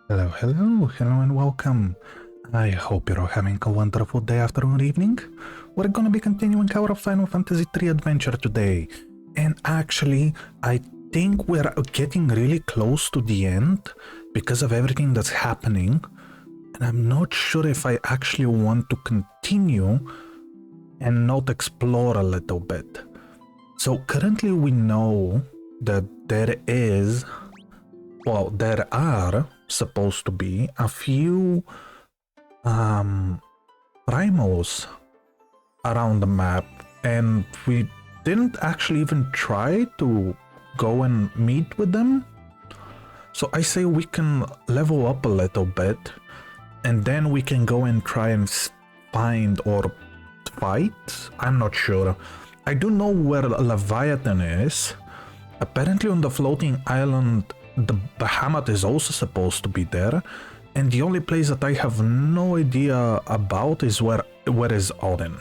Hello, and welcome. I hope you're all having a wonderful day, afternoon, evening. We're gonna be continuing our Final Fantasy III adventure today. And actually, I think we're getting really close to the end because of everything that's happening. And I'm not sure if I actually want to continue and not explore a little bit. So currently we know that there are supposed to be a few primals around the map, and we didn't actually even try to go and meet with them. So I say we can level up a little bit, and then we can go and try and find or fight. I'm not sure. I do know where Leviathan is. Apparently on the floating island, the Bahamut is also supposed to be there, and the only place that I have no idea about is where is Odin.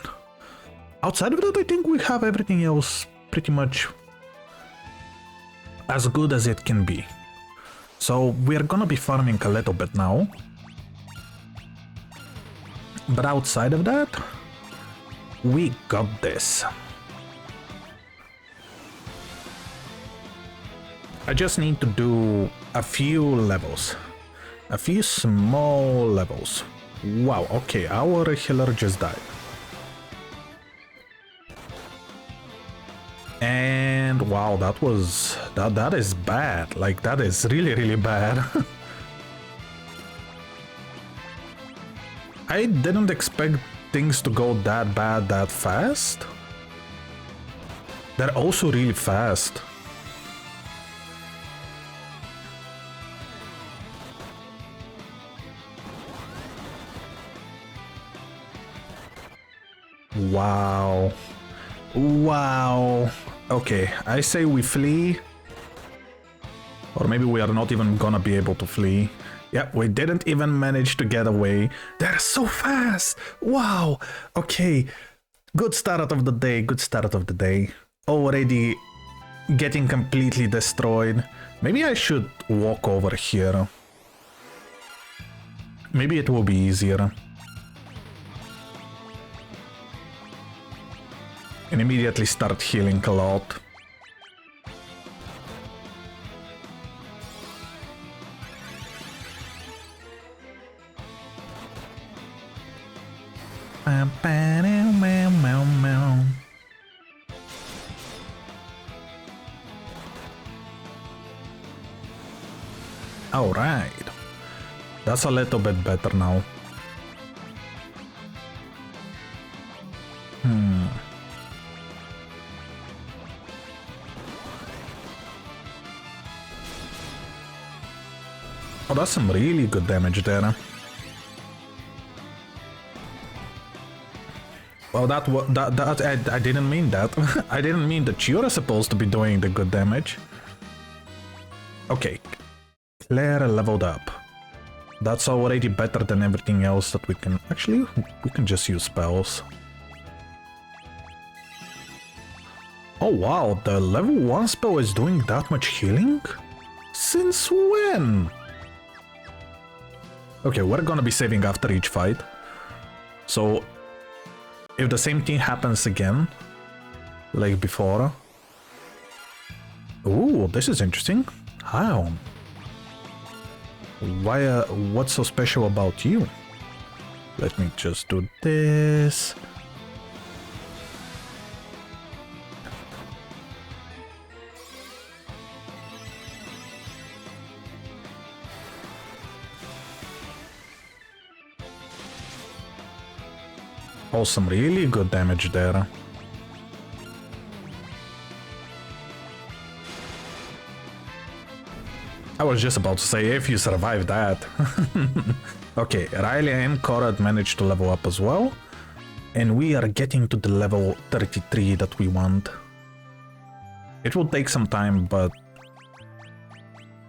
Outside of that, I think we have everything else pretty much as good as it can be. So we're gonna be farming a little bit now. But outside of that, we got this. I just need to do a few levels. A few small levels. Wow, okay, our healer just died. And wow, that is bad. Like, that is really bad. I didn't expect things to go that bad that fast. They're also really fast. Wow. Wow. Okay, I say we flee. Or maybe we are not even gonna be able to flee. Yep, we didn't even manage to get away. They're so fast! Wow! Okay, good start of the day, good start of the day. Already getting completely destroyed. Maybe I should walk over here. Maybe it will be easier. And immediately start healing a lot. All right, that's a little bit better now. Oh, that's some really good damage there. Well, I didn't mean that. I didn't mean that you're supposed to be doing the good damage. Okay, Claire leveled up. That's already better than everything else that we can... Actually, we can just use spells. Oh wow, the level 1 spell is doing that much healing? Since when? Okay, we're gonna be saving after each fight. So, if the same thing happens again, like before... Ooh, this is interesting. How? Why, what's so special about you? Let me just do this. Oh, some really good damage there. I was just about to say, if you survive that. Okay, Riley and Korad managed to level up as well. And we are getting to the level 33 that we want. It will take some time, but...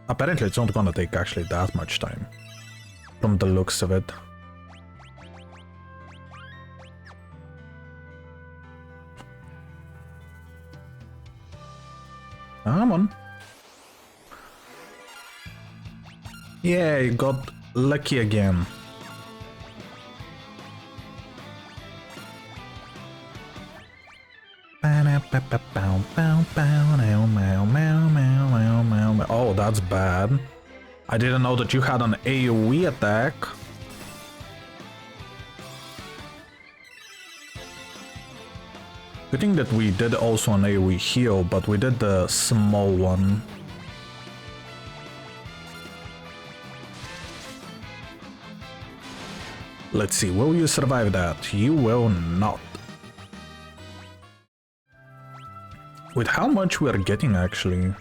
apparently it's not gonna take actually that much time. From the looks of it. Come on. Yeah, you got lucky again. Oh, that's bad. I didn't know that you had an AoE attack. Good thing that we did also an AoE heal, but we did the small one. Let's see, will you survive that? You will not. With how much we are getting, actually,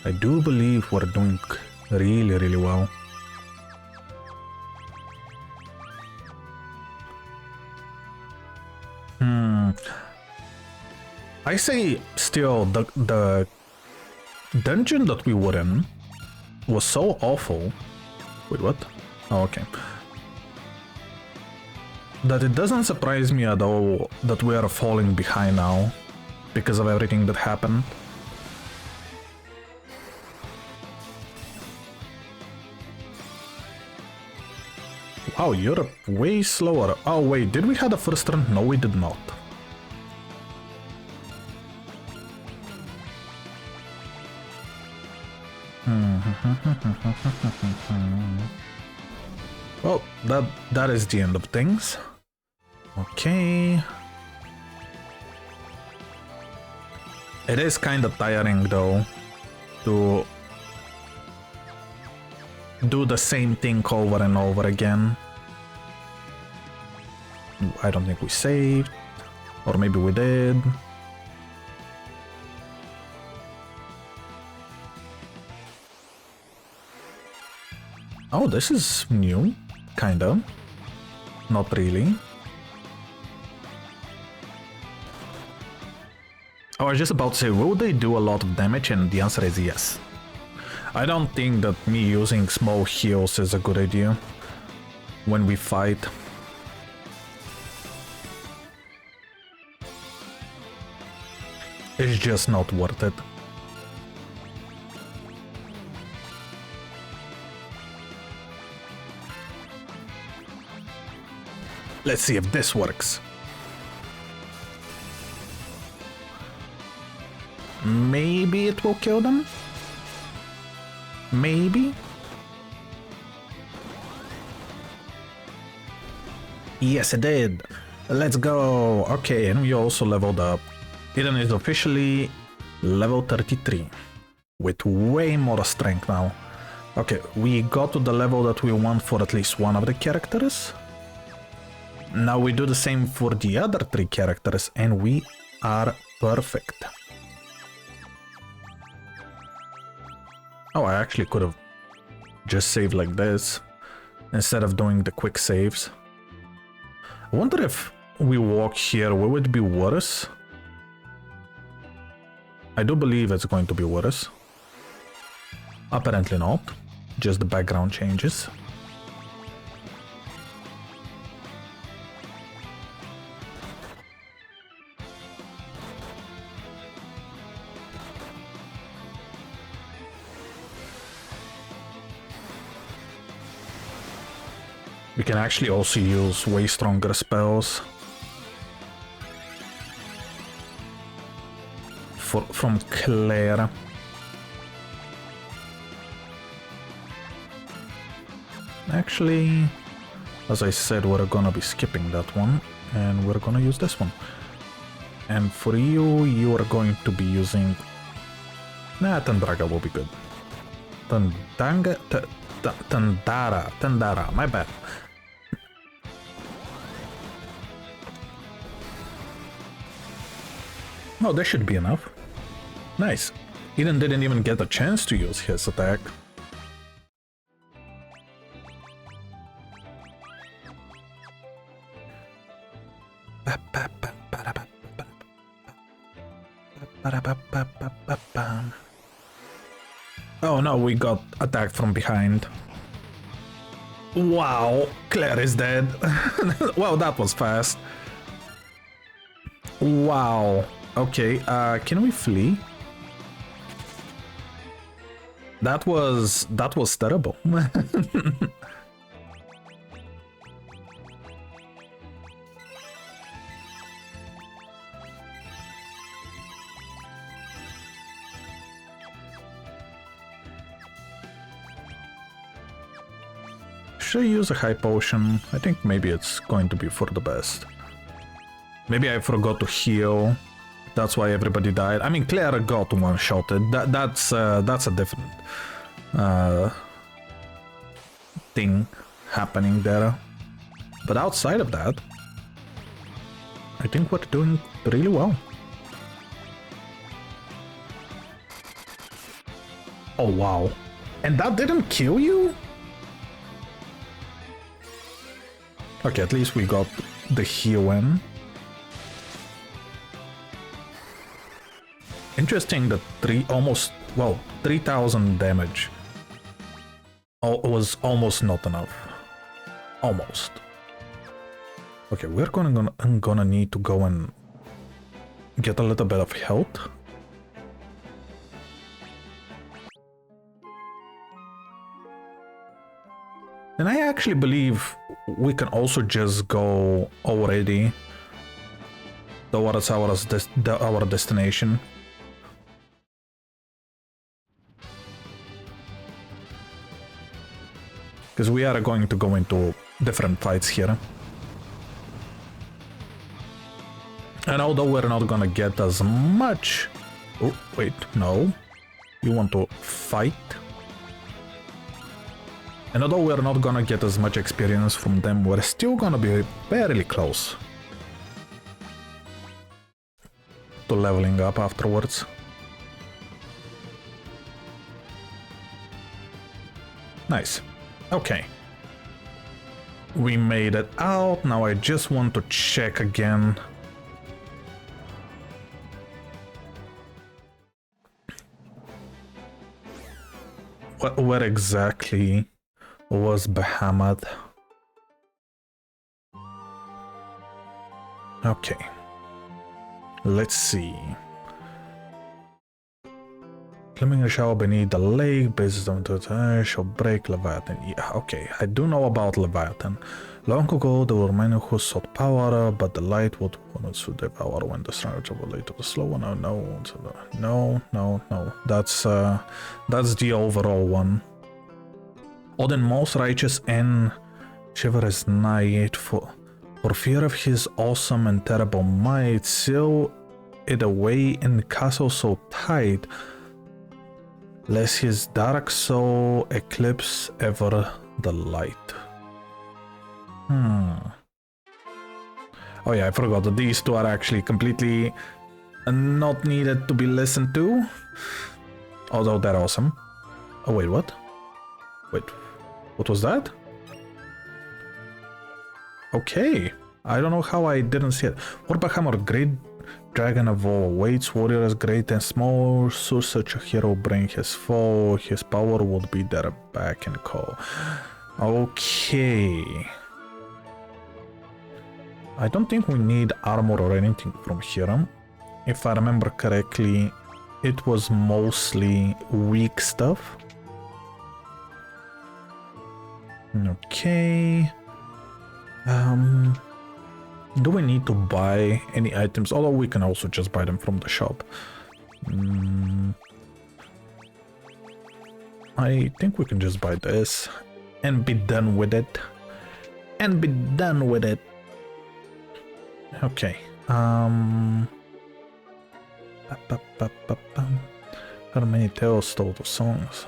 I do believe we're doing really, really well. I say still, the dungeon that we were in was so awful. Wait, what? Oh, okay. That it doesn't surprise me at all that we are falling behind now because of everything that happened. Wow, you're way slower. Oh wait, did we have a first run? No, we did not. Well, that is the end of things. Okay. It is kind of tiring though to do the same thing over and over again. I don't think we saved, or maybe we did. Oh, this is new, kinda. Not really. I was just about to say, will they do a lot of damage? And the answer is yes. I don't think that me using small heals is a good idea when we fight. It's just not worth it. Let's see if this works. Maybe it will kill them? Maybe? Yes, it did. Let's go. Okay, and we also leveled up. Eden is officially level 33 with way more strength now. Okay, we got to the level that we want for at least one of the characters. Now we do the same for the other 3 characters and we are perfect. Oh, I actually could have just saved like this instead of doing the quick saves. I wonder if we walk here, will it be worse? I do believe it's going to be worse. Apparently not, just the background changes. We can actually also use way stronger spells. From Claire. Actually, as I said, we're gonna be skipping that one and we're gonna use this one. And for you, you are going to be using... Nah, Tandraga will be good. Tandara, my bad. Oh, that should be enough. Nice. Eden didn't even get a chance to use his attack. Oh no, we got attacked from behind. Wow, Claire is dead. Well, that was fast. Wow. Okay, can we flee? That was terrible. Should I use a high potion? I think maybe it's going to be for the best. Maybe I forgot to heal. That's why everybody died. I mean, Claire got one-shotted. That's a different thing happening there. But outside of that, I think we're doing really well. Oh wow. And that didn't kill you? Okay, at least we got the heal in. Interesting that 3,000 damage was almost not enough. Almost. Okay, I'm gonna need to go and get a little bit of health. And I actually believe we can also just go already towards our destination. Because we are going to go into different fights here. And although we're not gonna get as much... Oh, wait, no. You want to fight? And although we're not gonna get as much experience from them, we're still gonna be fairly close to leveling up afterwards. Nice. Okay. We made it out. Now I just want to check again. Where exactly was Bahamut? Okay. Let's see. Climbing a shower beneath the lake, bases on the shall break Leviathan. Yeah, okay, I do know about Leviathan. Long ago, there were many who sought power, but the light would want to devour when the stronger will lead to the slow one. No. That's the overall one. Odin, most righteous and shiver is night for fear of his awesome and terrible might, seal it away in the castle so tight, lest his dark soul eclipse ever the light. Oh yeah, I forgot that these two are actually completely not needed to be listened to. Although they're awesome. Oh wait, what? Wait, what was that? Okay, I don't know how I didn't see it. Warhammer, great dragon of all, waits warriors great and small, so such a hero bring his foe, his power would be their back and call. Okay. I don't think we need armor or anything from here. If I remember correctly, it was mostly weak stuff. Okay. Do we need to buy any items? Although we can also just buy them from the shop. I think we can just buy this and be done with it. Okay. How many tales stole the songs?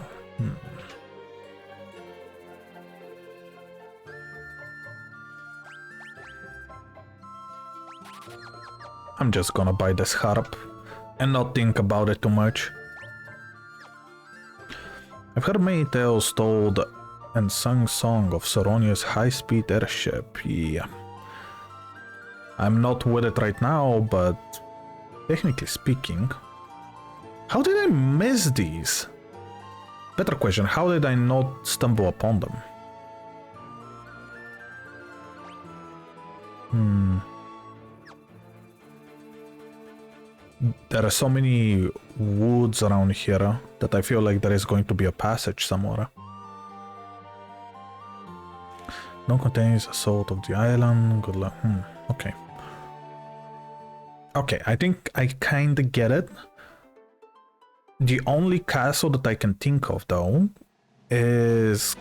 I'm just gonna buy this harp and not think about it too much. I've heard many tales told and sung song of Saronia's high-speed airship. Yeah. I'm not with it right now, but technically speaking, how did I miss these? Better question, how did I not stumble upon them? There are so many woods around here. that I feel like there is going to be a passage somewhere. No contains assault of the island. Good luck. Okay. Okay, I think I kinda get it. The only castle that I can think of, though, is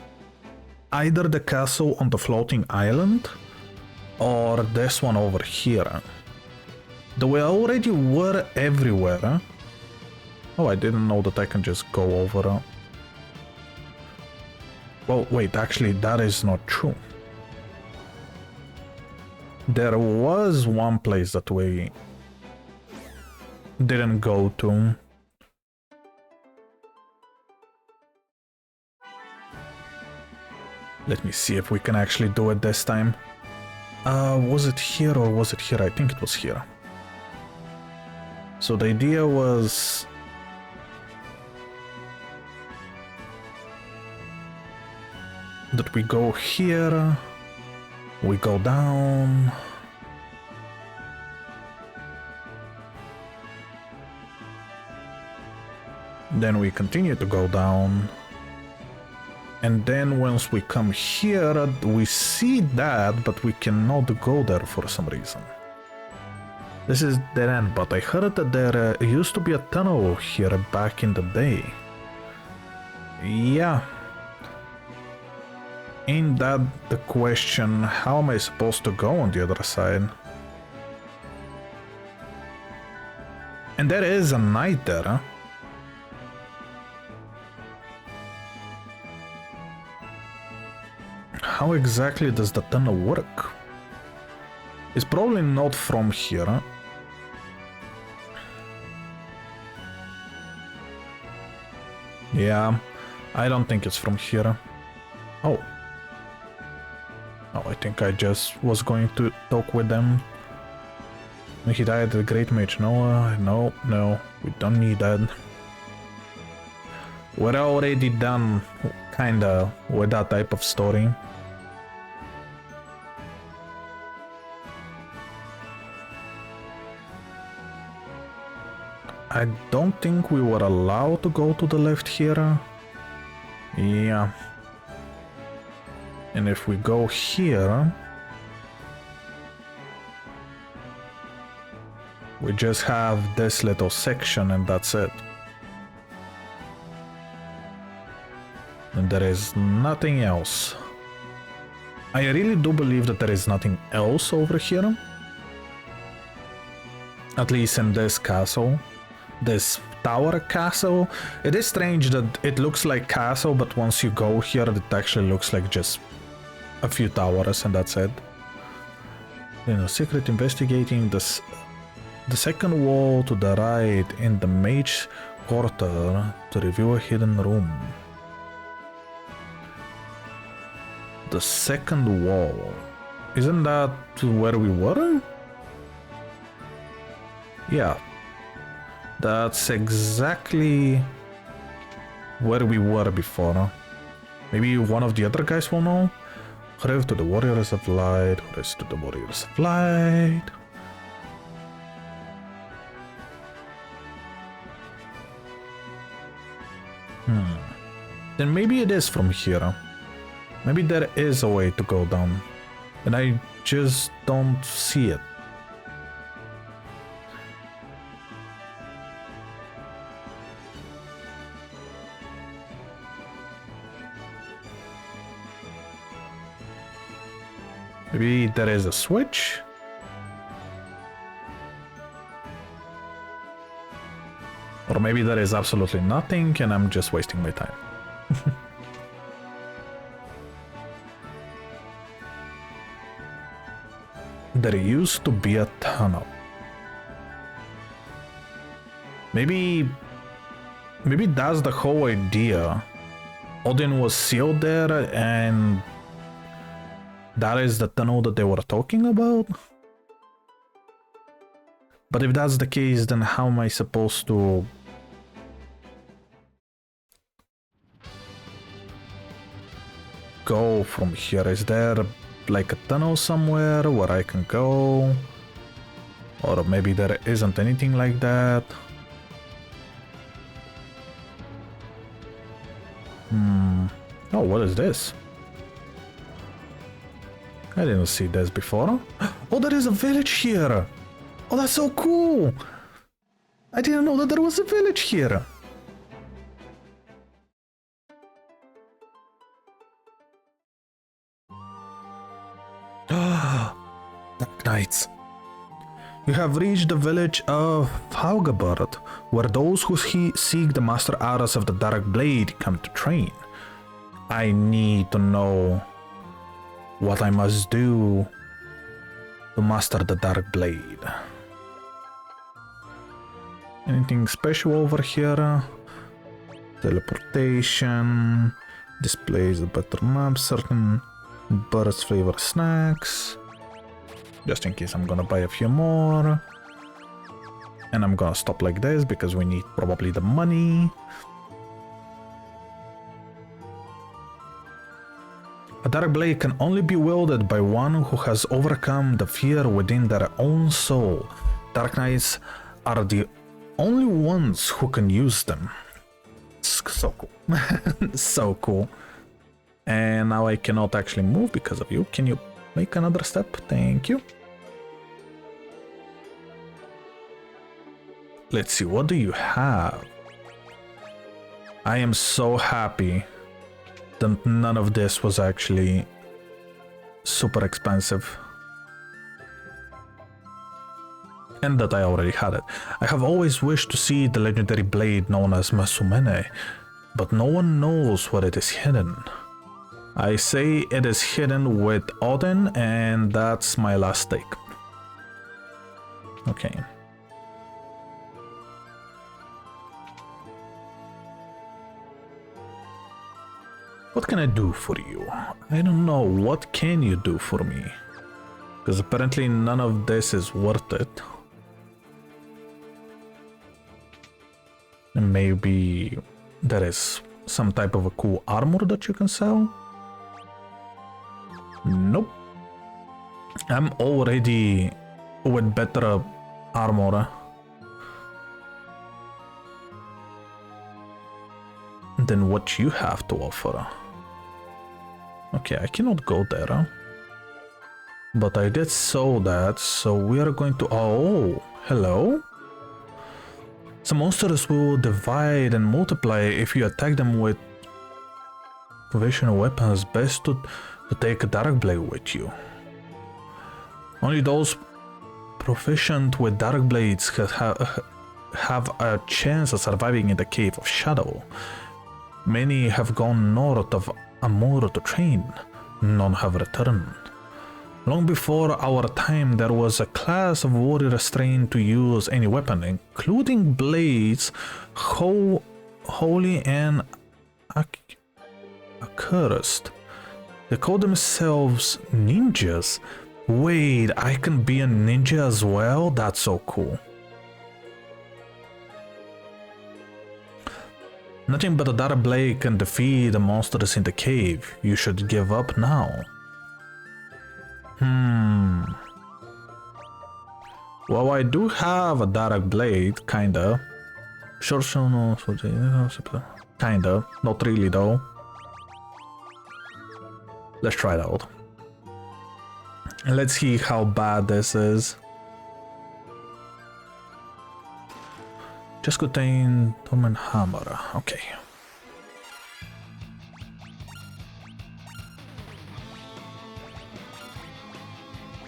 either the castle on the floating island or this one over here. Though we already were everywhere. Oh, I didn't know that I can just go over. Well, wait, actually, that is not true. There was one place that we didn't go to. Let me see if we can actually do it this time. Was it here or was it here? I think it was here. So the idea was... that we go here, we go down, then we continue to go down, and then once we come here, we see that, but we cannot go there for some reason. This is dead end, but I heard that there used to be a tunnel here back in the day. Yeah. Ain't that the question? How am I supposed to go on the other side? And there is a knight there, huh? How exactly does the tunnel work? It's probably not from here, huh? Yeah, I don't think it's from here. Oh. Oh, I think I just was going to talk with them. He died, the great mage. No, we don't need that. We're already done, kinda, with that type of story. I don't think we were allowed to go to the left here. Yeah. And if we go here, we just have this little section and that's it. And there is nothing else. I really do believe that there is nothing else over here. At least in this castle. This tower castle. It is strange that it looks like castle, but once you go here, it actually looks like just a few towers and that's it. You know, secret investigating the second wall to the right in the mage quarter to review a hidden room. The second wall. Isn't that where we were? Yeah. That's exactly where we were before. Maybe one of the other guys will know? Crave to the warriors of light, rest to the warriors of light. Then maybe it is from here. Maybe there is a way to go down. And I just don't see it. Maybe there is a switch? Or maybe there is absolutely nothing and I'm just wasting my time. There used to be a tunnel. Maybe that's the whole idea. Odin was sealed there and that is the tunnel that they were talking about? But if that's the case, then how am I supposed to... go from here? Is there like a tunnel somewhere where I can go? Or maybe there isn't anything like that? Oh, what is this? I didn't see this before. Oh, there is a village here! Oh, that's so cool! I didn't know that there was a village here! Dark Knights. You have reached the village of Haugabird, where those who seek the Master Arrows of the Dark Blade come to train. I need to know what I must do to master the Dark Blade. Anything special over here? Teleportation, displays a better map, certain birds flavor snacks. Just in case I'm gonna buy a few more. And I'm gonna stop like this because we need probably the money. A Dark Blade can only be wielded by one who has overcome the fear within their own soul. Dark Knights are the only ones who can use them. So cool. So cool. And now I cannot actually move because of you. Can you make another step? Thank you. Let's see, what do you have? I am so happy that none of this was actually super expensive. And that I already had it. I have always wished to see the legendary blade known as Masumene, but no one knows where it is hidden. I say it is hidden with Odin, and that's my last take. Okay. What can I do for you? I don't know. What can you do for me? Because apparently none of this is worth it. And maybe there is some type of a cool armor that you can sell? Nope. I'm already with better armor than what you have to offer. Okay, I cannot go there. But I did sow that, so we are going to... Oh, hello? Some monsters will divide and multiply if you attack them with conventional weapons. Best to take a Dark Blade with you. Only those proficient with Dark Blades have a chance of surviving in the Cave of Shadow. Many have gone north of Ambyr to train. None have returned. Long before our time, there was a class of warriors trained to use any weapon, including blades, holy and accursed. They call themselves ninjas. Wait, I can be a ninja as well? That's so cool. Nothing but a Dark Blade can defeat the monsters in the cave. You should give up now. Well, I do have a Dark Blade, kinda. Sure, kinda. Not really, though. Let's try it out. And let's see how bad this is. Just contain Torment Hammer. Okay.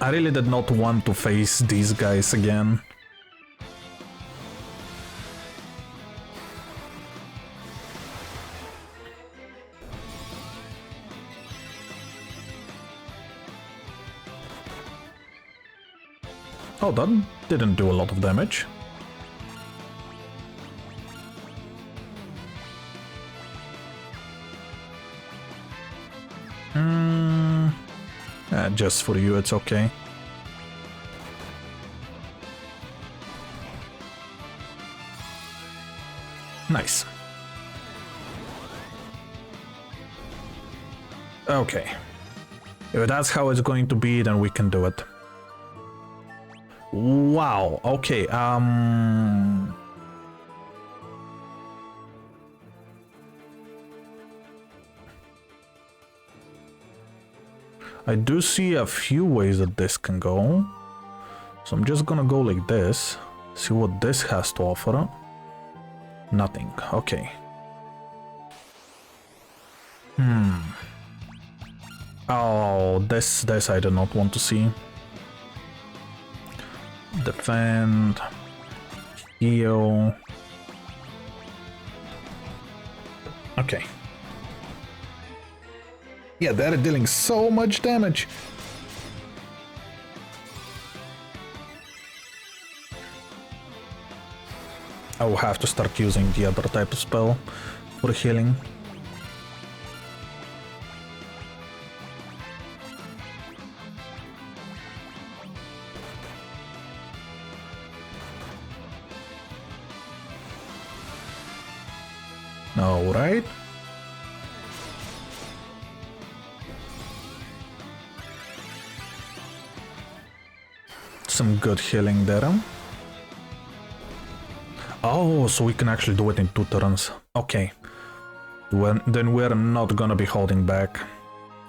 I really did not want to face these guys again. Oh, that didn't do a lot of damage. Just for you, it's okay. Nice. Okay. If that's how it's going to be, then we can do it. Wow, okay, I do see a few ways that this can go. So I'm just gonna go like this. See what this has to offer. Nothing. Okay. Oh, this I do not want to see. Defend. Heal. Okay. Yeah, they're dealing so much damage. I will have to start using the other type of spell for healing. All right. Some good healing there. Oh, so we can actually do it in 2 turns. Okay. Then we're not gonna be holding back.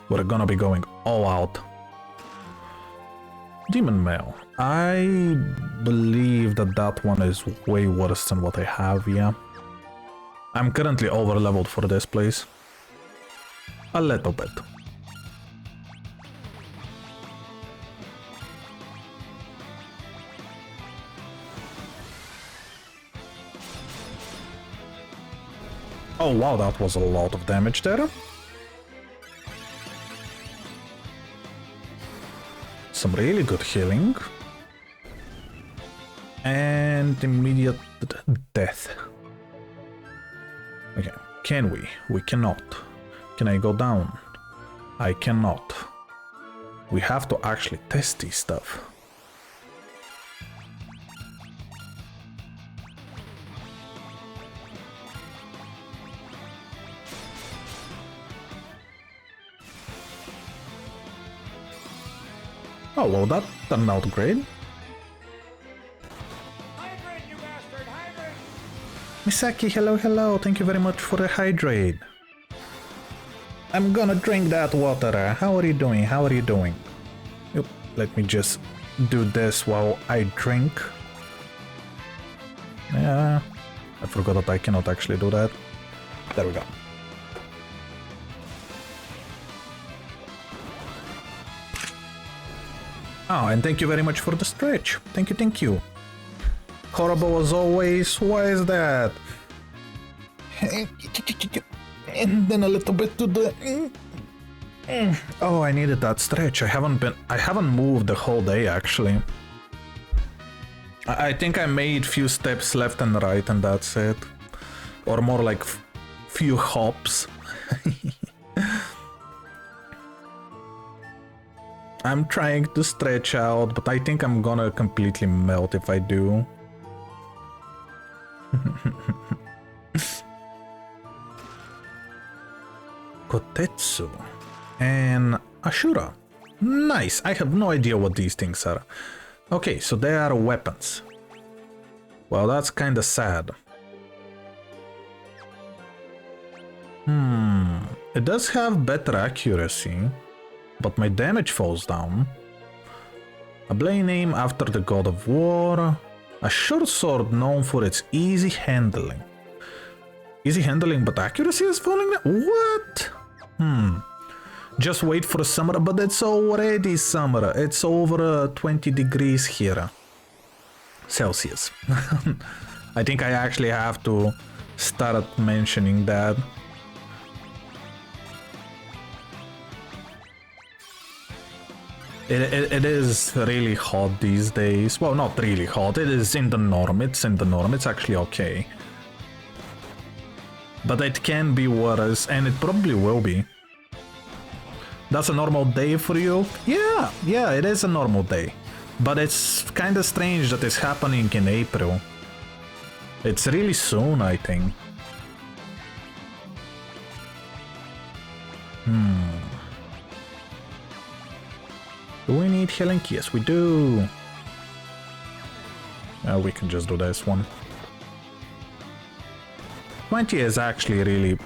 We're gonna be going all out. Demon Mail. I believe that one is way worse than what I have, yeah. I'm currently over-leveled for this place. A little bit. Oh wow, that was a lot of damage there. Some really good healing. And immediate death. Okay, can we? We cannot. Can I go down? I cannot. We have to actually test this stuff. Oh, well, that turned out great. Hydrate, you bastard! Hydrate! Misaki, hello, hello. Thank you very much for the hydrate. I'm gonna drink that water. How are you doing? How are you doing? Yep, let me just do this while I drink. Yeah, I forgot that I cannot actually do that. There we go. Oh, and thank you very much for the stretch. Thank you, thank you. Horrible as always. Why is that? And then a little bit to the... Oh, I needed that stretch. I haven't moved the whole day, actually. I think I made few steps left and right, and that's it. Or more like few hops. I'm trying to stretch out, but I think I'm gonna completely melt if I do. Kotetsu and Ashura. Nice, I have no idea what these things are. Okay, so they are weapons. Well, that's kinda sad. It does have better accuracy, but my damage falls down. A blade name after the god of war. A short sword known for its easy handling. Easy handling, but accuracy is falling down? What? Just wait for summer, but it's already summer. It's over 20 degrees here. Celsius. I think I actually have to start mentioning that. It is really hot these days. Well, not really hot. It is in the norm. It's in the norm. It's actually okay. But it can be worse, and it probably will be. That's a normal day for you? Yeah, it is a normal day. But it's kind of strange that it's happening in April. It's really soon, I think. Do we need healing? Yes, we do. We can just do this one. 20 is actually really...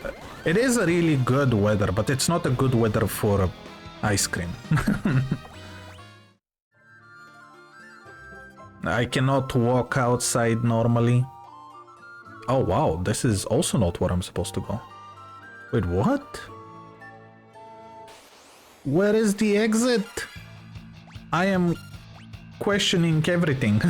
It is a really good weather, but it's not a good weather for Ice cream. I cannot walk outside normally. Oh wow, this is also not where I'm supposed to go. Wait, what? Where is the exit? I am questioning everything.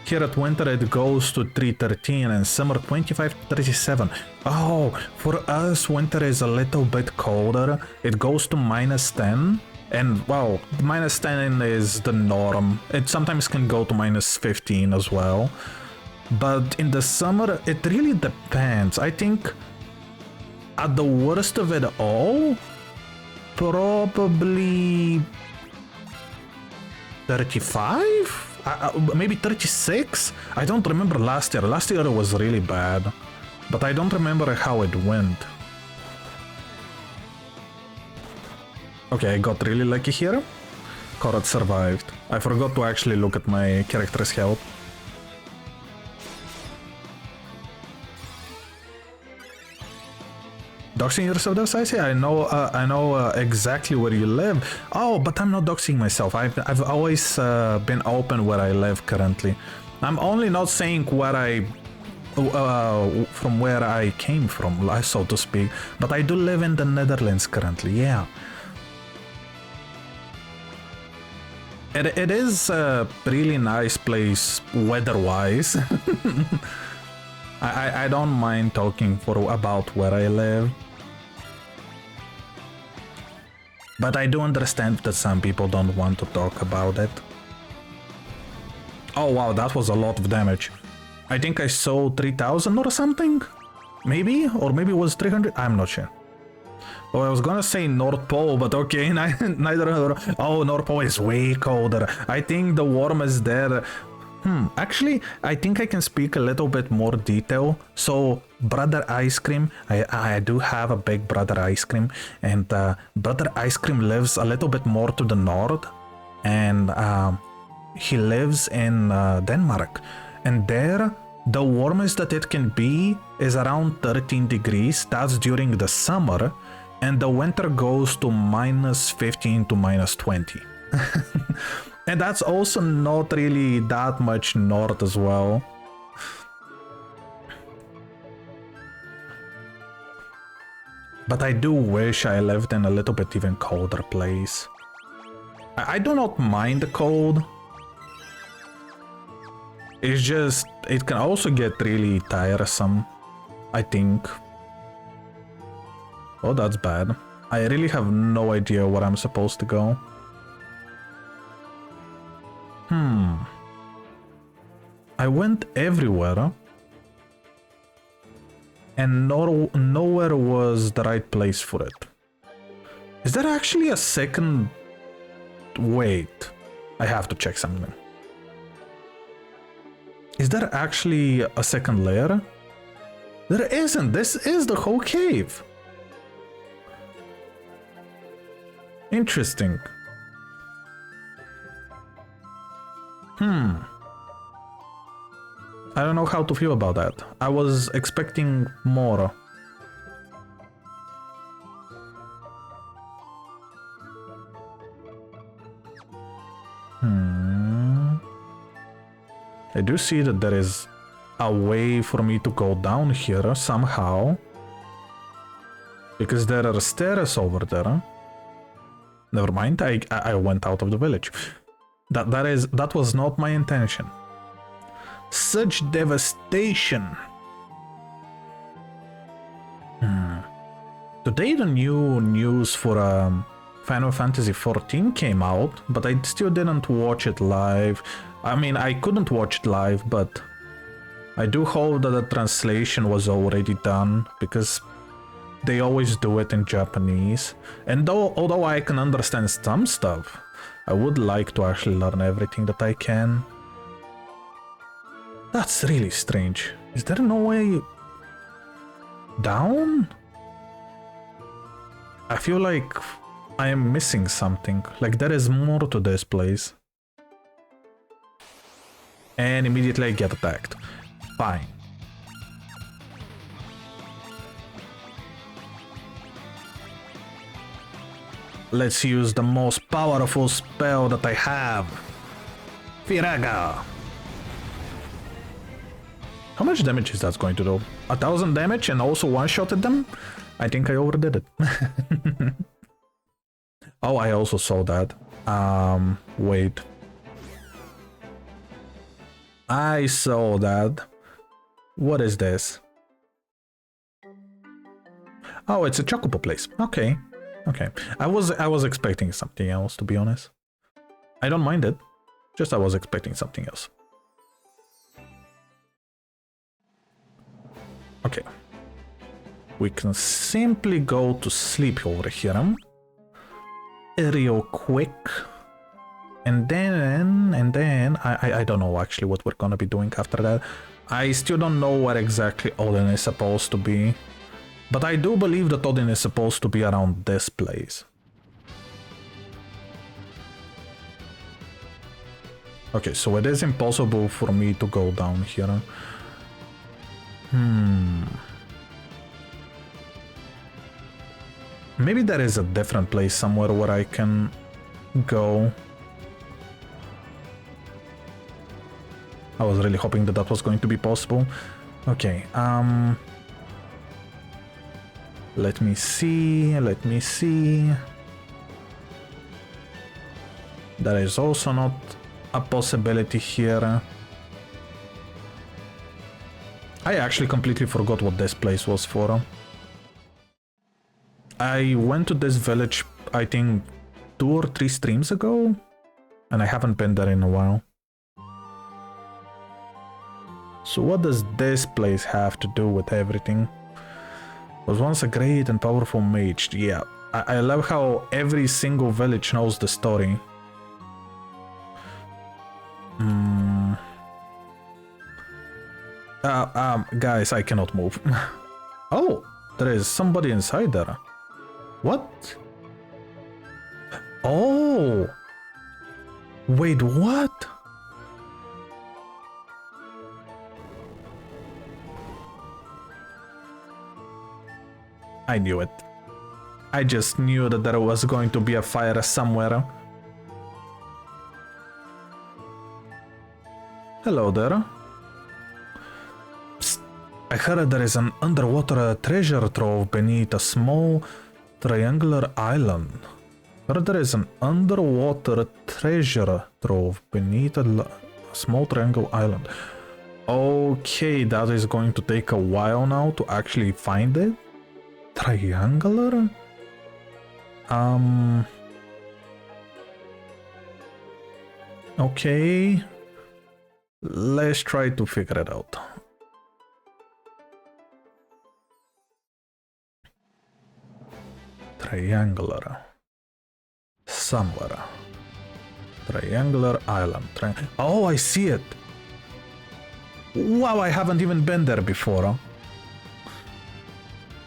Here at winter it goes to 313 and summer 25 to 37. Oh, for us winter is a little bit colder. It goes to -10. And wow, -10 is the norm. It sometimes can go to -15 as well. But in the summer, it really depends. I think at the worst of it all, probably 35? Maybe 36? I don't remember last year. Last year it was really bad. But I don't remember how it went. Okay, I got really lucky here. Korot survived. I forgot to actually look at my character's health. Doxing yourself, does I say? I know exactly where you live. Oh, but I'm not doxing myself. I've always been open where I live currently. I'm only not saying where from where I came from, so to speak. But I do live in the Netherlands currently, yeah. It is a really nice place weather-wise. I don't mind talking about where I live. But I do understand that some people don't want to talk about it. Oh wow, that was a lot of damage. I think I saw 3000 or something? Maybe? Or maybe it was 300? I'm not sure. Oh, I was gonna say North Pole, but okay, neither. Oh, North Pole is way colder. I think the warmest there. Actually, I think I can speak a little bit more detail. So, Brother Ice Cream, I do have a big Brother Ice Cream, and Brother Ice Cream lives a little bit more to the north, and he lives in Denmark, and there, the warmest that it can be is around 13 degrees. That's during the summer, and the winter goes to -15 to -20. And that's also not really that much north as well. But I do wish I lived in a little bit even colder place. I do not mind the cold. It's just, it can also get really tiresome, I think. Oh, that's bad. I really have no idea where I'm supposed to go. I went everywhere. And nowhere was the right place for it. Is there actually a second... Wait. I have to check something. Is there actually a second layer? There isn't. This is the whole cave. Interesting. I don't know how to feel about that. I was expecting more. I do see that there is a way for me to go down here somehow. Because there are stairs over there. Never mind, I went out of the village. That was not my intention. Such devastation. Today the new news for Final Fantasy XIV came out, but I still didn't watch it live. I mean, I couldn't watch it live, but I do hope that the translation was already done, because they always do it in Japanese. And although I can understand some stuff, I would like to actually learn everything that I can. That's really strange. Is there no way down? I feel like I am missing something. Like there is more to this place. And immediately I get attacked. Fine. let's use the most powerful spell that I have. Firaga. How much damage is that going to do? 1000 damage and also one-shotted them? I think I overdid it. Oh, I also saw that. Wait. I saw that. What is this? Oh, it's a Chocobo place. Okay. Okay. I was expecting something else, to be honest. I don't mind it. Just I was expecting something else. Okay. We can simply go to sleep over here. Real quick. And then I don't know actually what we're gonna be doing after that. I still don't know where exactly Odin is supposed to be. But I do believe that Odin is supposed to be around this place. Okay, so it is impossible for me to go down here. Maybe there is a different place somewhere where I can go. I was really hoping that that was going to be possible. Okay, let me see. There is also not a possibility here. I actually completely forgot what this place was for. I went to this village, I think, 2 or 3 streams ago, and I haven't been there in a while. So what does this place have to do with everything? Was once a great and powerful mage. Yeah, I love how every single village knows the story. Guys, I cannot move. Oh, there is somebody inside there. What? Oh! Wait, what? I knew it. I just knew that there was going to be a fire somewhere. Hello there. Psst. I heard there is an underwater treasure trove beneath a small triangular island. Heard there is an underwater treasure trove beneath a small triangular island. Okay, that is going to take a while now to actually find it. Triangular? Okay. Let's try to figure it out. Triangular. Somewhere. Triangular island. Oh, I see it. Wow, I haven't even been there before.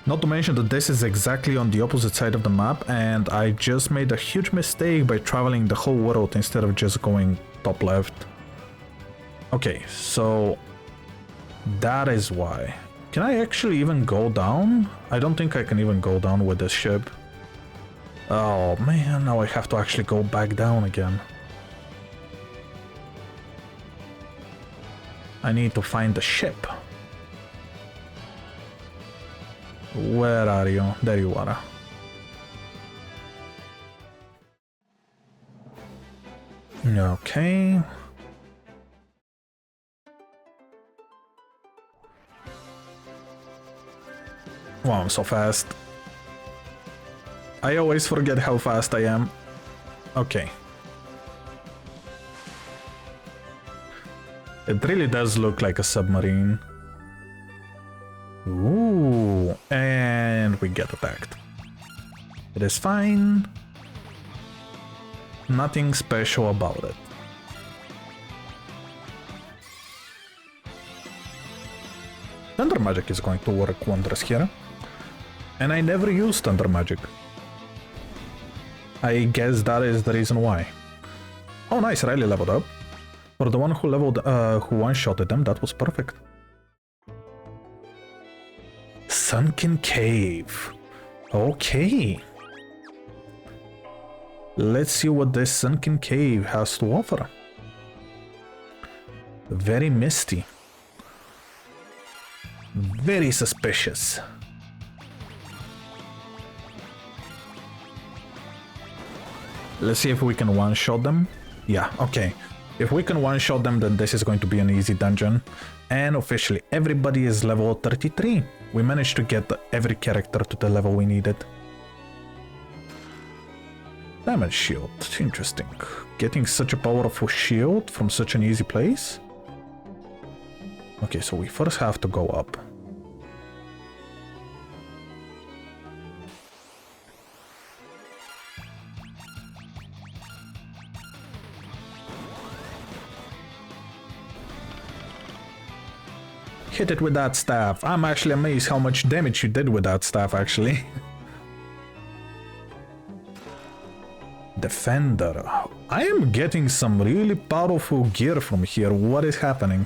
Not to mention that this is exactly on the opposite side of the map, and I just made a huge mistake by traveling the whole world instead of just going top left. Okay, so that is why. Can I actually even go down? I don't think I can even go down with this ship. Oh man, now I have to actually go back down again. I need to find the ship. Where are you? There you are. Okay. Wow, I'm so fast. I always forget how fast I am. Okay. It really does look like a submarine. Ooh, and we get attacked. It is fine. Nothing special about it. Thunder magic is going to work wonders here. And I never used thunder magic. I guess that is the reason why. Oh nice, Riley leveled up. For the one who leveled, who one-shotted them, that was perfect. Sunken Cave. Okay. Let's see what this sunken cave has to offer. Very misty. Very suspicious. Let's see if we can one-shot them. Yeah, okay. If we can one-shot them, then this is going to be an easy dungeon. And officially, everybody is level 33. We managed to get every character to the level we needed. Damage shield, interesting. Getting such a powerful shield from such an easy place. Okay, so we first have to go up. Hit it with that staff. I'm actually amazed how much damage you did with that staff, actually. Defender. I am getting some really powerful gear from here. What is happening?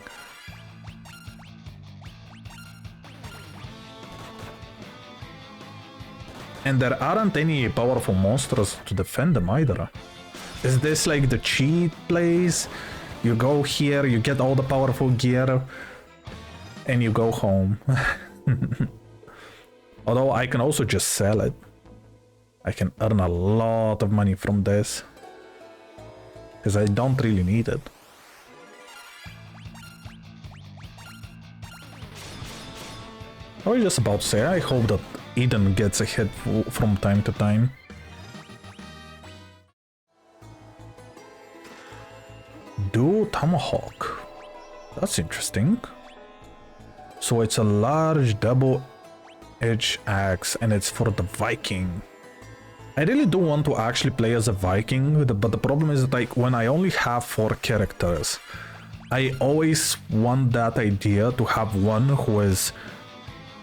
And there aren't any powerful monsters to defend them either. Is this like the cheat place? You go here, you get all the powerful gear, and you go home. Although I can also just sell it. I can earn a lot of money from this. Because I don't really need it. I was just about to say, I hope that Eden gets a hit from time to time. Dual Tomahawk. That's interesting. So it's a large double-edged axe and it's for the Viking. I really do want to actually play as a Viking, but the problem is that like when I only have 4 characters, I always want that idea to have one who is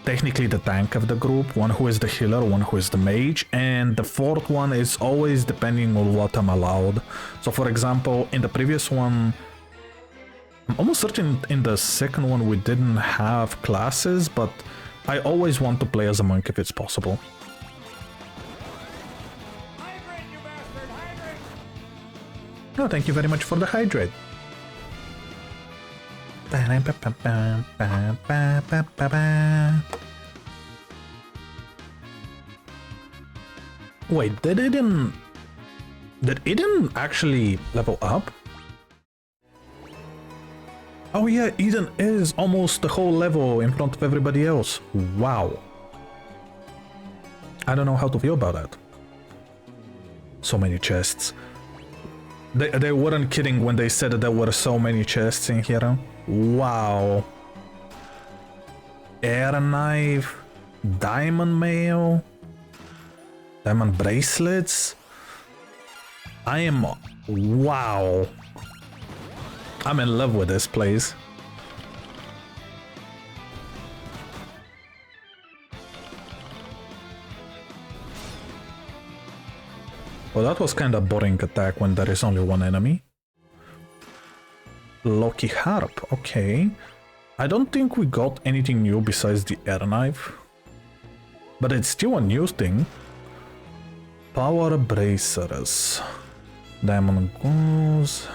technically the tank of the group, one who is the healer, one who is the mage, and the 4th one is always depending on what I'm allowed. So for example, in the previous one, I'm almost certain in the 2nd one we didn't have classes, but I always want to play as a monk if it's possible. Hydrate, you bastard! Hydrate! No, thank you very much for the hydrate. Wait, did Eden actually level up? Oh yeah, Eden is almost the whole level in front of everybody else. Wow. I don't know how to feel about that. So many chests. They weren't kidding when they said that there were so many chests in here. Wow. Air knife, diamond mail, diamond bracelets. Wow. I'm in love with this place. Well, that was kind of boring attack when there is only one enemy. Loki harp, okay. I don't think we got anything new besides the air knife. But it's still a new thing. Power bracers. Diamond goose.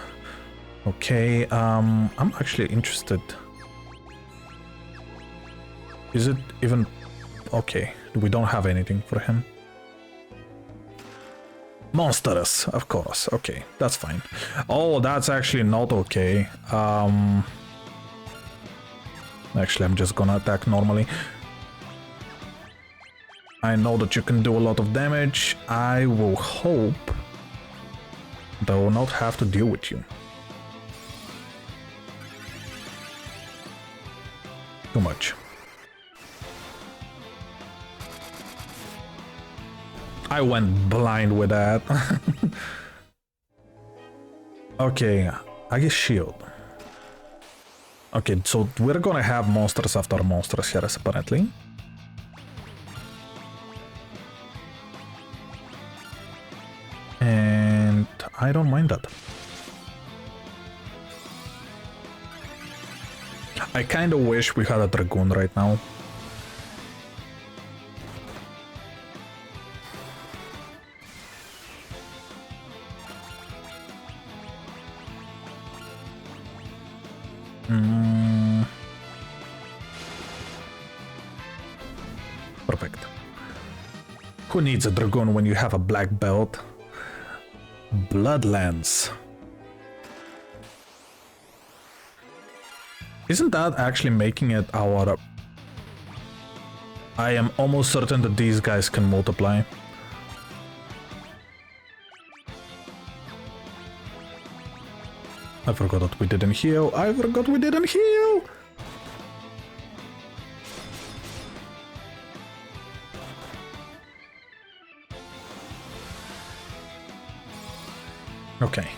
Okay, I'm actually interested. Is it even... Okay, we don't have anything for him. Monsters, of course. Okay, that's fine. Oh, that's actually not okay. Actually, I'm just gonna attack normally. I know that you can do a lot of damage. I will hope that I will not have to deal with you. Too much. I went blind with that. Okay, I guess shield. Okay, so we're gonna have monsters after monsters here, apparently. And I don't mind that. I kinda wish we had a dragoon right now. Perfect. Who needs a dragoon when you have a black belt? Bloodlands. Isn't that actually making it our... I am almost certain that these guys can multiply. I forgot that we didn't heal. I forgot we didn't heal! Okay.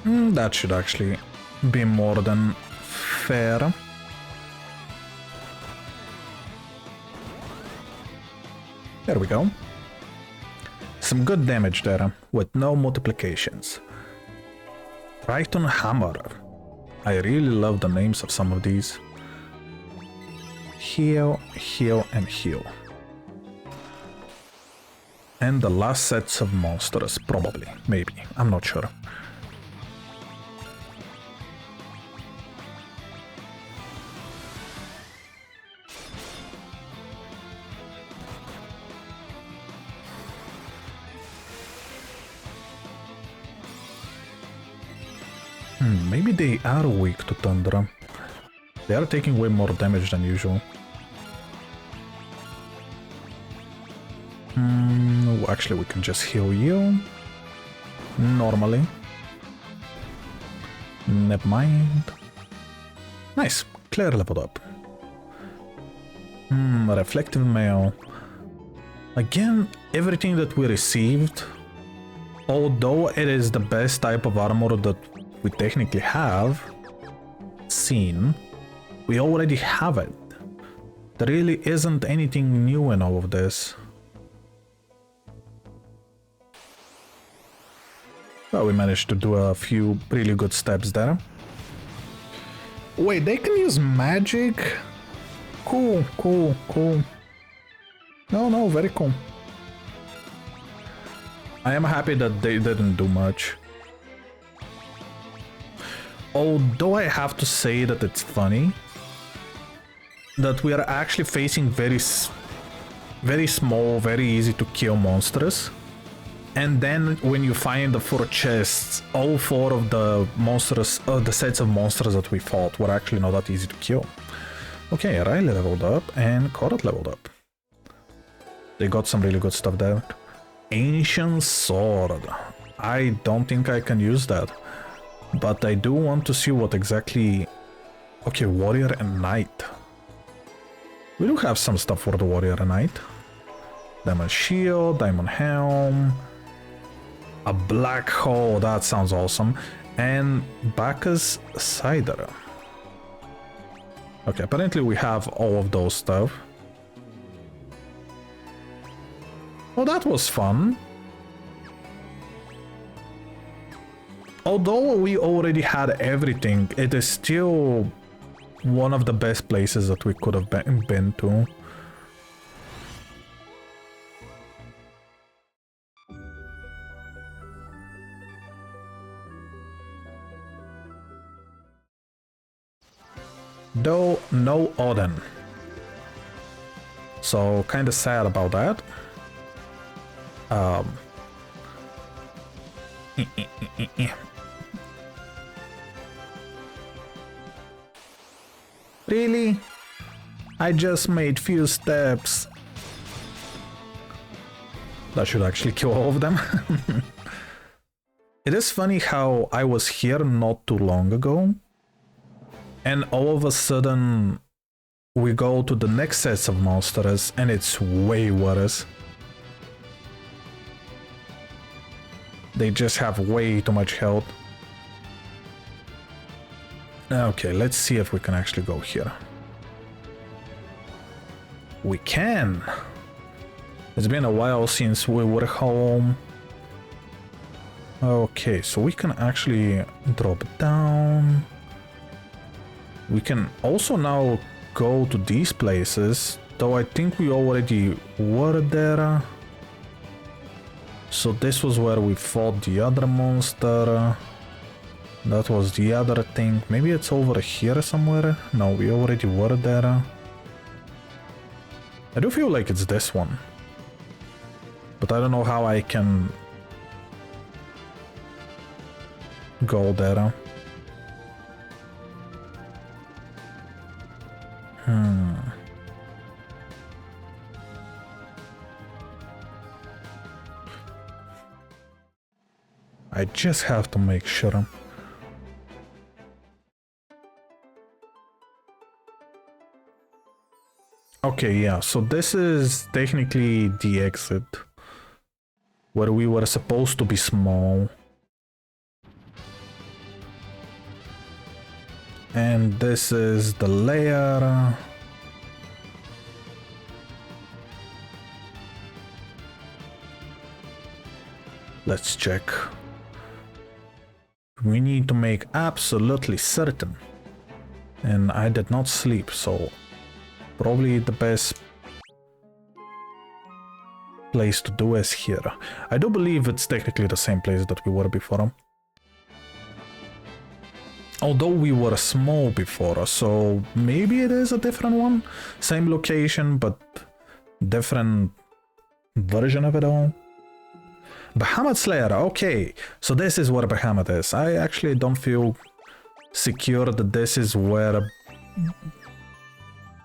That should actually be more than fair. There we go. Some good damage there, with no multiplications. Triton Hammer. I really love the names of some of these. Heal, heal, and heal. And the last sets of monsters, probably, maybe, I'm not sure. Maybe they are weak to Thunder. They are taking way more damage than usual. Actually, we can just heal you. Normally. Never mind. Nice. Claire leveled up. Reflective mail. Again, everything that we received, although it is the best type of armor that we technically have seen, we already have it. There really isn't anything new in all of this. Well, we managed to do a few really good steps there. Wait, they can use magic? Cool, cool, cool. No, very cool. I am happy that they didn't do much. Although I have to say that it's funny that we are actually facing very small, very easy to kill monsters. And then when you find the 4 chests, all 4 of the monsters, the sets of monsters that we fought were actually not that easy to kill. Okay, Riley leveled up and Korat leveled up. They got some really good stuff there. Ancient Sword. I don't think I can use that. But I do want to see what exactly... Okay, Warrior and Knight. We do have some stuff for the Warrior and Knight. Diamond Shield, Diamond Helm... A Black Hole, that sounds awesome. And Bacchus Cider. Okay, apparently we have all of those stuff. Oh, that was fun. Although we already had everything, it is still one of the best places that we could have been to. Though no Odin. So kinda sad about that. Really? I just made few steps. That should actually kill all of them. It is funny how I was here not too long ago, and all of a sudden we go to the next sets of monsters and it's way worse. They just have way too much health. Okay, let's see if we can actually go here. We can! It's been a while since we were home. Okay, so we can actually drop down. We can also now go to these places Though I think we already were there. So this was where we fought the other monster. That was the other thing. Maybe it's over here somewhere? No, we already were there. I do feel like it's this one. But I don't know how I can go there. I just have to make sure. Okay, yeah, so this is technically the exit where we were supposed to be small. And this is the layer. Let's check. We need to make absolutely certain. And I did not sleep, so probably the best place to do is here. I do believe it's technically the same place that we were before. Although we were small before, so maybe it is a different one. Same location, but different version of it all. Bahamut Slayer, okay. So this is where Bahamut is. I actually don't feel secure that this is where...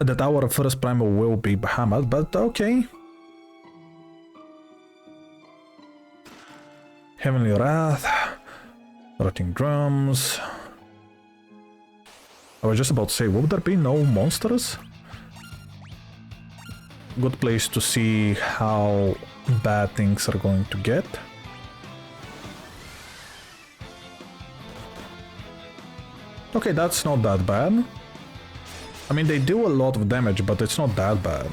that our first primal will be Bahamut, but okay. Heavenly Wrath. Rotting Drums. I was just about to say, would there be no monsters? Good place to see how bad things are going to get. Okay, that's not that bad. I mean, they do a lot of damage, but it's not that bad.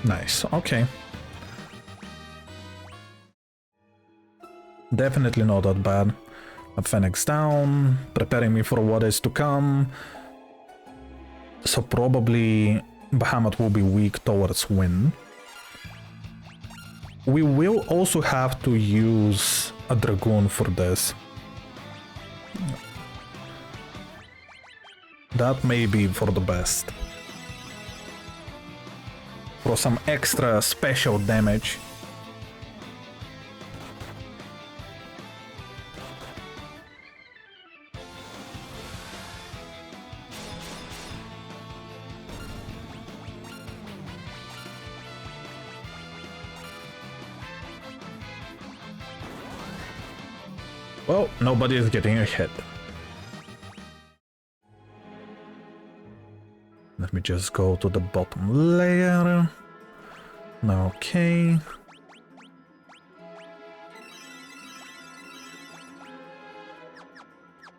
Nice, okay. Definitely not that bad. A Phoenix down, preparing me for what is to come. So probably Bahamut will be weak towards wind. We will also have to use a Dragoon for this. That may be for the best. For some extra special damage. Well, nobody is getting a hit. Let me just go to the bottom layer. Okay.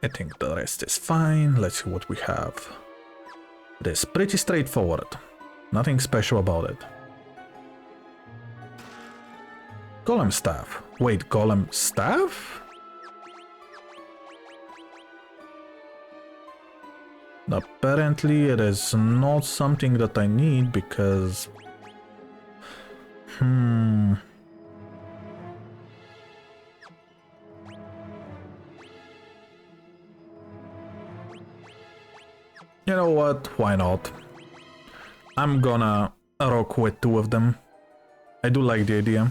I think the rest is fine. Let's see what we have. It is pretty straightforward. Nothing special about it. Golem staff. Wait, golem staff? Apparently it is not something that I need because... You know what? Why not? I'm gonna rock with two of them. I do like the idea.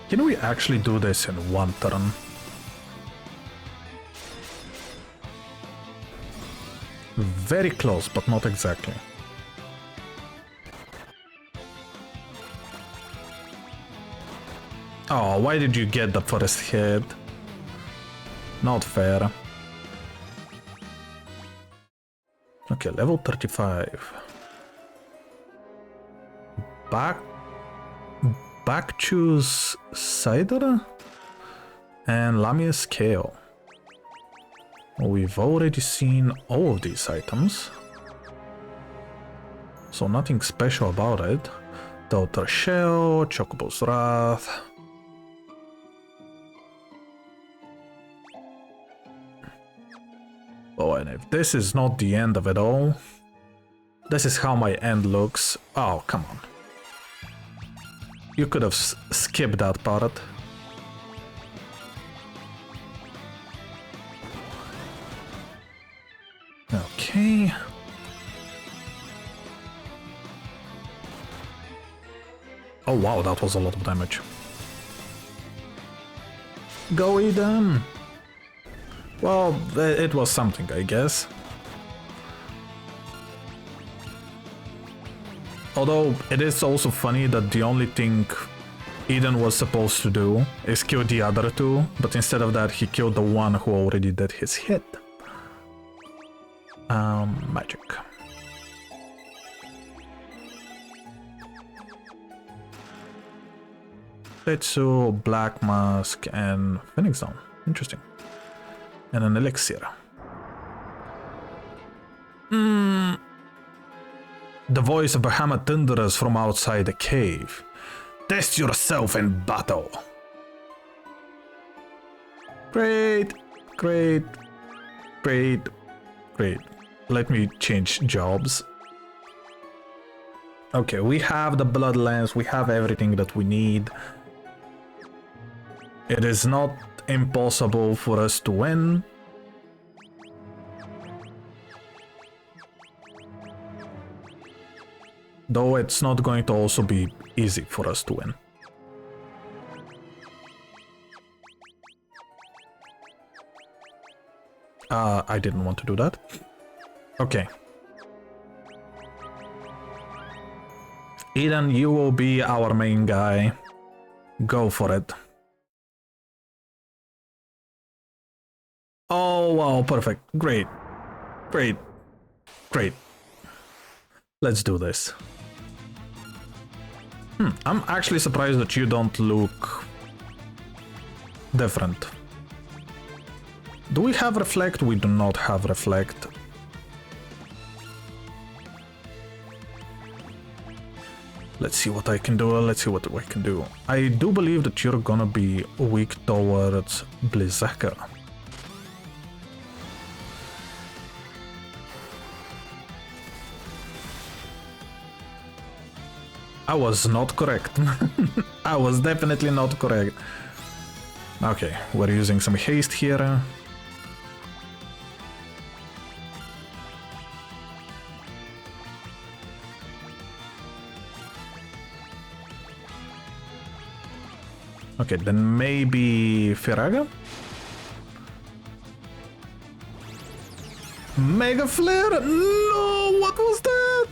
Can we actually do this in one turn? Very close, but not exactly. Oh, why did you get the first hit? Not fair. Okay, level 35. back choose cider and Lamia's kale. We've already seen all of these items, so nothing special about it. Daughter Shell, Chocobo's Wrath. Oh, and if this is not the end of it all, this is how my end looks. Oh, come on. You could have skipped that part. Okay. Oh wow, that was a lot of damage. Go Eden! Well, it was something, I guess. Although, it is also funny that the only thing Eden was supposed to do is kill the other two, but instead of that he killed the one who already did his hit. Magic. Tetsu, Black Mask, and Phoenix Zone. Interesting. And an elixir. The voice of Bahamut thunders from outside the cave. Test yourself in battle. Great, great, great, great. Let me change jobs. Okay, we have the Bloodlands, we have everything that we need. It is not impossible for us to win. Though it's not going to also be easy for us to win. I didn't want to do that. Okay. Eden, you will be our main guy. Go for it. Oh, wow, perfect. Great. Great. Great. Let's do this. I'm actually surprised that you don't look different. Do we have Reflect? We do not have Reflect. Let's see what I can do. Let's see what I can do. I do believe that you're gonna be weak towards Blizzaka. I was not correct. I was definitely not correct. Okay, we're using some haste here. Okay, then maybe Firaga? Mega Flare? No, what was that?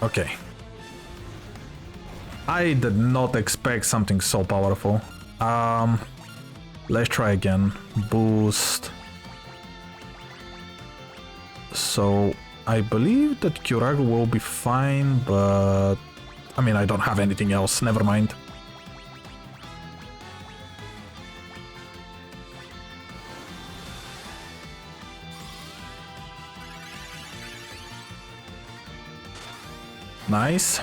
Okay. I did not expect something so powerful. Let's try again. Boost. So I believe that Kyuraga will be fine, but I mean, I don't have anything else. Never mind. Nice.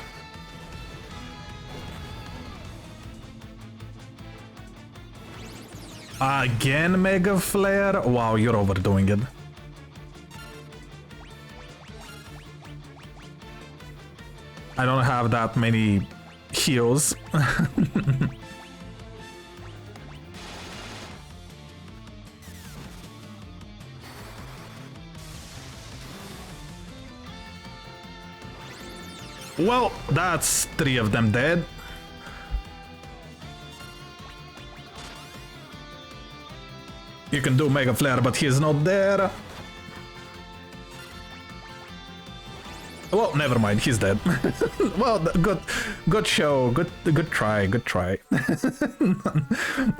Again, Mega Flare? Wow, you're overdoing it. I don't have that many heals. Well, that's 3 of them dead. You can do Mega Flare, but he's not there. Well, never mind, he's dead. Well, good show, good try.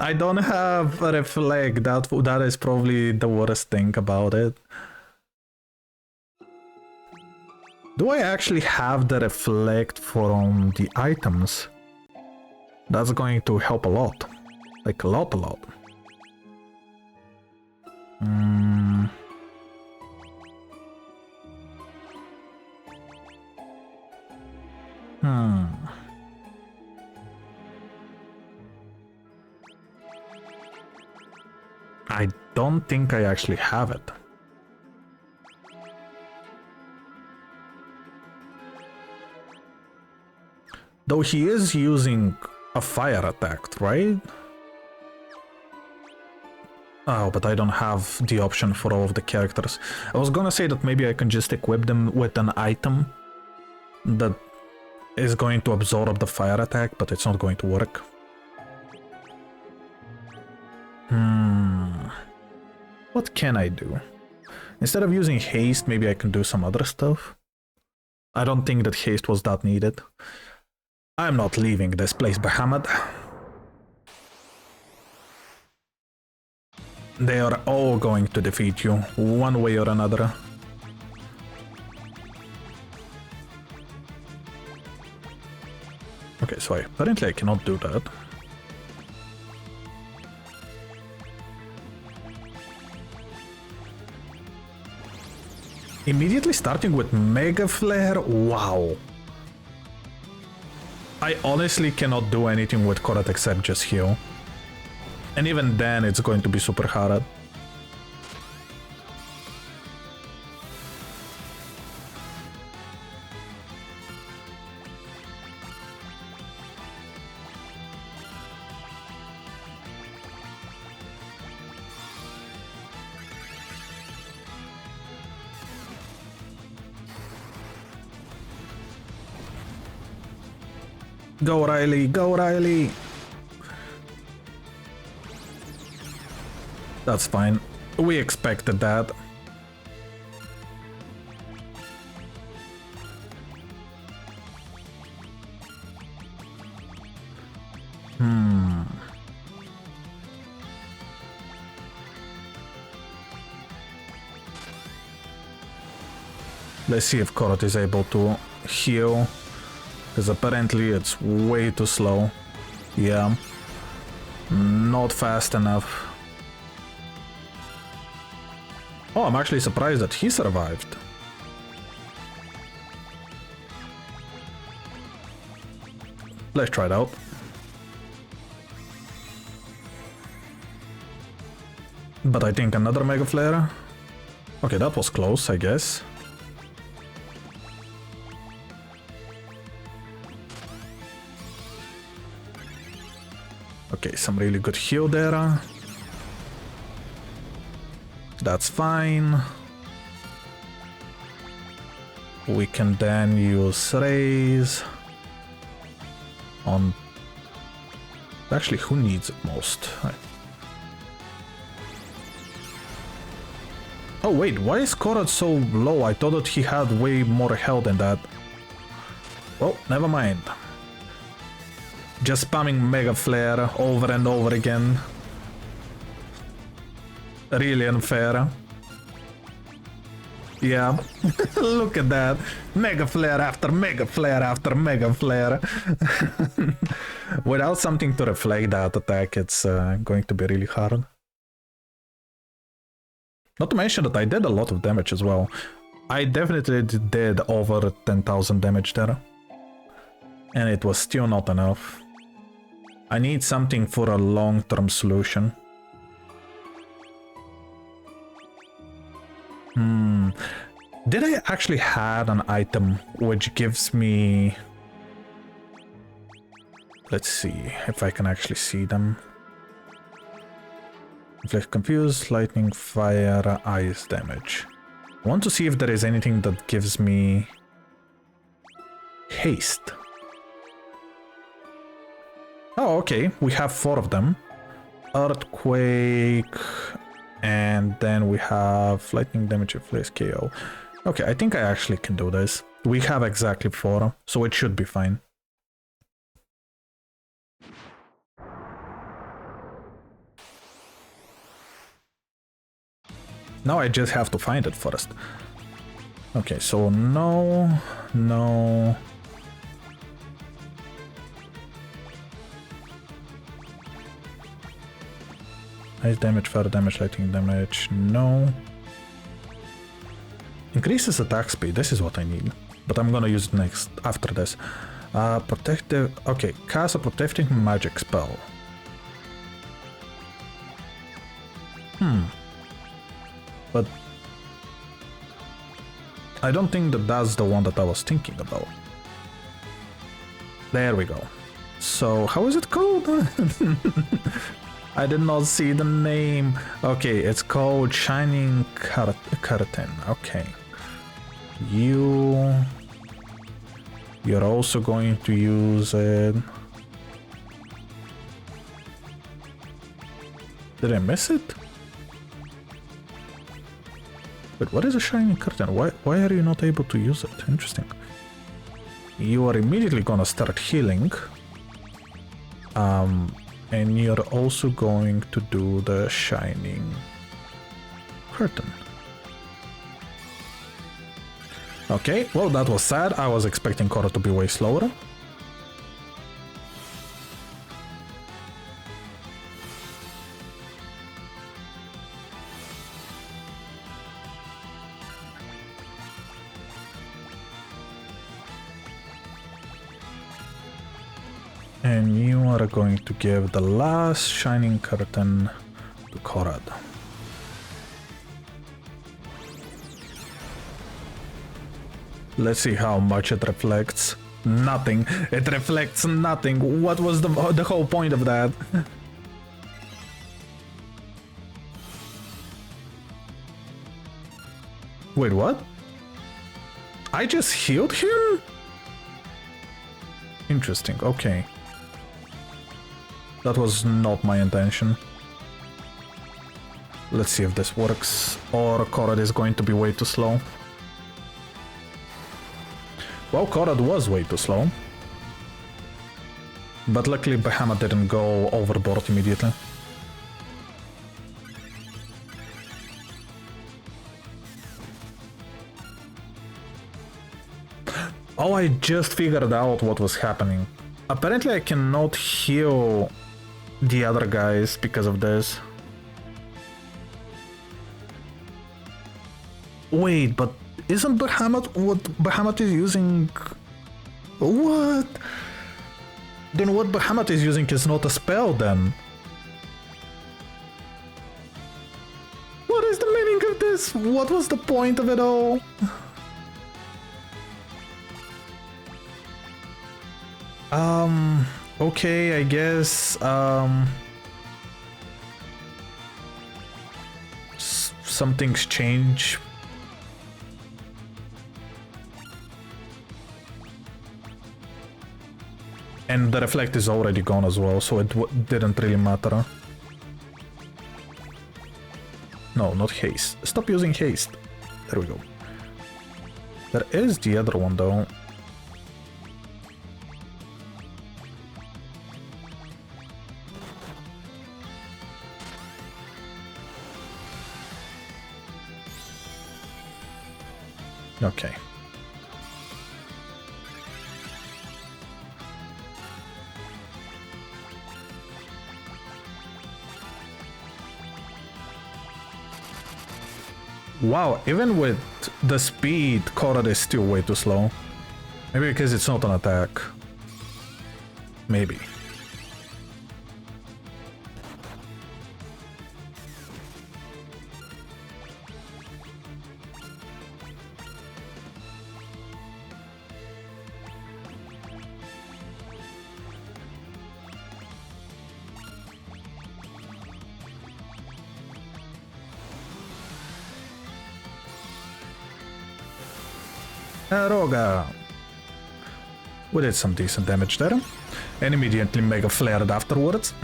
I don't have a Reflect. That is probably the worst thing about it. Do I actually have the reflect from the items? That's going to help a lot. Like a lot. Hmm. I don't think I actually have it. Though he is using a fire attack, right? Oh, but I don't have the option for all of the characters. I was gonna say that maybe I can just equip them with an item that is going to absorb the fire attack, but it's not going to work. What can I do? Instead of using haste, maybe I can do some other stuff. I don't think that haste was that needed. I'm not leaving this place, Bahamut. They are all going to defeat you, one way or another. Okay, so apparently I cannot do that. Immediately starting with Mega Flare? Wow. I honestly cannot do anything with Korat except just heal. And even then it's going to be super hard. Go Riley, go Riley! That's fine. We expected that. Let's see if Korot is able to heal. Because apparently it's way too slow. Yeah. Not fast enough. Oh, I'm actually surprised that he survived. Let's try it out. But I think another Mega Flare. Okay, that was close, I guess. Okay, some really good heal there. That's fine. We can then use Raise on... Actually, who needs it most? Oh wait, why is Korot so low? I thought that he had way more health than that. Well, never mind. Just spamming Mega Flare over and over again. Really unfair. Yeah, look at that. Mega Flare after Mega Flare after Mega Flare. Without something to reflect that attack, it's going to be really hard. Not to mention that I did a lot of damage as well. I definitely did over 10,000 damage there. And it was still not enough. I need something for a long-term solution. Did I actually have an item which gives me... Let's see if I can actually see them. Inflict confused, lightning, fire, ice damage. I want to see if there is anything that gives me... haste. Oh, okay, we have 4 of them. Earthquake, and then we have lightning damage, inflicts KO. Okay, I think I actually can do this. We have exactly 4, so it should be fine. Now I just have to find it first. Okay, so no, no. Ice damage, fire damage, lightning damage, no. Increases attack speed, this is what I need. But I'm gonna use it next, after this. Protective, okay, cast a protecting magic spell. But I don't think that that's the one that I was thinking about. There we go. So, how is it called? I did not see the name. Okay, it's called Shining Curtain. Okay. You're also going to use it. Did I miss it? But what is a Shining Curtain? Why are you not able to use it? Interesting. You are immediately gonna start healing. And you're also going to do the Shining Curtain. Okay, well that was sad. I was expecting Korra to be way slower. And you are going to give the last Shining Curtain to Korad. Let's see how much it reflects. Nothing. It reflects nothing. What was the whole point of that? Wait, what? I just healed him? Interesting, okay. That was not my intention. Let's see if this works, or Korad is going to be way too slow. Well, Korad was way too slow. But luckily Behemoth didn't go overboard immediately. Oh, I just figured out what was happening. Apparently I cannot heal the other guys because of this. Wait, but isn't Behemoth what Behemoth is using? What? Then what Behemoth is using is not a spell then. What is the meaning of this? What was the point of it all? Okay, I guess, some things change. And the reflect is already gone as well, so it didn't really matter. No, not haste. Stop using haste. There we go. There is the other one though. Okay. Wow, even with the speed, Korra is still way too slow. Maybe because it's not an attack. Maybe. Roga. We did some decent damage there. And immediately Mega Flared afterwards.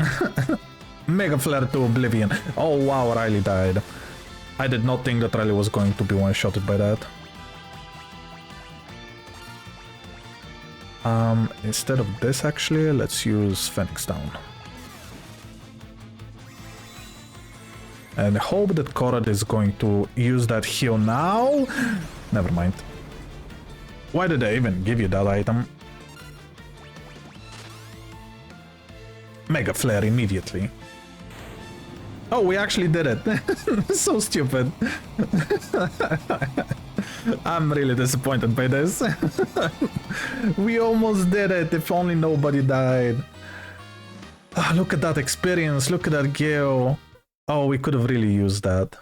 Mega Flared to Oblivion. Oh wow, Riley died. I did not think that Riley was going to be one-shotted by that. Instead of this actually, let's use Phoenix Down. And hope that Korra is going to use that heal now. Never mind. Why did I even give you that item? Mega Flare immediately. Oh, we actually did it. So stupid. I'm really disappointed by this. We almost did it, if only nobody died. Oh, look at that experience, look at that gale. Oh, we could have really used that.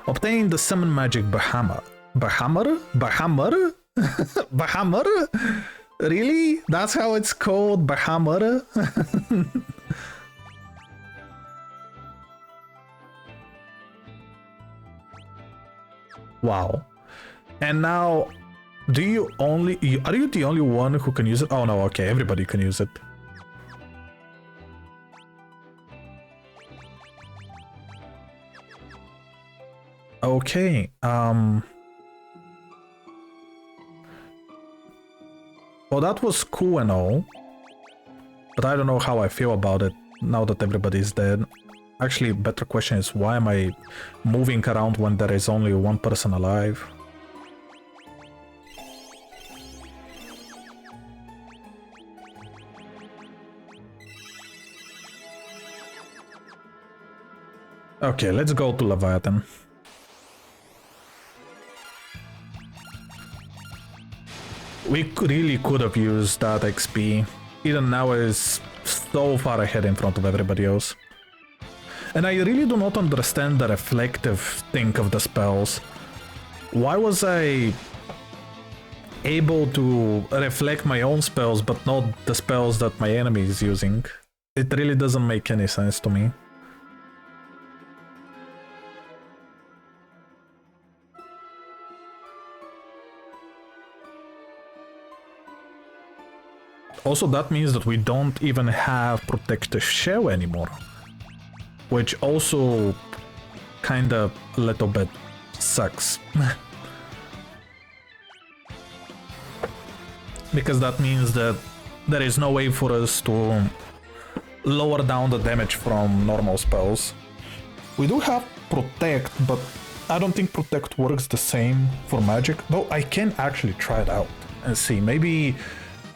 Obtain the summon magic Bahammer. Bahammer? Bahammer? Bahammer? Really? That's how it's called? Bahammer? Wow. And now, are you the only one who can use it? Oh no, okay, everybody can use it. Okay, well, that was cool and all, but I don't know how I feel about it now that everybody's dead. Actually, better question is, why am I moving around when there is only one person alive? Okay, let's go to Leviathan. We really could have used that XP. Eden now is so far ahead in front of everybody else. And I really do not understand the reflective thing of the spells. Why was I able to reflect my own spells but not the spells that my enemy is using? It really doesn't make any sense to me. Also, that means that we don't even have Protective Shell anymore. Which also kinda a little bit sucks. Because that means that there is no way for us to lower down the damage from normal spells. We do have Protect, but I don't think Protect works the same for magic. Though I can actually try it out and see. Maybe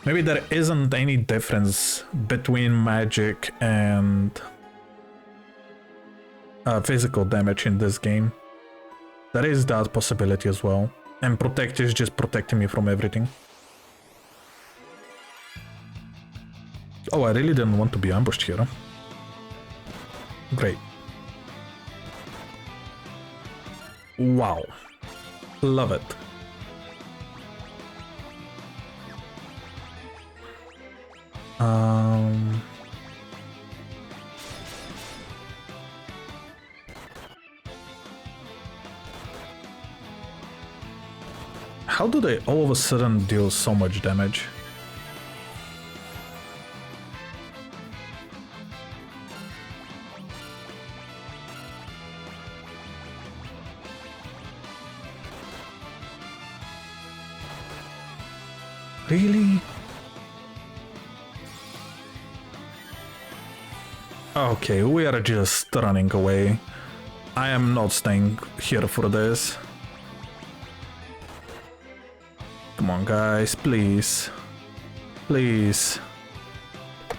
there isn't any difference between magic and physical damage in this game. There is that possibility as well. And Protect is just protecting me from everything. Oh, I really didn't want to be ambushed here. Great. Wow. Love it. How do they all of a sudden deal so much damage? Really? Okay, we are just running away. I am not staying here for this. Come on, guys, please. Please.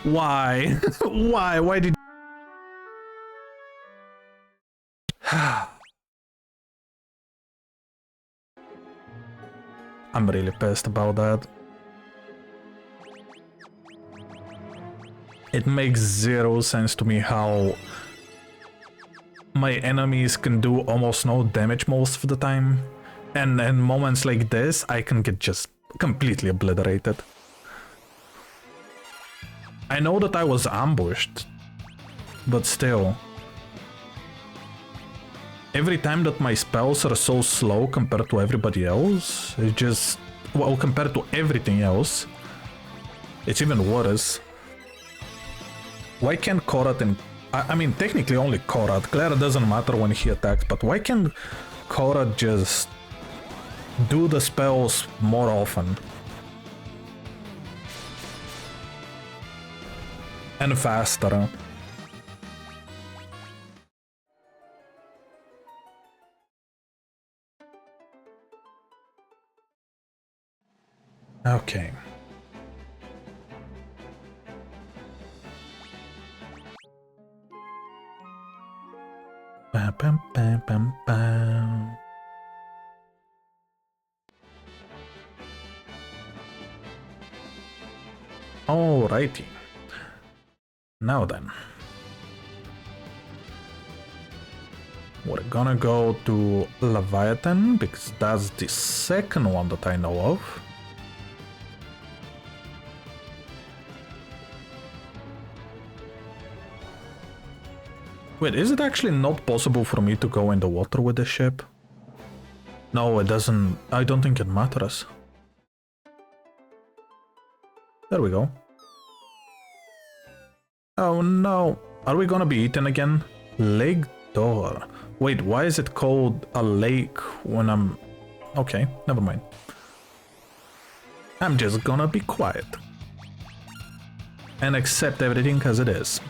Why? Why? Why did... I'm really pissed about that. It makes zero sense to me how my enemies can do almost no damage most of the time. And in moments like this, I can get just completely obliterated. I know that I was ambushed, but still. Every time that my spells are so slow compared to everybody else, it just... well, compared to everything else, it's even worse. Why can't Korat and... I mean, technically only Korat. Clara doesn't matter when he attacks, but why can't Korat just do the spells more often? And faster. Okay. Bam, bam, bam, bam, bam. Alrighty. Now then. We're gonna go to Leviathan, because that's the second one that I know of. Wait, is it actually not possible for me to go in the water with the ship? No, it doesn't. I don't think it matters. There we go. Oh no. Are we gonna be eaten again? Lake door. Wait, why is it called a lake when I'm... Okay, never mind. I'm just gonna be quiet. And accept everything as it is.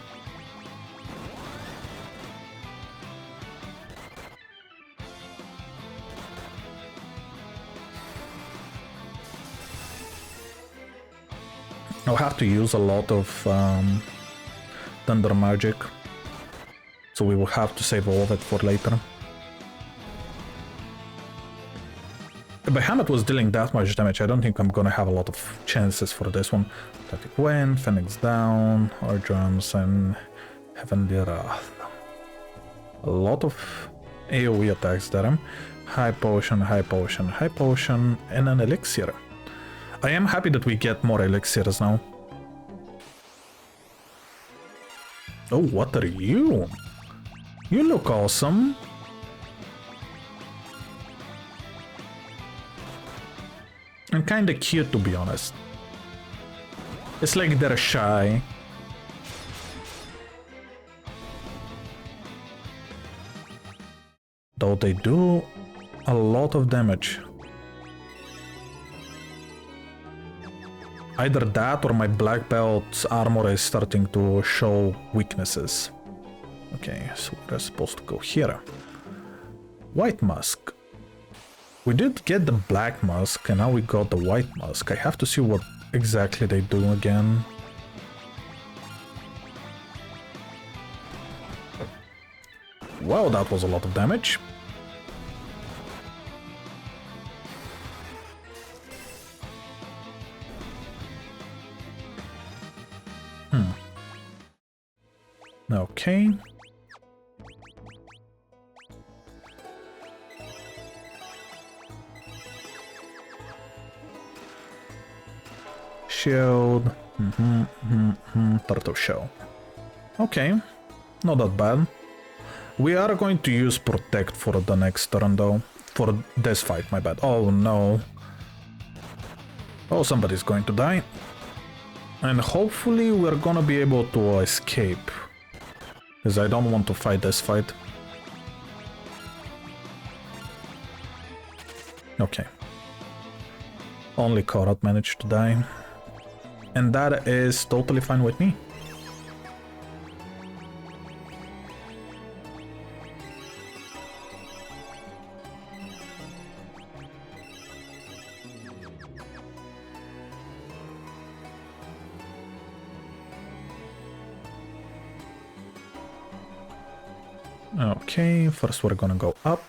I'll have to use a lot of thunder magic, so we will have to save all of it for later. The Behemoth was dealing that much damage. I don't think I'm gonna have a lot of chances for this one. Static Wind, Phoenix Down, Our Drums, and Heavenly Wrath. A lot of AoE attacks there. High Potion, High Potion, High Potion, and an Elixir. I am happy that we get more elixirs now. Oh, what are you? You look awesome. And kinda cute, to be honest. It's like they're shy. Though they do a lot of damage. Either that or my black belt's armor is starting to show weaknesses. Okay, so we're supposed to go here. White Musk. We did get the black musk and now we got the white musk. I have to see what exactly they do again. Wow, that was a lot of damage. Okay. Shield. Turtle shell. Okay. Not that bad. We are going to use Protect for the next turn though. For this fight, my bad. Oh no. Oh, somebody's going to die. And hopefully we're gonna be able to escape. Because I don't want to fight this fight. Okay. Only Korat managed to die. And that is totally fine with me. Okay, first we're gonna go up.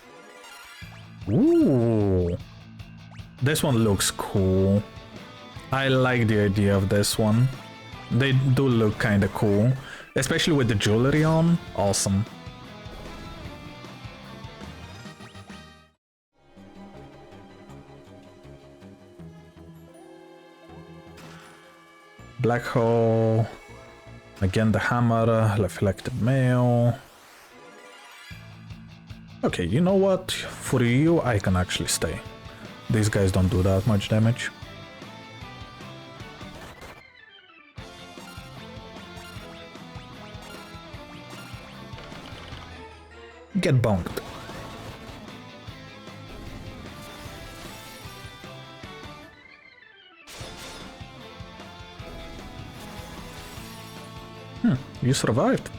Ooh, this one looks cool. I like the idea of this one. They do look kinda cool, especially with the jewelry on. Awesome. Black hole. Again, the hammer, reflected mail. Okay, you know what? For you, I can actually stay. These guys don't do that much damage. Get bonked. You survived.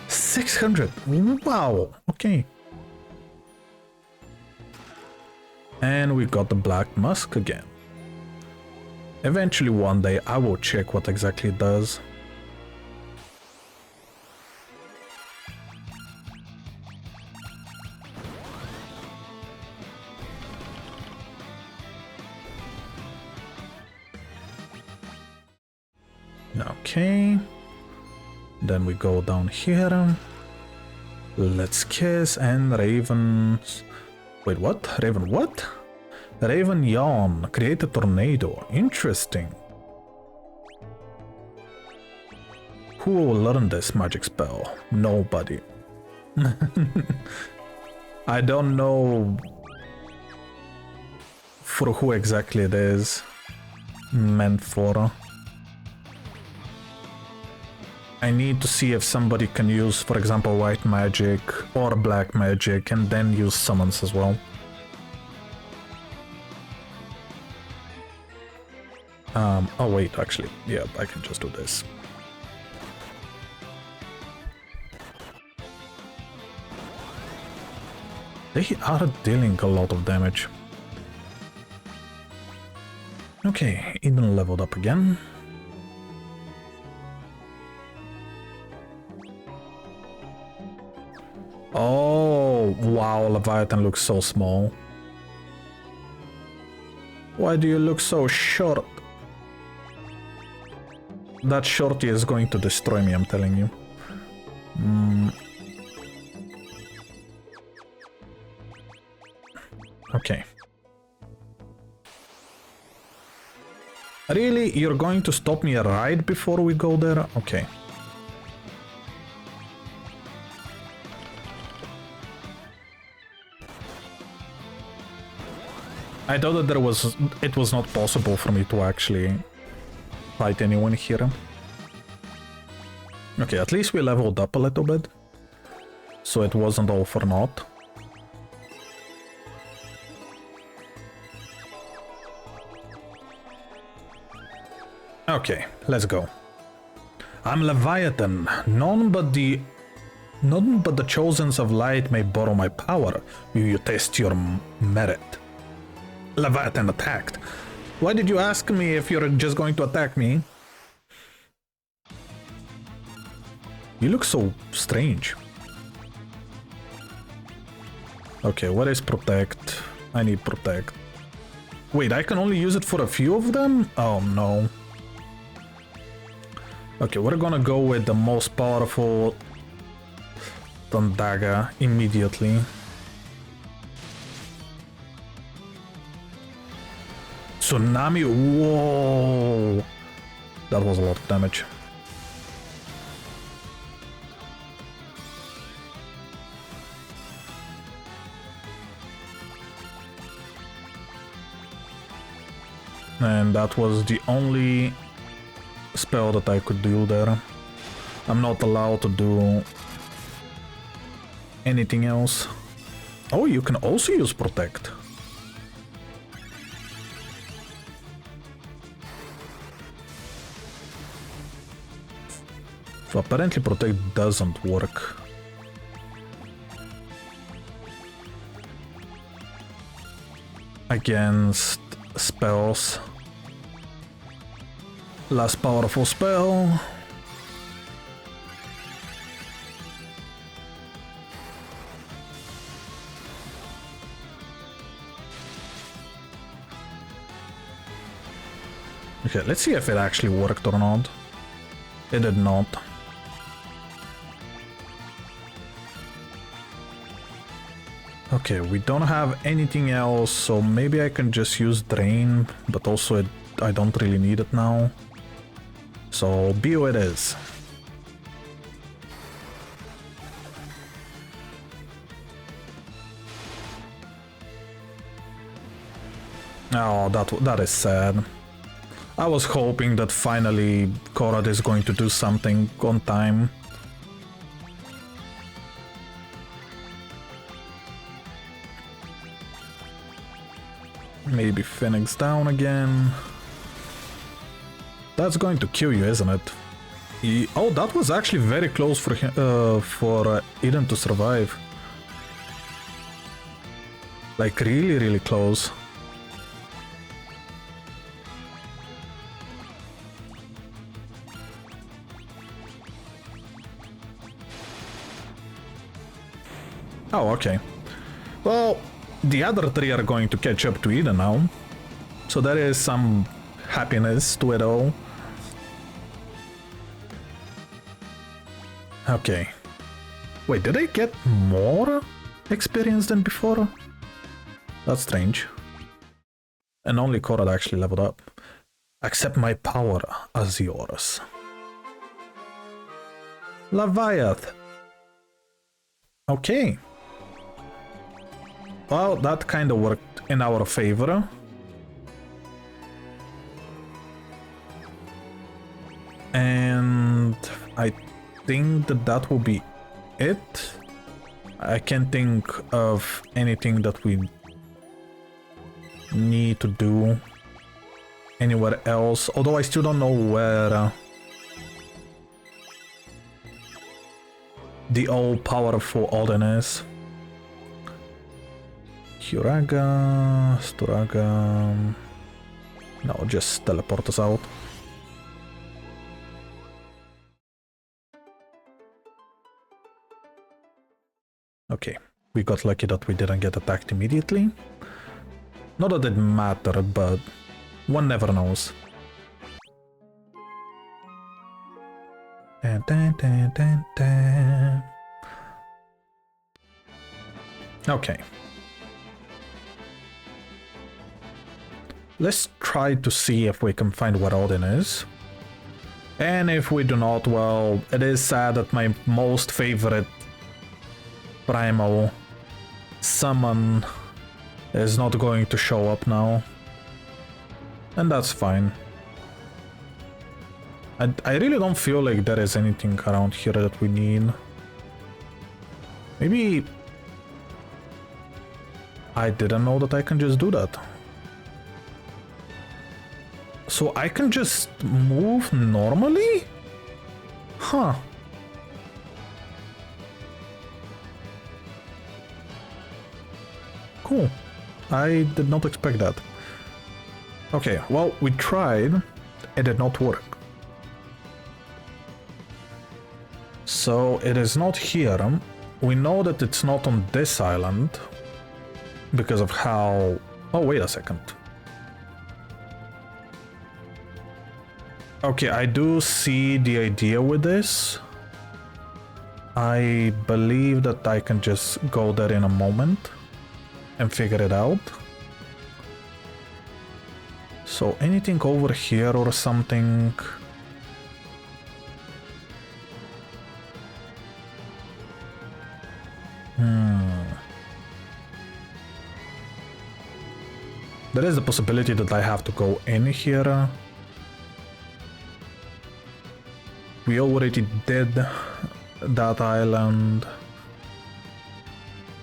600. Wow. Okay. And we got the Black Musk again. Eventually one day I will check what exactly it does. Okay. Then we go down here. Let's kiss and Ravens. Wait, what? Raven what? Raven yawn. Create a tornado. Interesting. Who will learn this magic spell? Nobody. I don't know for who exactly it is meant for. I need to see if somebody can use, for example, white magic or black magic and then use summons as well. Oh wait, actually, yeah, I can just do this. They are dealing a lot of damage. Okay, Eden leveled up again. Oh, wow, Leviathan looks so small. Why do you look so short? That shorty is going to destroy me, I'm telling you. Okay. Really? You're going to stop me right before we go there? Okay. I thought that it was not possible for me to actually fight anyone here. Okay, at least we leveled up a little bit. So it wasn't all for naught. Okay, let's go. I'm Leviathan. None but the chosens of light may borrow my power. You test your merit. Leviathan attacked. Why did you ask me if you're just going to attack me? You look so strange. Okay, what is protect? I need protect. Wait, I can only use it for a few of them? Oh no. Okay, we're gonna go with the most powerful Tandaga immediately. Tsunami, whoa! That was a lot of damage. And that was the only spell that I could do there. I'm not allowed to do anything else. Oh, you can also use protect. So apparently protect doesn't work. Against spells. Last powerful spell. Okay, let's see if it actually worked or not. It did not. Okay, we don't have anything else, so maybe I can just use Drain, but also I don't really need it now. So, BO it is. Oh, that is sad. I was hoping that finally Korad is going to do something on time. Maybe Phoenix down again. That's going to kill you, isn't it? Oh, that was actually very close for Eden to survive. Like really, really close. Oh, okay. Well, the other three are going to catch up to Eden now. So there is some happiness to it all. Okay. Wait, did I get more experience than before? That's strange. And only Korad actually leveled up. Accept my power as yours. Leviath. Okay. Well, that kind of worked in our favor. And I think that that will be it. I can't think of anything that we need to do anywhere else, although I still don't know where the all-powerful Odin is. Huraga, Sturaga... No, just teleport us out. Okay, we got lucky that we didn't get attacked immediately. Not that it mattered, but one never knows. Dun, dun, dun, dun, dun. Okay. Let's try to see if we can find where Odin is. And if we do not, well, it is sad that my most favorite primal summon is not going to show up now. And that's fine. I really don't feel like there is anything around here that we need. Maybe I didn't know that I can just do that. So I can just move normally? Huh. Cool. I did not expect that. Okay, well, we tried. It did not work. So it is not here. We know that it's not on this island because of how... Oh, wait a second. Okay, I do see the idea with this. I believe that I can just go there in a moment and figure it out. So anything over here or something? There is the possibility that I have to go in here. We already did that island.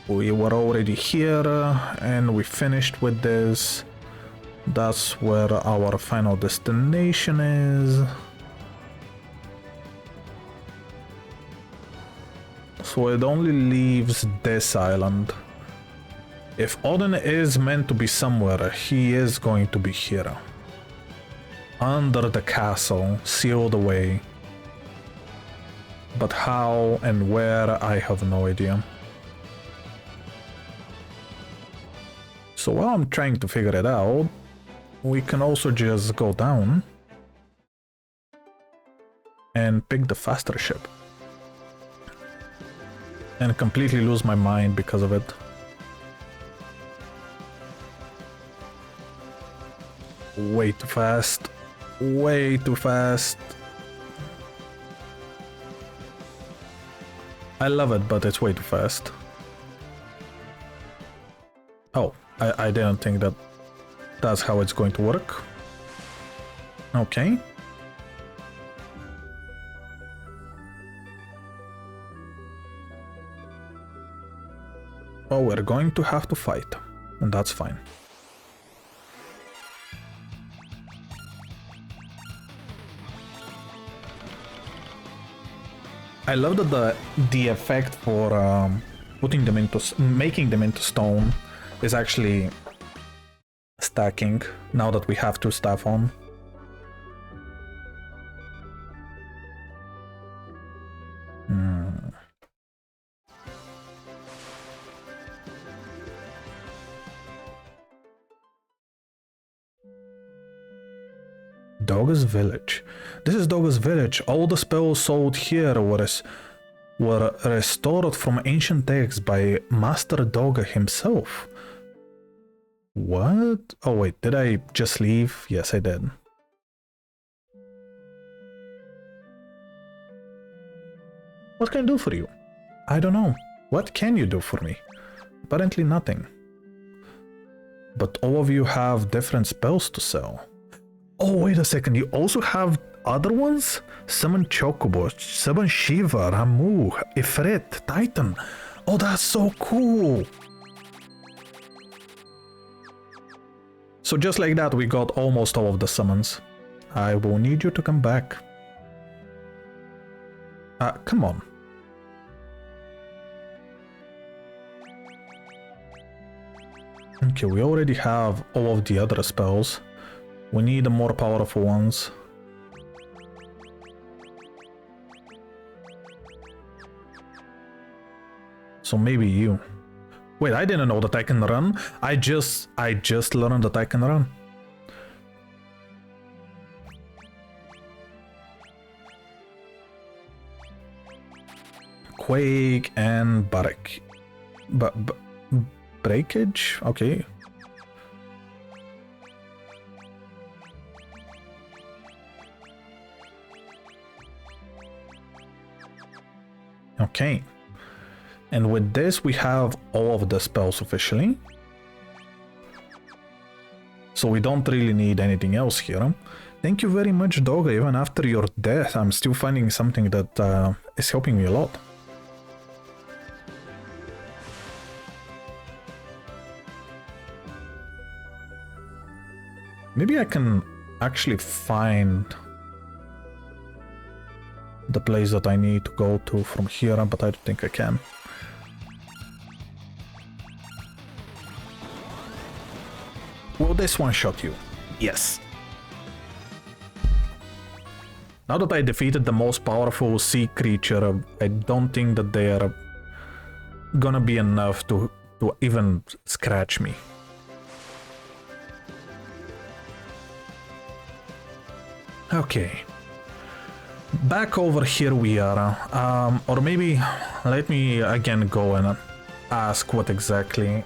We were already here and we finished with this. That's where our final destination is. So it only leaves this island. If Odin is meant to be somewhere, he is going to be here. Under the castle, sealed away. But how and where, I have no idea. So while I'm trying to figure it out, we can also just go down and pick the faster ship. And completely lose my mind because of it. Way too fast. Way too fast. I love it, but it's way too fast. Oh, I didn't think that that's how it's going to work. Okay. Well, we're going to have to fight, and that's fine. I love that the effect for putting them into making them into stone is actually stacking now that we have 2 staff on. Dogger's Village. This is Dogger's Village. All the spells sold here were restored from ancient texts by Master Dogger himself. What? Oh wait, did I just leave? Yes, I did. What can I do for you? I don't know. What can you do for me? Apparently nothing. But all of you have different spells to sell. Oh, wait a second, you also have other ones? Summon Chocobo, Summon Shiva, Ramu, Ifrit, Titan. Oh, that's so cool! So just like that, we got almost all of the summons. I will need you to come back. Come on. Okay, we already have all of the other spells. We need the more powerful ones. So maybe you. Wait, I didn't know that I can run. I just learned that I can run. Quake and Barrack. Breakage? Okay. Okay. And with this, we have all of the spells officially. So we don't really need anything else here. Thank you very much, Dogger. Even after your death, I'm still finding something that is helping me a lot. Maybe I can actually find the place that I need to go to from here, but I don't think I can. Will this one shot you? Yes. Now that I defeated the most powerful sea creature, I don't think that they are gonna be enough to even scratch me. Okay. Back over here we are. Or maybe let me again go and ask what exactly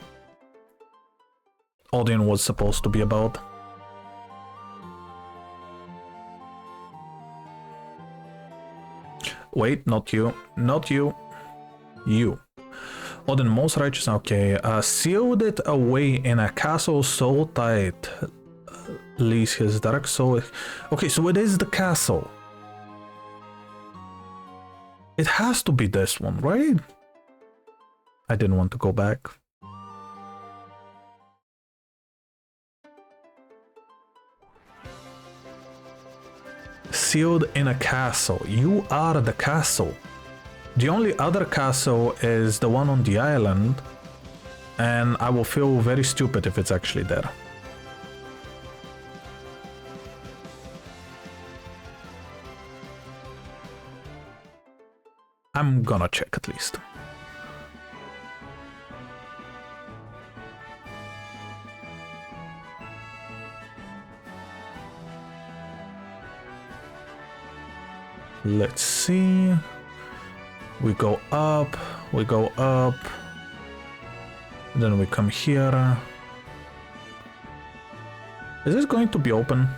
Odin was supposed to be about. Wait, not you. Not you. You. Odin, most righteous. Okay. Sealed it away in a castle so tight. Leaves his dark soul. Okay, so it is the castle. It has to be this one, right? I didn't want to go back. Sealed in a castle. You are the castle. The only other castle is the one on the island, and I will feel very stupid if it's actually there. I'm gonna check at least. Let's see. We go up, then we come here. Is this going to be open?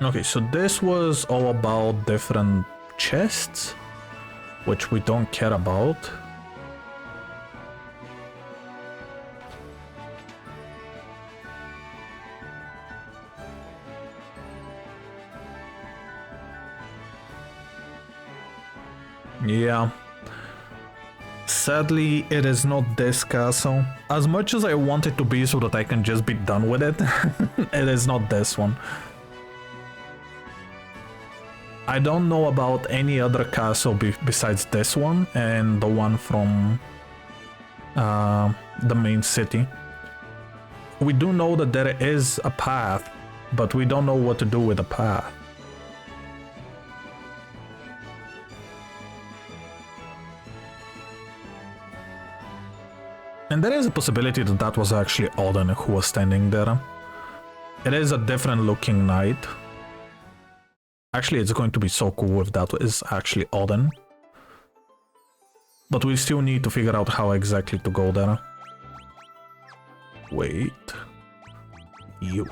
Okay, so this was all about different chests, which we don't care about. Yeah. Sadly, it is not this castle. As much as I want it to be so that I can just be done with it, it is not this one. I don't know about any other castle besides this one and the one from the main city. We do know that there is a path, but we don't know what to do with the path. And there is a possibility that that was actually Odin who was standing there. It is a different looking knight. Actually, it's going to be so cool if that is actually Odin. But we still need to figure out how exactly to go there. Wait. You.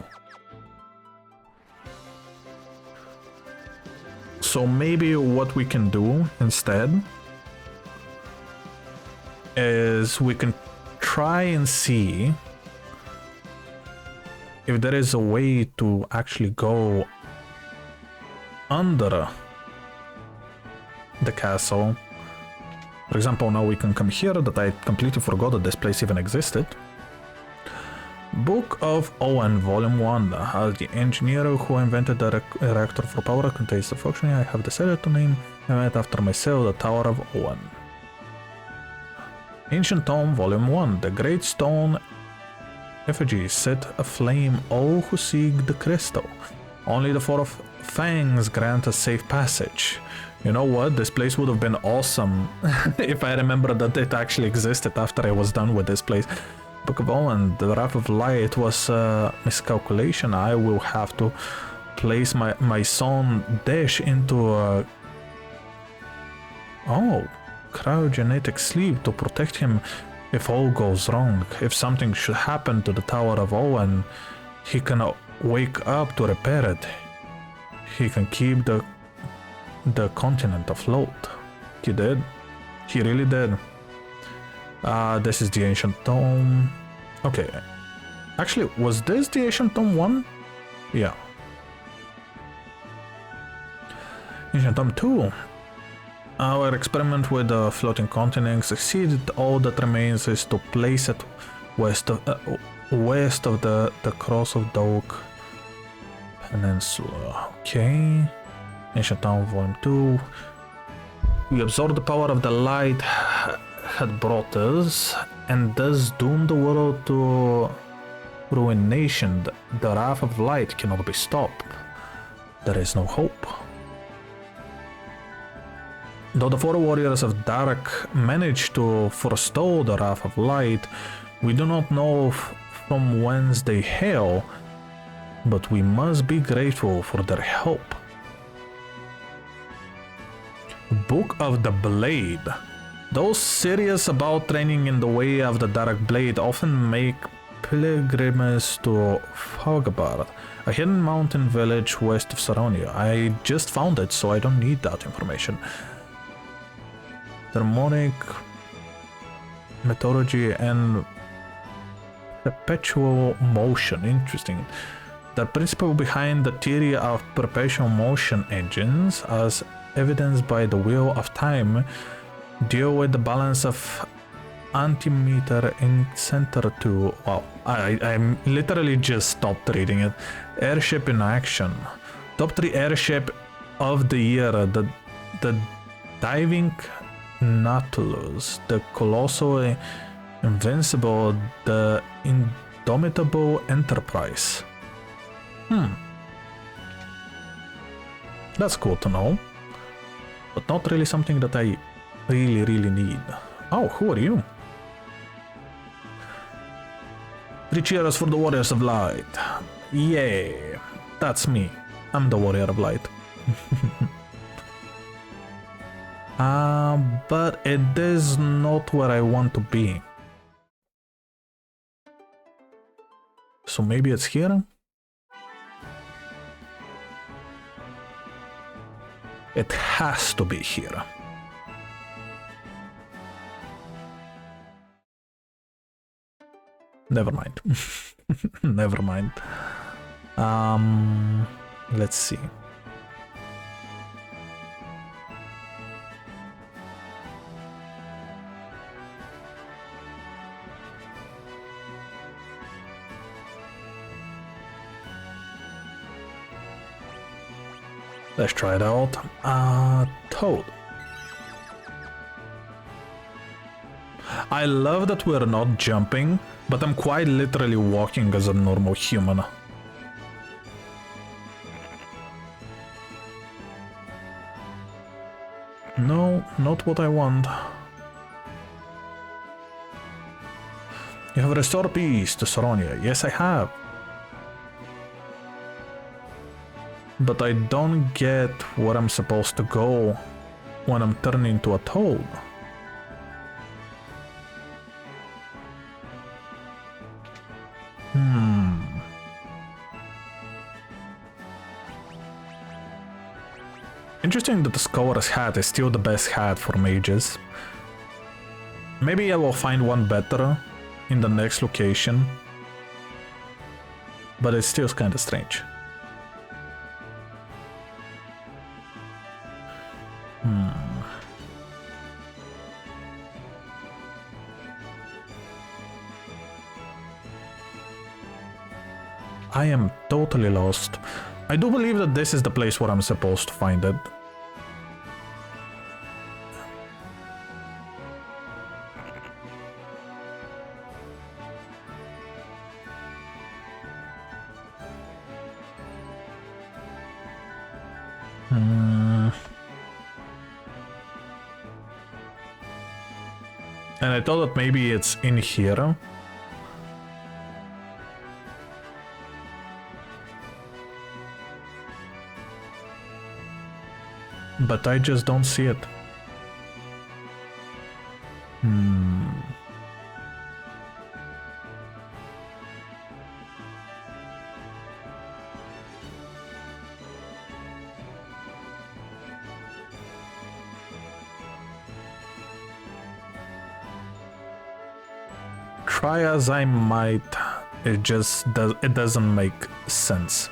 So maybe what we can do instead is we can try and see if there is a way to actually go under the castle. For example, now we can come here, that I completely forgot that this place even existed. Book of Owen, Volume 1. The engineer who invented the reactor for power contains the function I have decided to name it after myself, the Tower of Owen. Ancient Tome, Volume 1. The great stone effigy set aflame all who seek the crystal. Only the Four of Fangs grant a safe passage. You know what? This place would have been awesome if I remember that it actually existed after I was done with this place. Book of Owen, the Wrath of Light was a miscalculation. I will have to place my son Dash into a... Oh, cryogenetic sleep to protect him if all goes wrong. If something should happen to the Tower of Owen, he can wake up to repair it. He can keep the continent afloat. He did. He really did. This is the Ancient Tome. Okay. Actually, was this the Ancient Tome 1? Yeah. Ancient Tome 2. Our experiment with the floating continent succeeded. All that remains is to place it west of the Cross of Doak Peninsula. Okay. Ancient Town Volume 2. We absorb the power of the light had brought us, and thus doomed the world to ruination. The wrath of light cannot be stopped. There is no hope. Though the four warriors of dark managed to forestall the wrath of light, we do not know from whence they hail, but we must be grateful for their help. Book of the Blade. Those serious about training in the way of the Dark Blade often make pilgrimages to Fogabard, a hidden mountain village west of Saronia. I just found it, so I don't need that information. Harmonic methodology and perpetual motion. Interesting. The principle behind the theory of perpetual motion engines, as evidenced by the wheel of time, deal with the balance of antimatter in center to... Wow, I'm literally just stopped reading it. Airship in action. Top 3 airship of the year. The diving Nautilus, the colossal Invincible, the indomitable Enterprise. That's cool to know, but not really something that I really need. Oh, who are you? 3 cheers for the Warriors of Light. Yay, that's me. I'm the Warrior of Light. But it is not where I want to be. So maybe it's here? It has to be here. Never mind. Never mind. Let's see. Let's try it out. Toad. I love that we're not jumping, but I'm quite literally walking as a normal human. No, not what I want. You have restored peace to Saronia. Yes, I have. But I don't get where I'm supposed to go when I'm turning into a toad. Interesting that the Scholar's hat is still the best hat for mages. Maybe I will find one better in the next location. But it's still kind of strange. I am totally lost. I do believe that this is the place where I'm supposed to find it. And I thought that maybe it's in here. But I just don't see it. Try as I might, it doesn't make sense.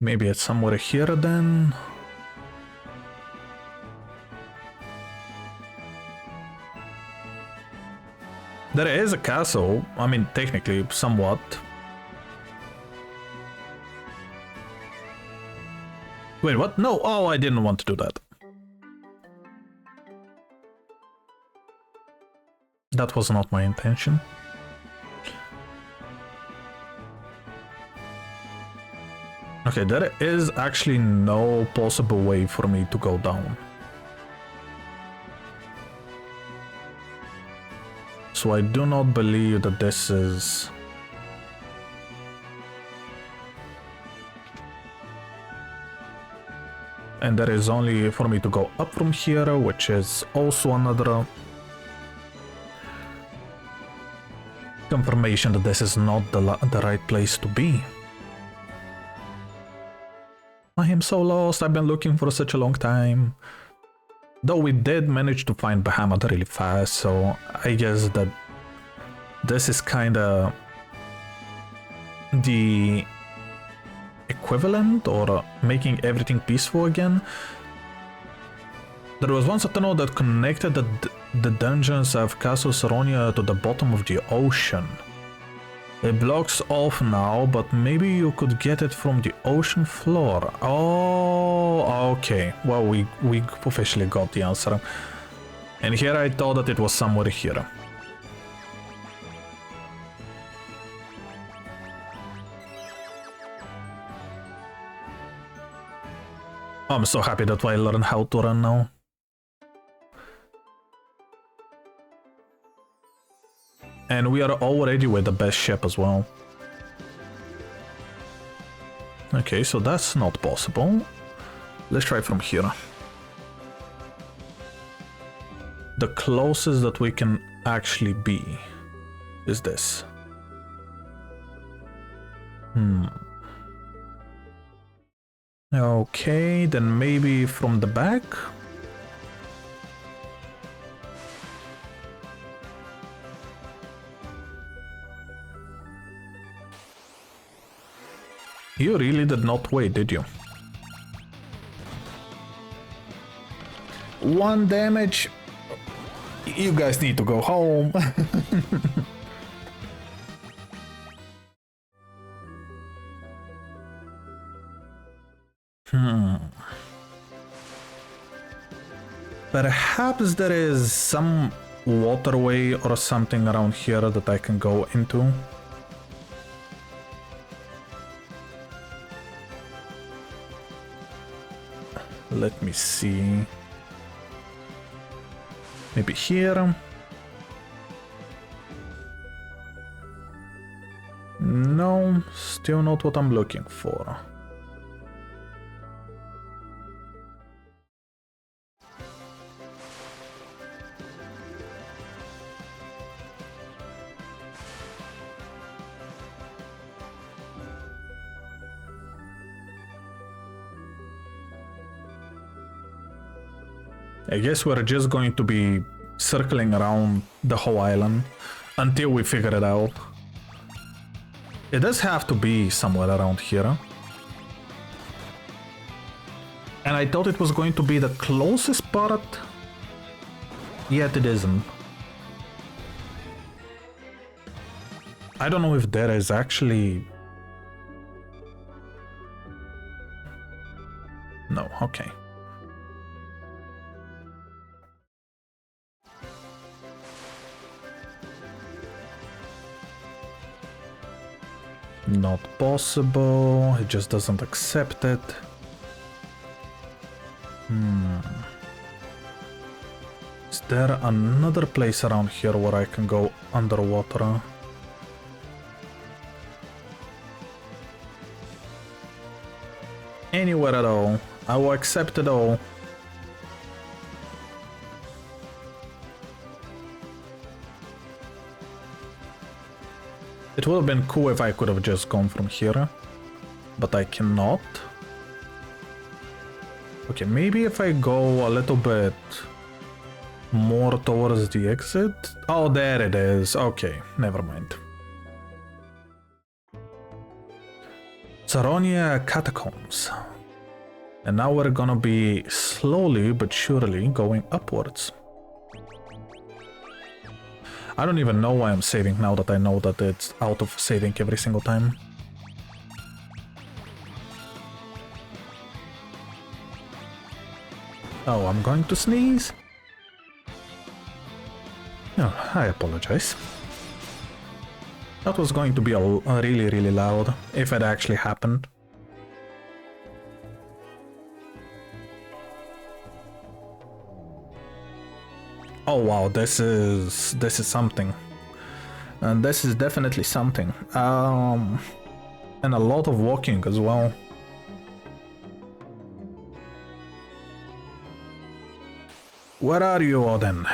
Maybe it's somewhere here then. There is a castle, I mean technically, somewhat. Wait, what? No, oh, I didn't want to do that. That was not my intention. Okay, there is actually no possible way for me to go down. So I do not believe that this is... And there is only for me to go up from here, which is also another confirmation that this is not the right place to be. I am so lost, I've been looking for such a long time. Though we did manage to find Bahamut really fast, so I guess that this is kinda the equivalent, or making everything peaceful again. There was once a tunnel that connected the dungeons of Castle Saronia to the bottom of the ocean. It blocks off now, but maybe you could get it from the ocean floor. Oh, okay. Well, we officially got the answer. And here I thought that it was somewhere here. I'm so happy that I learned how to run now. And we are already with the best ship as well. Okay, so that's not possible. Let's try from here. The closest that we can actually be is this. Okay, then maybe from the back? You really did not wait, did you? 1 damage. You guys need to go home. Perhaps there is some waterway or something around here that I can go into. Let me see. Maybe here. No, still not what I'm looking for. I guess we're just going to be circling around the whole island until we figure it out. It does have to be somewhere around here. And I thought it was going to be the closest part, yet it isn't. I don't know if there is actually... No, okay. Not possible, it just doesn't accept it. Is there another place around here where I can go underwater? Anywhere at all. I will accept it all. It would have been cool if I could have just gone from here, but I cannot. Okay, maybe if I go a little bit more towards the exit. Oh, there it is. Okay, never mind. Zaronia Catacombs. And now we're gonna be slowly but surely going upwards. I don't even know why I'm saving now that I know that it's out of saving every single time. Oh, I'm going to sneeze. Oh, I apologize. That was going to be really, really loud if it actually happened. Oh wow, this is something. And this is definitely something. And a lot of walking as well. Where are you, Odin?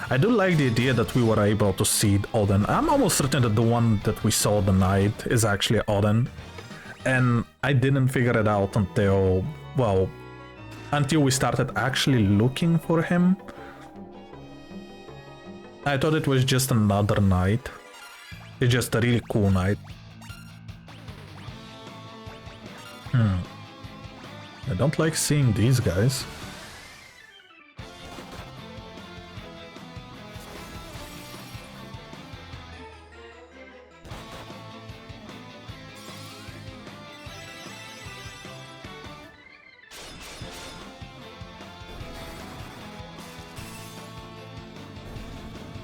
I do like the idea that we were able to see Odin. I'm almost certain that the one that we saw the night is actually Odin. And I didn't figure it out until, well, until we started actually looking for him. I thought it was just another knight. It's just a really cool knight. I don't like seeing these guys.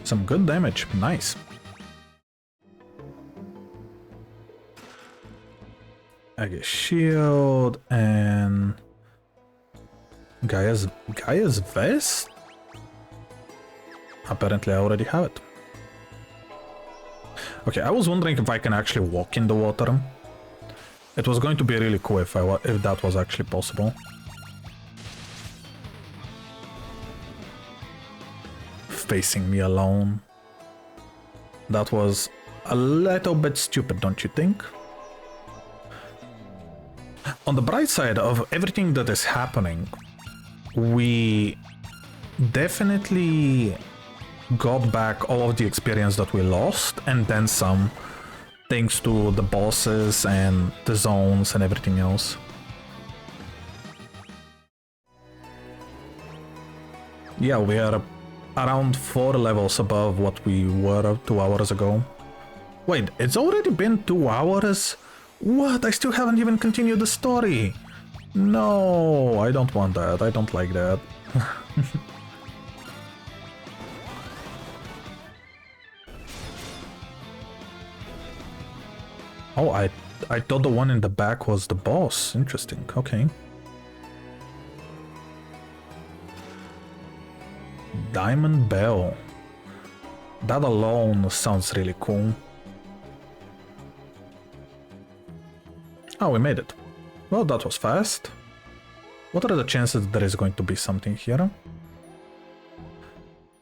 Some good damage, nice. I get shield and Gaia's vest? Apparently I already have it. Okay, I was wondering if I can actually walk in the water. It was going to be really cool if that was actually possible. Facing me alone. That was a little bit stupid, don't you think? On the bright side of everything that is happening, we definitely got back all of the experience that we lost and then some, thanks to the bosses and the zones and everything else. Yeah, we are around 4 levels above what we were 2 hours ago. Wait, it's already been 2 hours? What? I still haven't even continued the story. No, I don't want that. I don't like that. Oh, I thought the one in the back was the boss. Interesting. Okay. Diamond Bell. That alone sounds really cool. Oh, we made it. Well, that was fast. What are the chances there is going to be something here?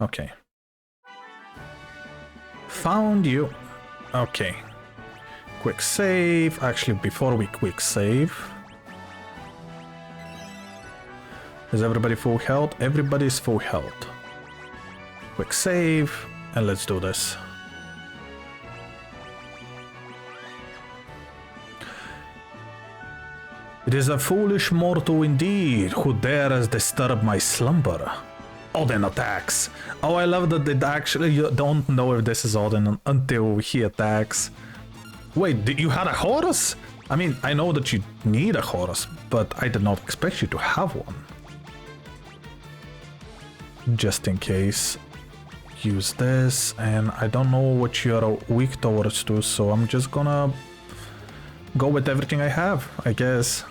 Okay. Found you. Okay. Quick save. Actually, before we quick save. Is everybody full health? Everybody's full health. Quick save. And let's do this. It is a foolish mortal indeed who dares disturb my slumber. Odin attacks. Oh, I love that it actually, you don't know if this is Odin until he attacks. Wait, you had a horse? I mean, I know that you need a horse, but I did not expect you to have one. Just in case. Use this, and I don't know what you're weak towards too, so I'm just gonna go with everything I have, I guess.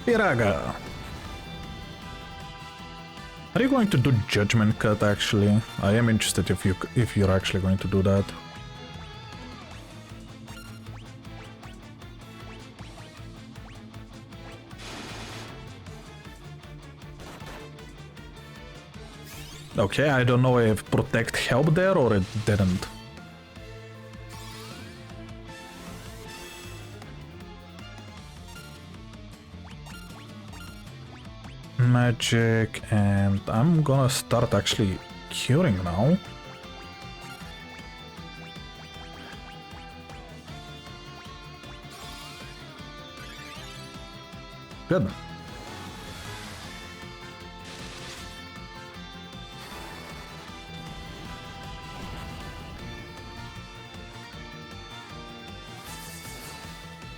Piraga. Are you going to do Judgment Cut actually? I am interested if you're actually going to do that. Okay, I don't know if Protect helped there or it didn't. Magic, and I'm gonna start actually curing now. Good.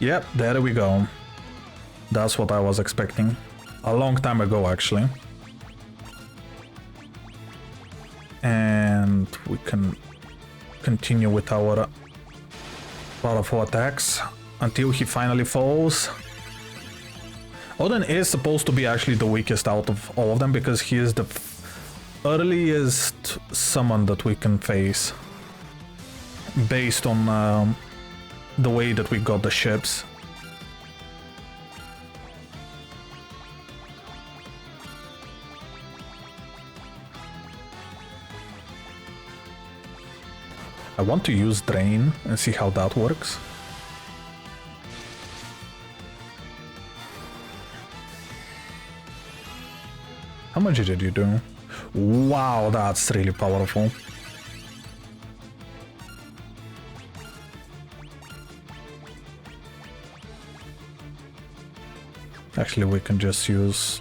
Yep, there we go. That's what I was expecting. A long time ago, actually. And we can continue with our powerful attacks until he finally falls. Odin is supposed to be actually the weakest out of all of them because he is the earliest summon that we can face based on the way that we got the ships. I want to use Drain and see how that works. How much did you do? Wow, that's really powerful. Actually, we can just use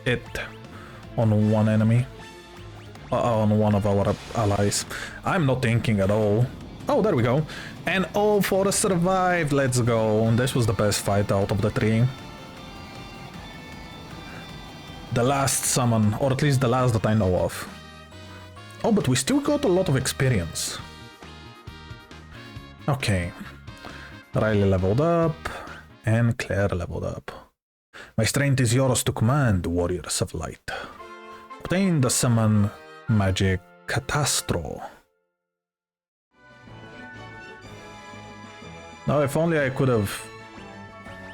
it on one enemy. On one of our allies. I'm not thinking at all. Oh, there we go. And all four survived. Let's go. This was the best fight out of the three. The last summon, or at least the last that I know of. Oh, but we still got a lot of experience. Okay. Riley leveled up, and Claire leveled up. My strength is yours to command, warriors of light. Obtain the summon magic Catastro. Now, if only I could have...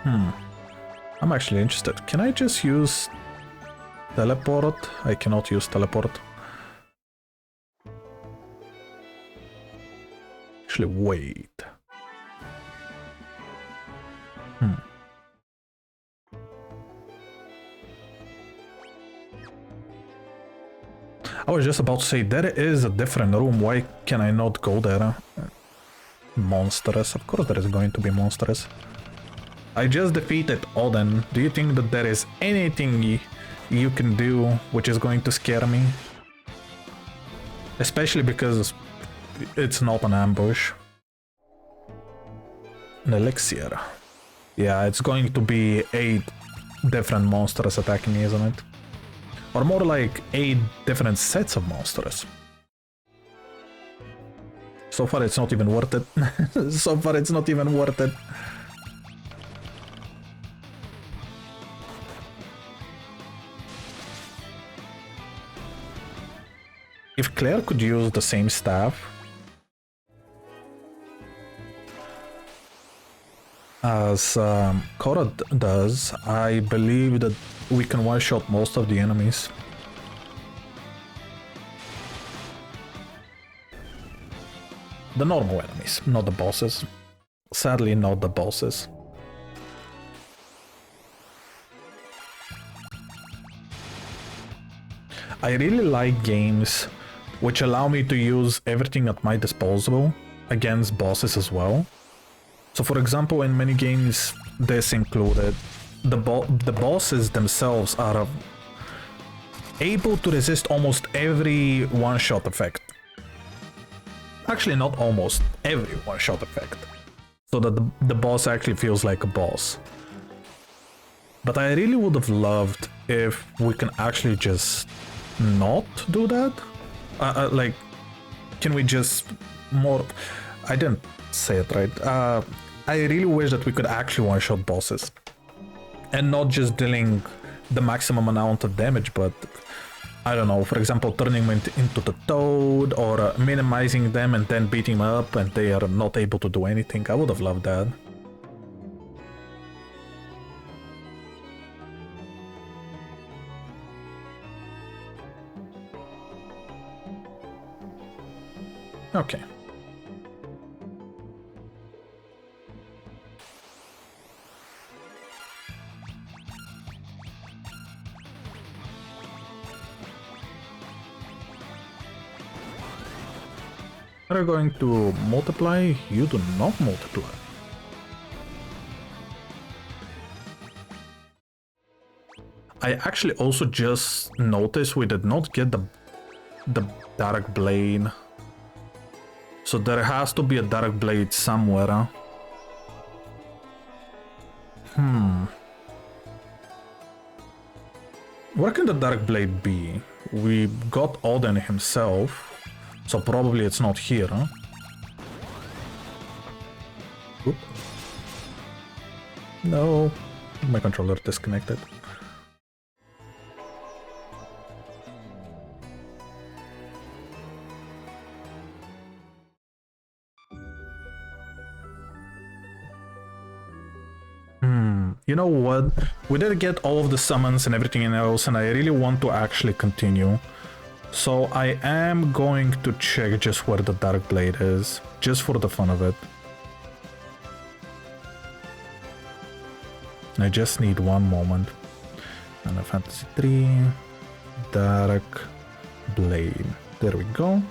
I'm actually interested. Can I just use teleport? I cannot use teleport. Actually, wait. I was just about to say, there is a different room. Why can I not go there? Monstrous. Of course there is going to be monstrous. I just defeated Odin. Do you think that there is anything you can do which is going to scare me? Especially because it's not an ambush. An elixir. Yeah, it's going to be 8 different monsters attacking me, isn't it? Or more like 8 different sets of monsters. So far it's not even worth it. So far it's not even worth it. If Claire could use the same staff as Korra does, I believe that we can one-shot most of the enemies. The normal enemies, not the bosses. Sadly, not the bosses. I really like games which allow me to use everything at my disposal against bosses as well. So for example, in many games, this included, the bosses themselves are able to resist almost every one-shot effect. Actually, not almost, every one-shot effect. So that the boss actually feels like a boss. But I really would have loved if we can actually just not do that. Like, can we just more... I didn't say it right. I really wish that we could actually one-shot bosses. And not just dealing the maximum amount of damage, but... I don't know, for example, turning them into the toad, or minimizing them and then beating them up and they are not able to do anything. I would have loved that. Okay. Are going to multiply? You do not multiply. I actually also just noticed we did not get the dark blade. So there has to be a dark blade somewhere. Where can the dark blade be? We got Odin himself. So probably it's not here, huh? Oop. No, my controller disconnected. You know what? We did get all of the summons and everything else, and I really want to actually continue. So I am going to check just where the Dark Blade is, just for the fun of it. I just need one moment. Final Fantasy 3, Dark Blade. There we go.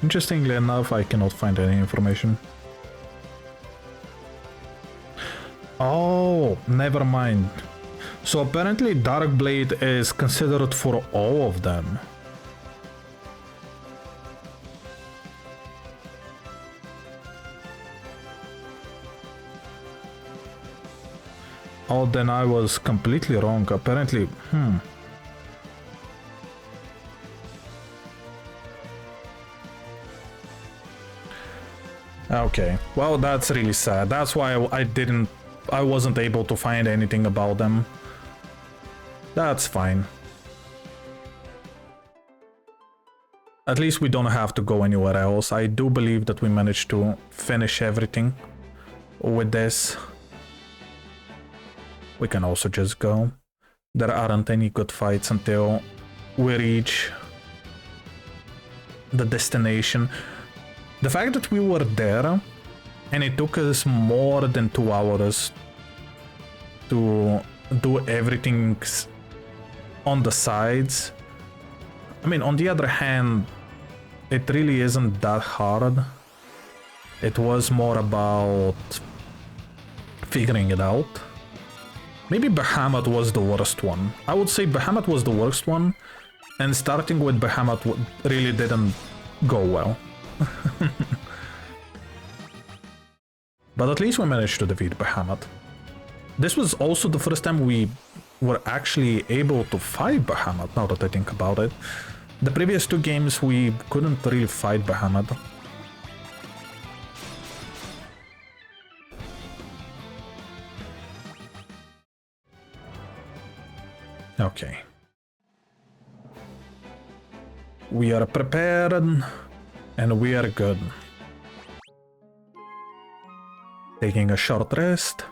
Interestingly enough, I cannot find any information. Oh, never mind. So apparently Dark Blade is considered for all of them. Oh, then I was completely wrong. Apparently, Okay, well, that's really sad. That's why I wasn't able to find anything about them. That's fine. At least we don't have to go anywhere else. I do believe that we managed to finish everything with this. We can also just go. There aren't any good fights until we reach the destination. The fact that we were there and it took us more than 2 hours to do everything on the sides. I mean, on the other hand, it really isn't that hard. It was more about figuring it out. Maybe Bahamut was the worst one. I would say Bahamut was the worst one, and starting with Bahamut really didn't go well. But at least we managed to defeat Bahamut. This was also the first time we were actually able to fight Bahamut, now that I think about it. The previous 2 games we couldn't really fight Bahamut. Okay. We are prepared and we are good. Taking a short rest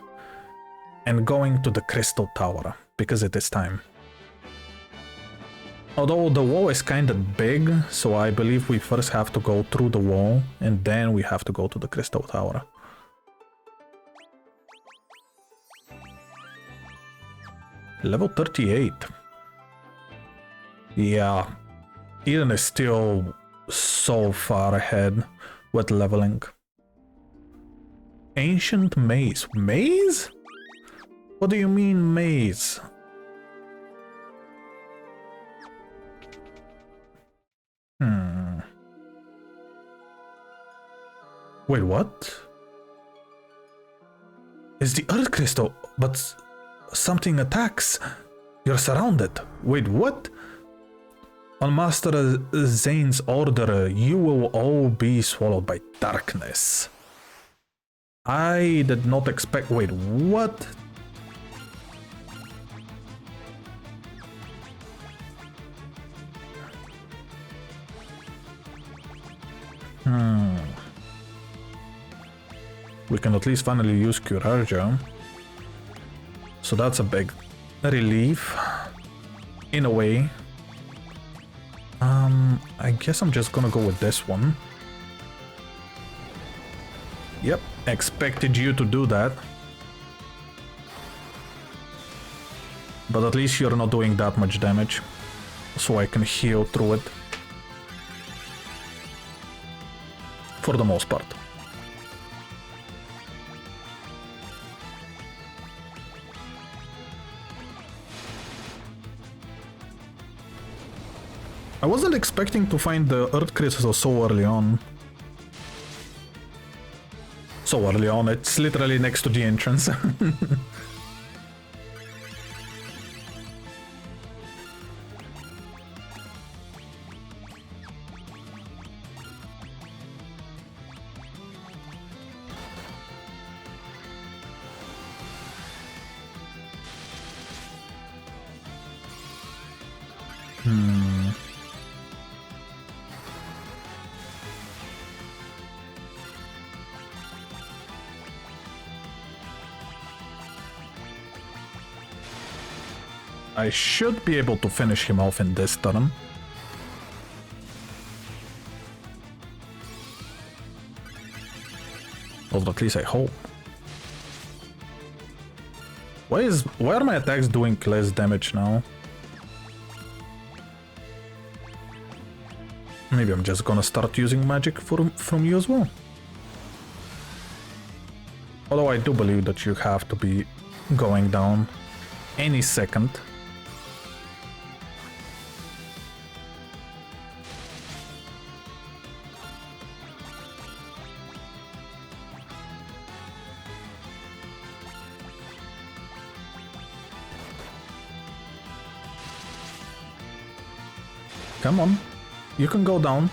and going to the Crystal Tower because it is time. Although the wall is kinda big, so I believe we first have to go through the wall and then we have to go to the Crystal Tower. Level 38. Yeah, Eden is still so far ahead with leveling. Ancient maze. Maze? What do you mean maze? Wait, what? It's the Earth Crystal, but something attacks. You're surrounded. Wait, what? On Master Zane's order, you will all be swallowed by darkness. I did not expect... Wait, what? We can at least finally use Curaja. So that's a big relief. In a way. I guess I'm just gonna go with this one. Yep, expected you to do that. But at least you're not doing that much damage. So I can heal through it. For the most part. I wasn't expecting to find the Earth Crystal so early on. So early on, it's literally next to the entrance. I should be able to finish him off in this turn. Or at least I hope. Why are my attacks doing less damage now? Maybe I'm just gonna start using magic from you as well. Although I do believe that you have to be going down any second. Come on, you can go down.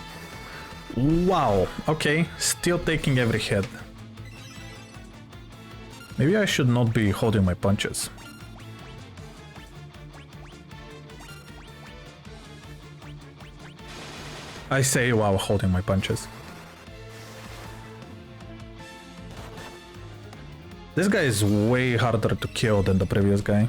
Wow, okay, still taking every hit. Maybe I should not be holding my punches. I say while holding my punches. This guy is way harder to kill than the previous guy.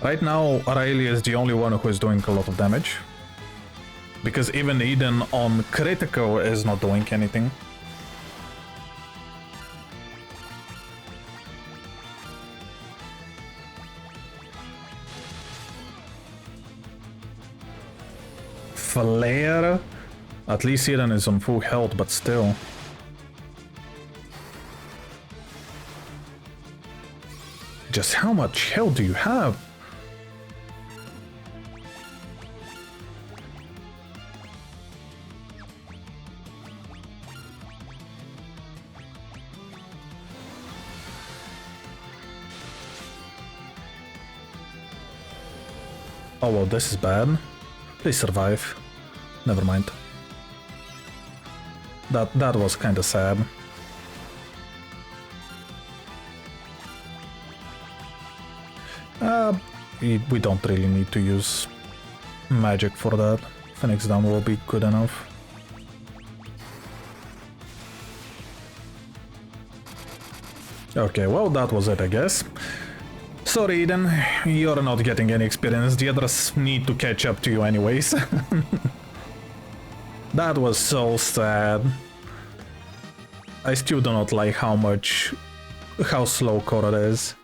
Right now, Aurelia is the only one who is doing a lot of damage. Because even Eden on critical is not doing anything. Flare? At least Eden is on full health, but still. Just how much health do you have? Oh well, this is bad. Please survive. Never mind. That was kinda sad. We don't really need to use magic for that. Phoenix Down will be good enough. Okay, well that was it, I guess. Sorry, Eden, you're not getting any experience. The others need to catch up to you anyways. That was so sad. I still do not like how slow Korra is.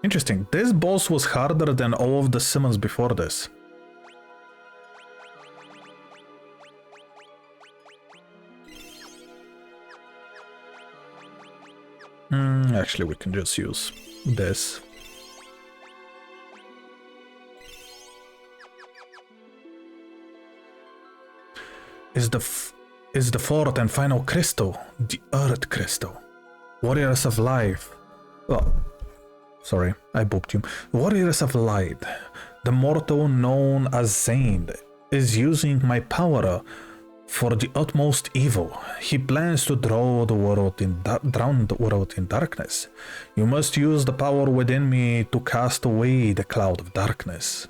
Interesting, this boss was harder than all of the summons before this. Actually, we can just use this. Is the fourth and final crystal, the Earth Crystal. Warriors of Life. Oh, sorry, I booped you. Warriors of Light. The mortal known as Zayn is using my power for the utmost evil. He plans to drown the world in darkness. You must use the power within me to cast away the cloud of darkness.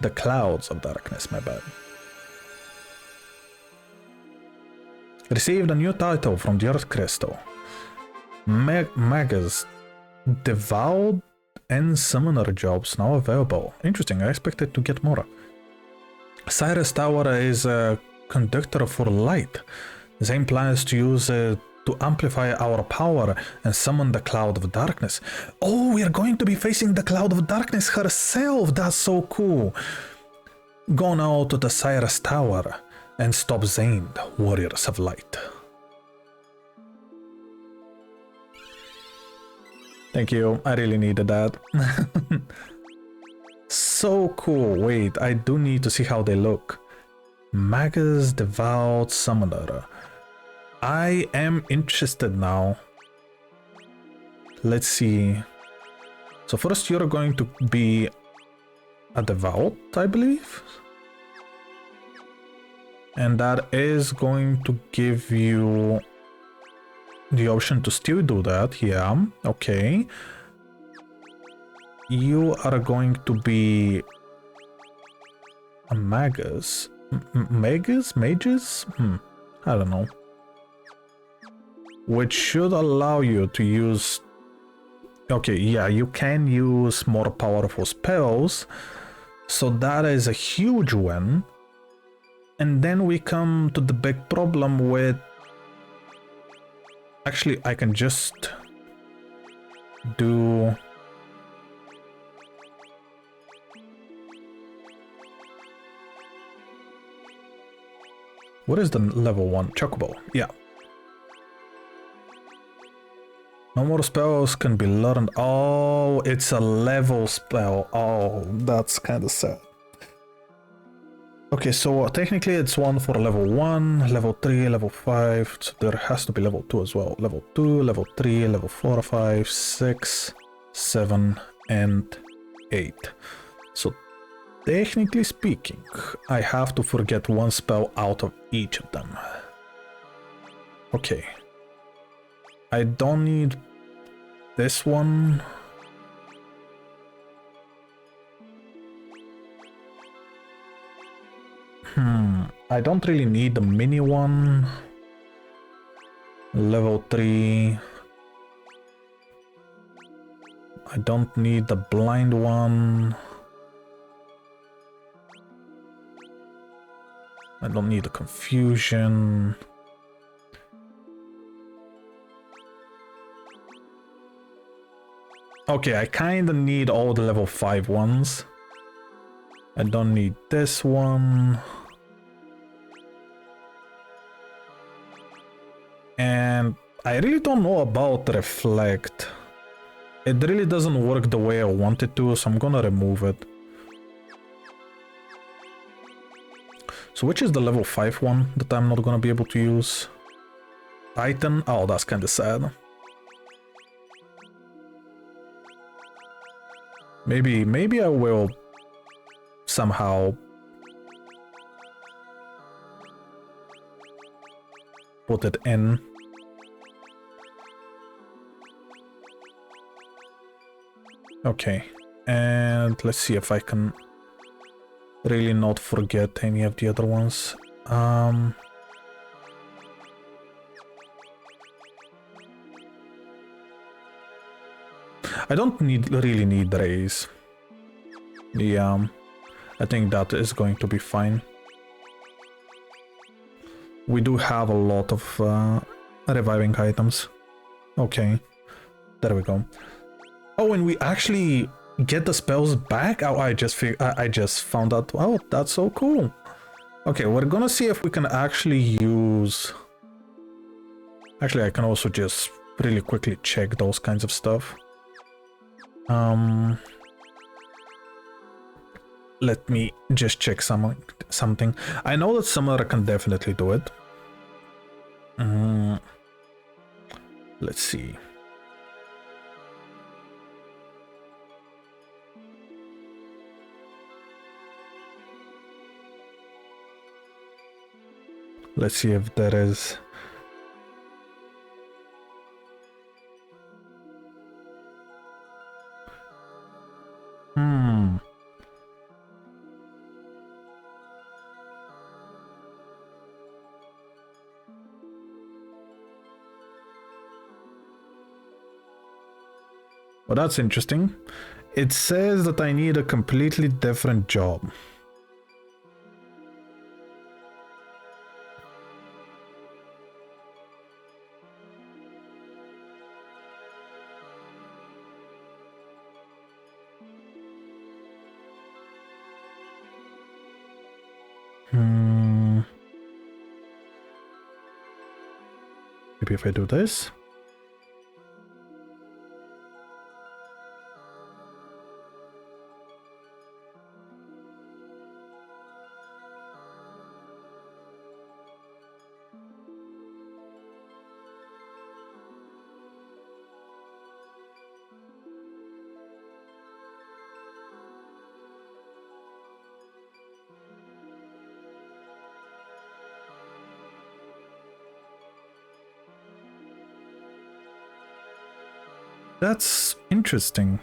The clouds of darkness, my bad. Received a new title from the Earth Crystal. Magus, Devout and Summoner jobs now available. Interesting, I expected to get more. Cyrus Tower is a conductor for light. Zayn plans to use it to amplify our power and summon the cloud of darkness. Oh, we are going to be facing the cloud of darkness herself. That's so cool. Go now to the Cyrus Tower and stop Zayn, Warriors of Light. Thank you, I really needed that. So cool. Wait, I do need to see how they look. Magus Devout Summoner. I am interested now. Let's see. So first you're going to be a Devout, I believe. And that is going to give you the option to still do that. Yeah, okay. You are going to be a Magus. Mages? I don't know. Which should allow you to use... Okay, yeah, you can use more powerful spells. So that is a huge win. And then we come to the big problem with... Actually, I can just do... What is the level 1? Chocobo. Yeah. No more spells can be learned. Oh, it's a level spell. Oh, that's kind of sad. Okay, so technically it's one for level 1, level 3, level 5. So there has to be level 2 as well. Level 2, level 3, level 4, 5, 6, 7, and 8. So Technically speaking, I have to forget one spell out of each of them. Okay. I don't need this one. I don't really need the mini one. Level 3. I don't need the blind one. I don't need the confusion. Okay, I kinda need all the level 5 ones. I don't need this one. And I really don't know about Reflect. It really doesn't work the way I want it to, so I'm gonna remove it. So which is the level 5 one that I'm not gonna be able to use? Titan? Oh, that's kinda sad. Maybe I will somehow put it in. Okay, and let's see if I can really not forget any of the other ones. I don't really need raise. Yeah, I think that is going to be fine. We do have a lot of reviving items. Okay, there we go. Oh, and we actually get the spells back. Oh, I just found out. Oh, that's so cool. Okay, we're gonna see if we can actually use. Actually, I can also just really quickly check those kinds of stuff. Let me just check something. I know that Summoner can definitely do it. Let's see. Let's see if there is. Well, that's interesting. It says that I need a completely different job. Maybe if I do this. That's interesting.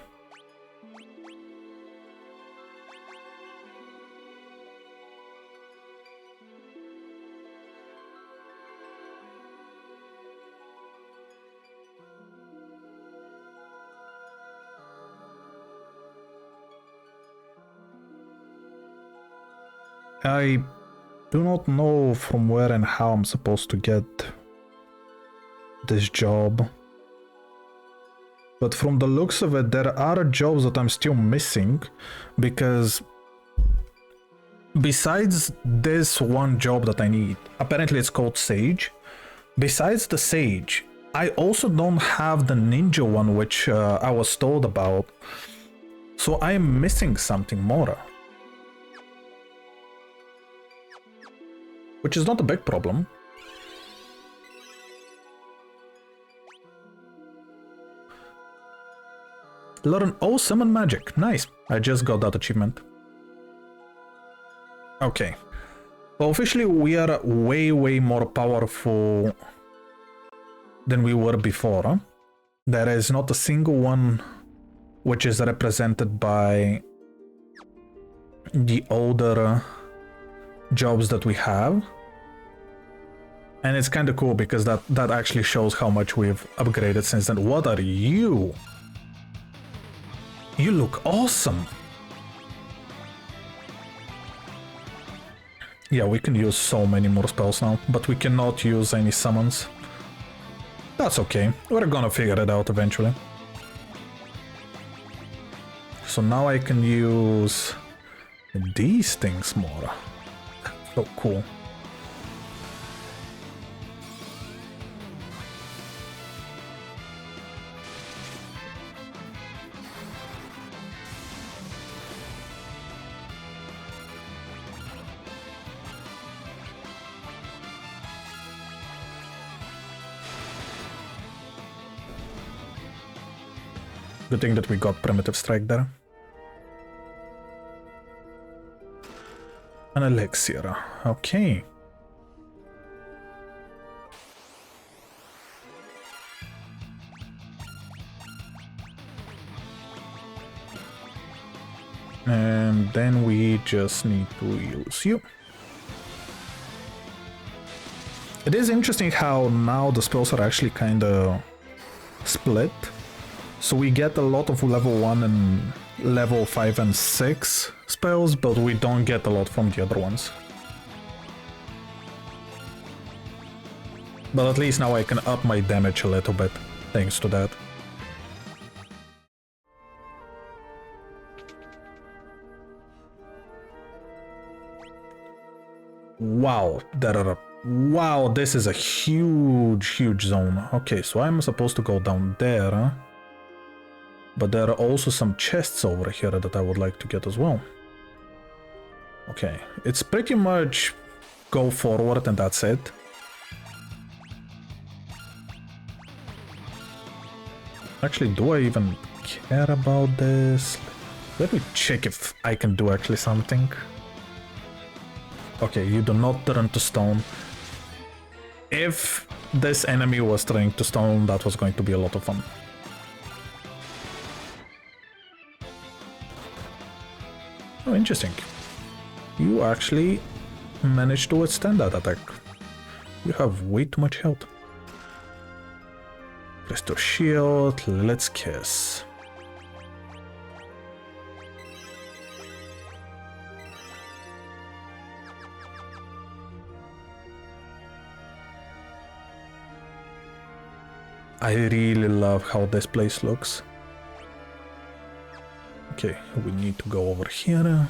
I do not know from where and how I'm supposed to get this job. But from the looks of it, there are jobs that I'm still missing, because besides this one job that I need, apparently it's called Sage. Besides the Sage, I also don't have the ninja one, which I was told about. So I'm missing something more. Which is not a big problem. Learn all summon magic. Nice. I just got that achievement. Okay. So officially we are way more powerful than we were before. Huh? There is not a single one which is represented by the older jobs that we have. And it's kind of cool because that actually shows how much we've upgraded since then. What are you? You look awesome. Yeah, we can use so many more spells now, but we cannot use any summons. That's okay. We're gonna figure it out eventually. So now I can use these things more. So cool. Good thing that we got Primitive Strike there. An elixir. Okay. And then we just need to use you. It is interesting how now the spells are actually kind of split. So we get a lot of level 1 and level 5 and 6 spells, but we don't get a lot from the other ones. But at least now I can up my damage a little bit, thanks to that. Wow, wow, this is a huge zone. Okay, so I'm supposed to go down there, huh? But there are also some chests over here that I would like to get as well. Okay, it's pretty much go forward and that's it. Actually, do I even care about this? Let me check if I can do actually something. Okay, you do not turn to stone. If this enemy was turning to stone, that was going to be a lot of fun. Oh, interesting. You actually managed to withstand that attack. You have way too much health. Restore shield, let's kiss. I really love how this place looks. Okay, we need to go over here.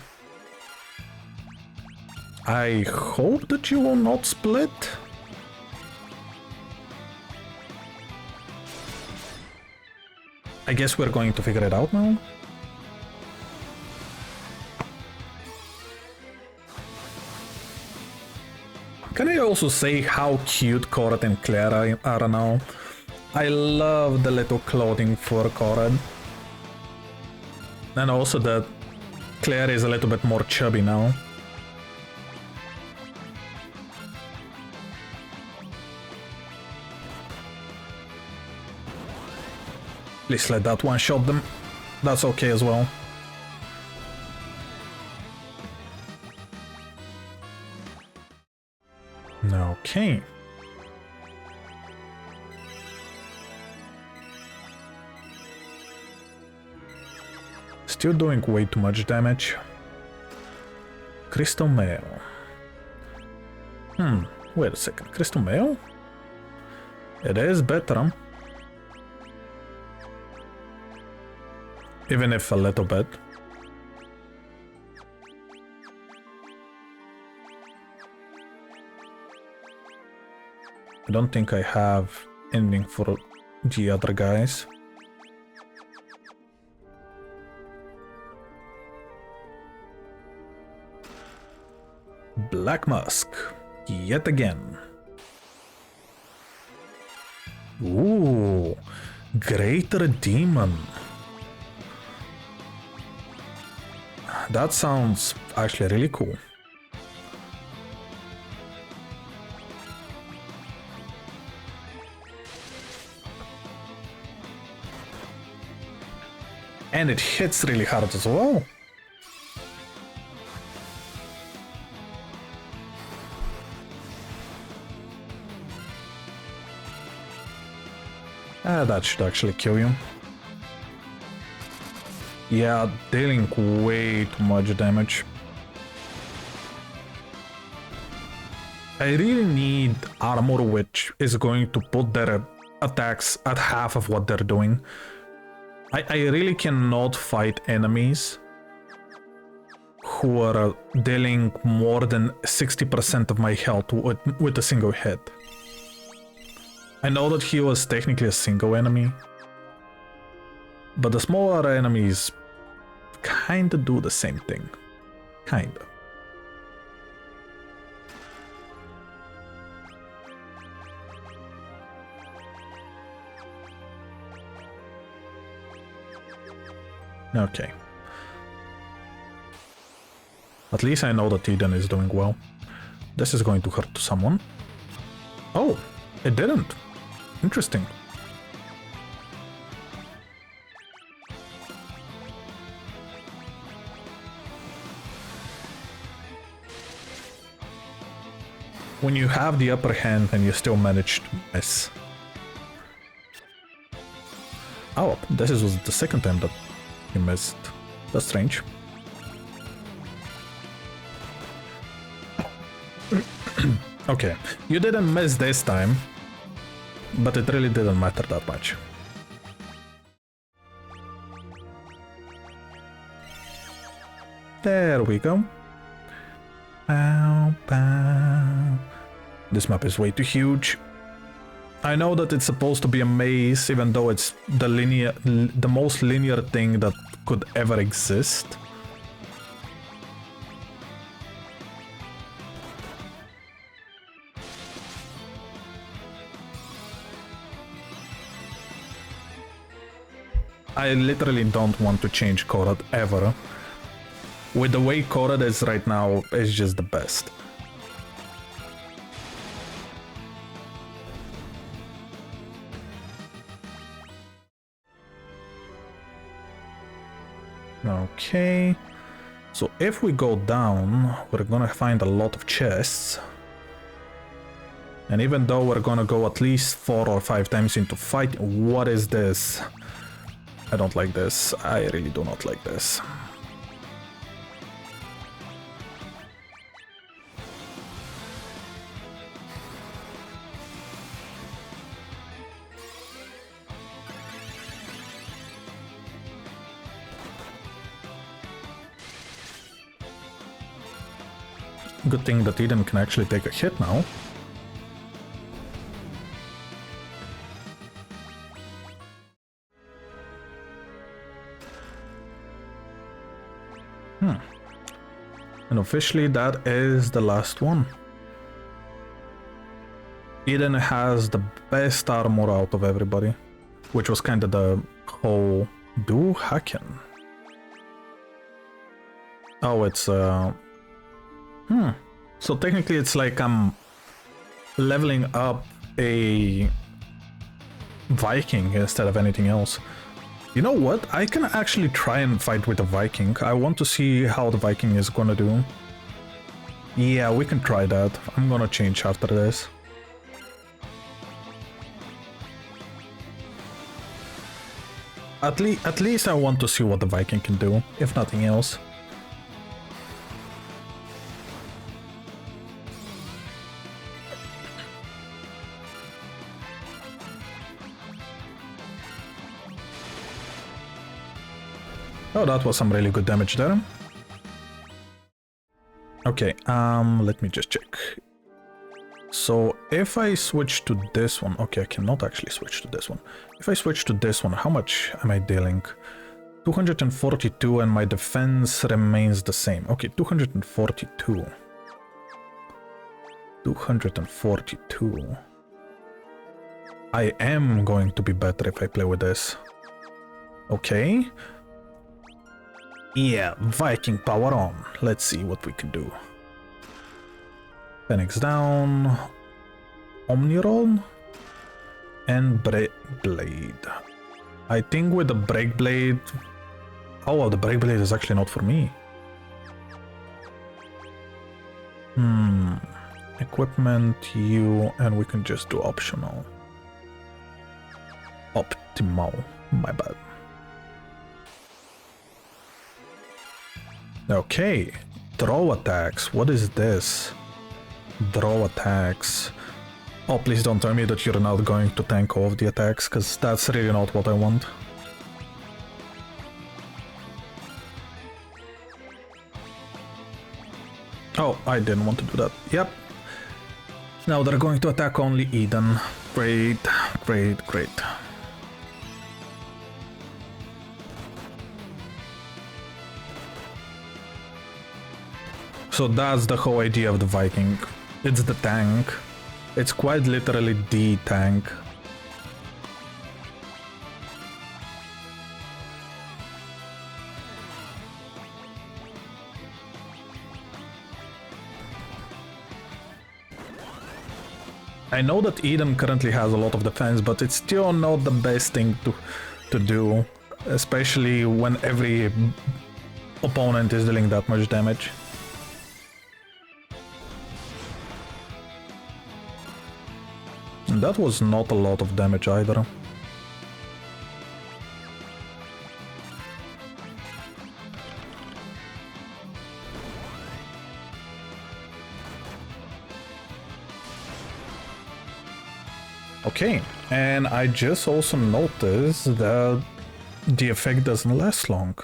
I hope that you will not split. I guess we're going to figure it out now. Can I also say how cute Corad and Clara are now? I love the little clothing for Corad. And also that Claire is a little bit more chubby now. Please let that one shot them. That's okay as well. Okay. Still doing way too much damage. Crystal Mail. Wait a second. Crystal Mail? It is better. Even if a little bit. I don't think I have anything for the other guys. Black Musk, yet again. Ooh, Greater Demon. That sounds actually really cool. And it hits really hard as well. That should actually kill you. Yeah, dealing way too much damage. I really need armor which is going to put their attacks at half of what they're doing. I really cannot fight enemies who are dealing more than 60% of my health with a single hit. I know that he was technically a single enemy, but the smaller enemies kinda do the same thing. Kinda. Okay. At least I know that Eden is doing well. This is going to hurt someone. Oh, it didn't. Interesting. When you have the upper hand and you still manage to miss. Oh, this was the second time that you missed. That's strange. Okay, you didn't miss this time, but it really didn't matter that much. There we go. Bow, bow. This map is way too huge. I know that it's supposed to be a maze, even though it's the most linear thing that could ever exist. I literally don't want to change Korad ever. With the way Korad is right now, it's just the best. Okay, so if we go down, we're gonna find a lot of chests. And even though we're gonna go at least 4 or 5 times into fight, what is this? I don't like this. I really do not like this. Good thing that Eden can actually take a hit now. And officially that is the last one. Eden has the best armor out of everybody, which was kind of the whole do Haken. Oh, it's So technically it's like I'm leveling up a Viking instead of anything else. You know what? I can actually try and fight with a Viking. I want to see how the Viking is gonna do. Yeah, we can try that. I'm gonna change after this. At least I want to see what the Viking can do, if nothing else. Oh, that was some really good damage there. Okay, let me just check. So if I switch to this one, okay, I cannot actually switch to this one. If I switch to this one, how much am I dealing? 242 and my defense remains the same. Okay, 242. 242. I am going to be better if I play with this. Okay. Yeah, Viking power on. Let's see what we can do. Phoenix down. Omniroll. And Break Blade. I think with the Break Blade, Oh, the brake blade is actually not for me. Equipment, you, and we can just do optional. Optimal, my bad. Okay, draw attacks. What is this? Draw attacks. Oh, please don't tell me that you're not going to tank all of the attacks, because that's really not what I want. Oh, I didn't want to do that. Yep. Now they're going to attack only Eden. Great, great, great. So that's the whole idea of the Viking. It's the tank. It's quite literally the tank. I know that Eden currently has a lot of defense, but it's still not the best thing to do, especially when every opponent is dealing that much damage. And that was not a lot of damage either. Okay, and I just also noticed that the effect doesn't last long.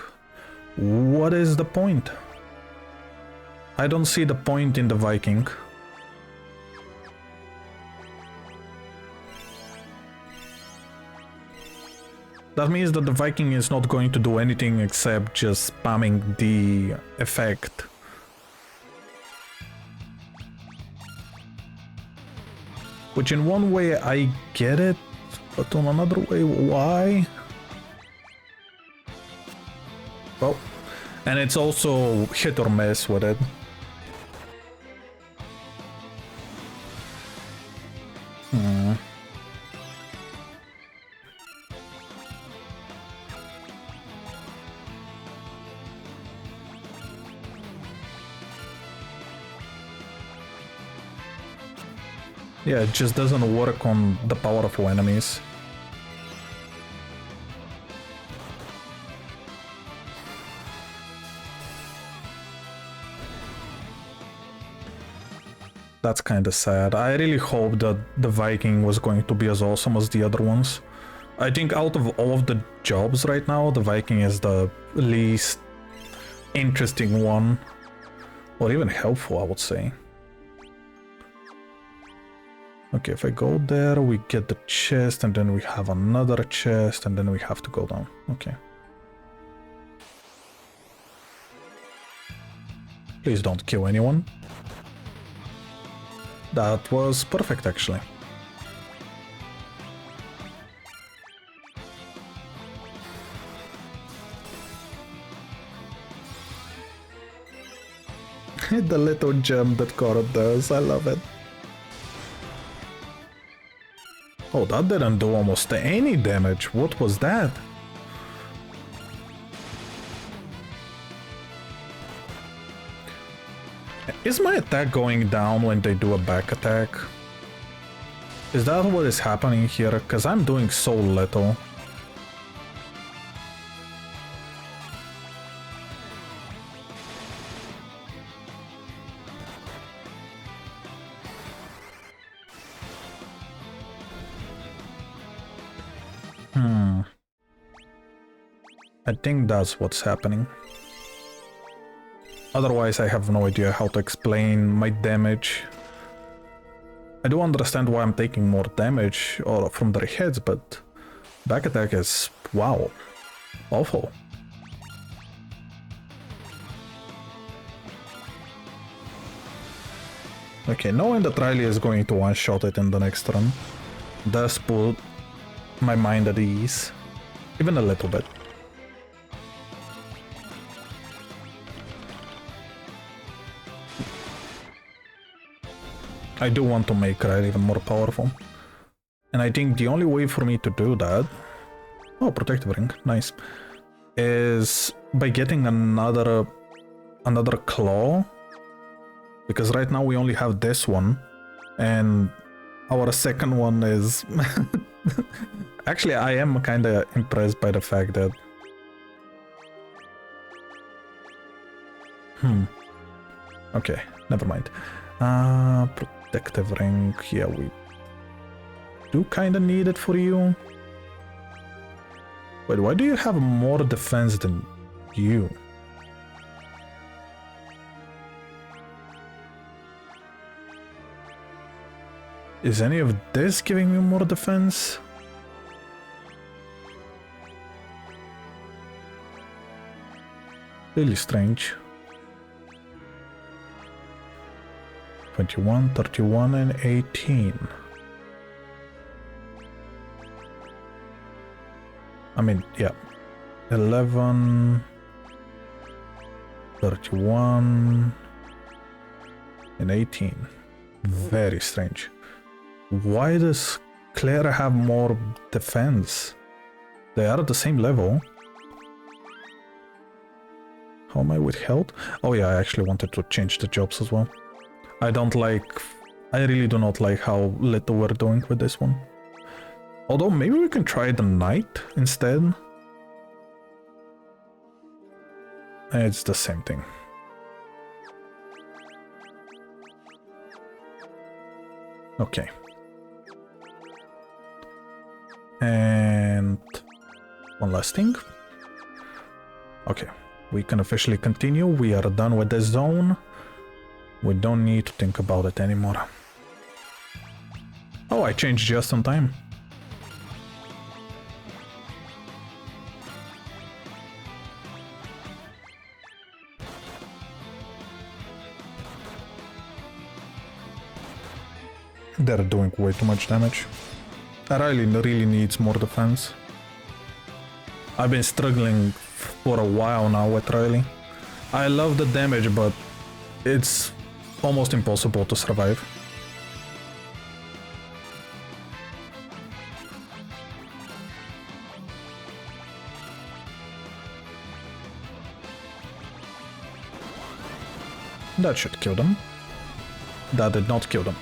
What is the point? I don't see the point in the Viking. That means that the Viking is not going to do anything except just spamming the effect. Which in one way I get it, but on another way, why? Well, and it's also hit or miss with it. Yeah, it just doesn't work on the powerful enemies. That's kind of sad. I really hope that the Viking was going to be as awesome as the other ones. I think out of all of the jobs right now, the Viking is the least interesting one. Or even helpful, I would say. Okay, if I go there, we get the chest, and then we have another chest, and then we have to go down. Okay. Please don't kill anyone. That was perfect, actually. The little gem that Korot does, I love it. Oh, that didn't do almost any damage. What was that? Is my attack going down when they do a back attack? Is that what is happening here? Because I'm doing so little. I think that's what's happening. Otherwise, I have no idea how to explain my damage. I do understand why I'm taking more damage or from their heads, but back attack is, wow, awful. Okay, knowing that Riley is going to one-shot it in the next run does put my mind at ease, even a little bit. I do want to make Riley even more powerful. And I think the only way for me to do that... Oh, protective ring, nice. is by getting another claw, because right now we only have this one, and our second one is actually I am kind of impressed by the fact that okay, never mind. Protective ring, yeah, we do kind of need it for you. Wait, why do you have more defense than you? Is any of this giving me more defense? Really strange. 21, 31, and 18. I mean, yeah. 11, 31, and 18. Very strange. Why does Claire have more defense? They are at the same level. How am I with health? Oh yeah, I actually wanted to change the jobs as well. I really do not like how little we're doing with this one. Although maybe we can try the knight instead. It's the same thing. Okay. And one last thing. Okay, we can officially continue. We are done with this zone. We don't need to think about it anymore. Oh, I changed just on time. They're doing way too much damage. Riley really needs more defense. I've been struggling for a while now with Riley. I love the damage, but it's almost impossible to survive. That should kill them. That did not kill them.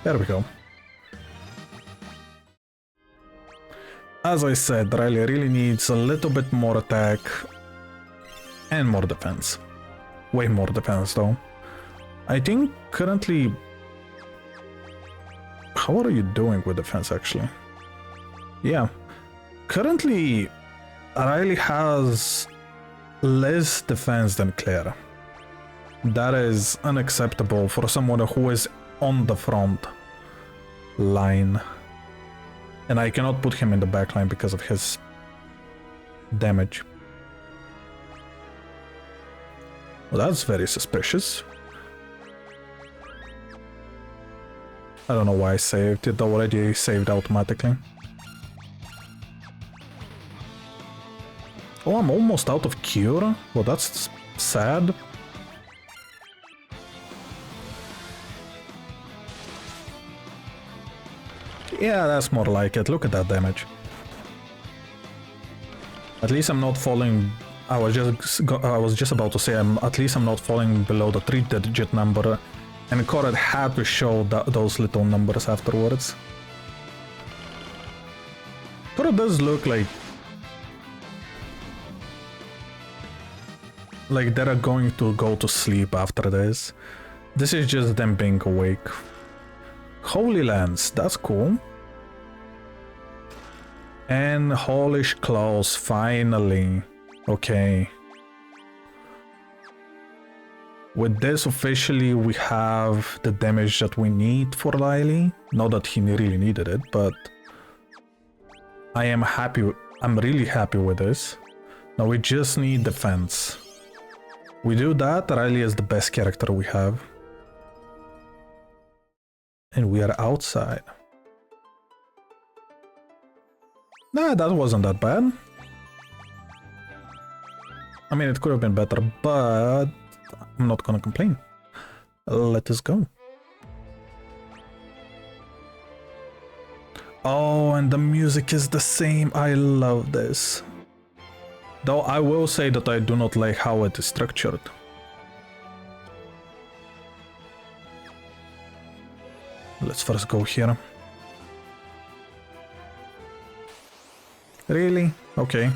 There we go. As I said, Riley really needs a little bit more attack and more defense. Way more defense though. I think currently... How are you doing with defense actually? Yeah. Currently, Riley has less defense than Claire. That is unacceptable for someone who is on the front line. And I cannot put him in the back line because of his damage. Well, that's very suspicious. I don't know why I saved it, already saved automatically. Oh, I'm almost out of cure? Well, that's sad. Yeah, that's more like it. Look at that damage. At least I'm not falling... I was just about to say, at least I'm not falling below the 3-digit number. And Corad had to show those little numbers afterwards. Corad does look like they're going to go to sleep after this. This is just them being awake. Holy Lands, that's cool. And Holish Claws, finally. Okay. With this, officially, we have the damage that we need for Riley. Not that he really needed it, but I am happy. I'm really happy with this. Now we just need defense. We do that, Riley is the best character we have. And we are outside. Nah, that wasn't that bad. I mean, it could have been better, but I'm not gonna complain. Let us go. Oh, and the music is the same. I love this. Though I will say that I do not like how it is structured. Let's first go here. Really? Okay.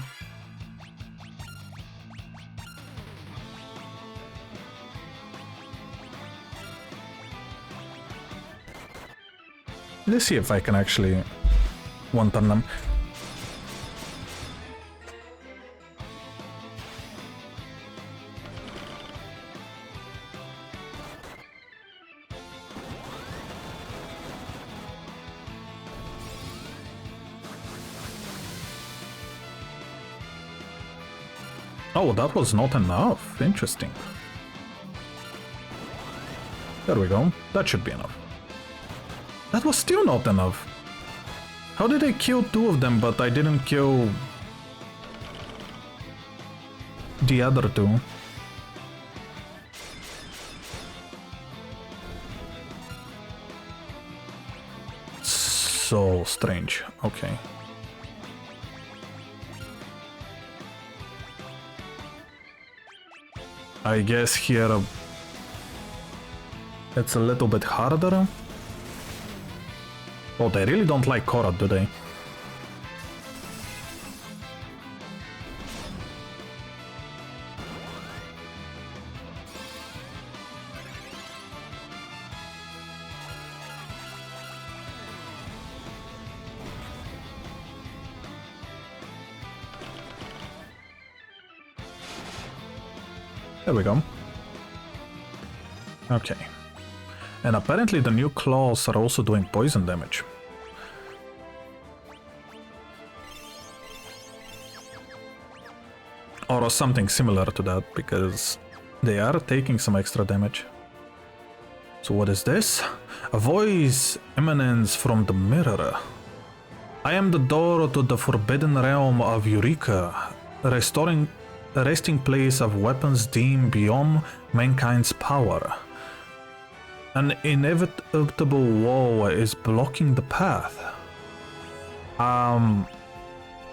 Let's see if I can actually one-turn them. Oh, that was not enough. Interesting. There we go. That should be enough. That was still not enough. How did I kill two of them, but I didn't kill the other two? So strange. Okay. I guess here it's a little bit harder. Oh, they really don't like Korra, do they? There we go. Okay. And apparently the new claws are also doing poison damage. Or something similar to that, because they are taking some extra damage. So what is this? A voice emanates from the mirror. I am the door to the forbidden realm of Eureka, a resting place of weapons deemed beyond mankind's power. An inevitable wall is blocking the path.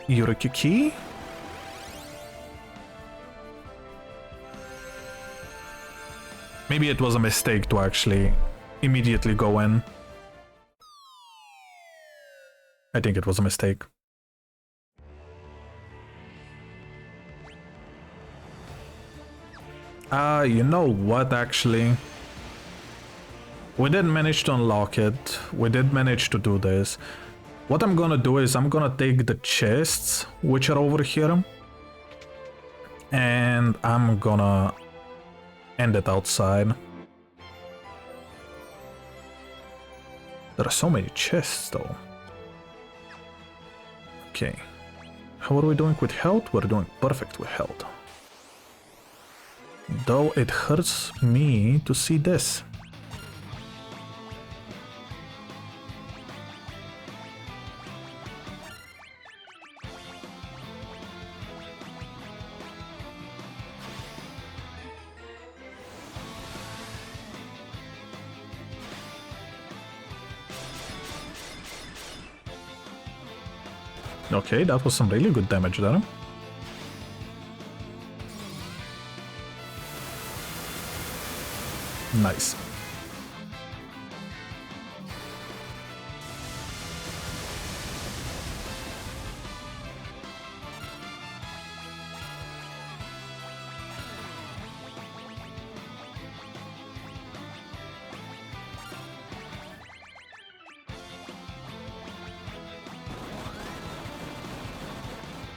Eureka key? Maybe it was a mistake to actually immediately go in. I think it was a mistake. You know what, actually? We did manage to unlock it. We did manage to do this. What I'm gonna do is I'm gonna take the chests, which are over here, and I'm gonna end it outside. There are so many chests, though. Okay. How are we doing with health? We're doing perfect with health. Though it hurts me to see this. Okay, that was some really good damage there. Nice.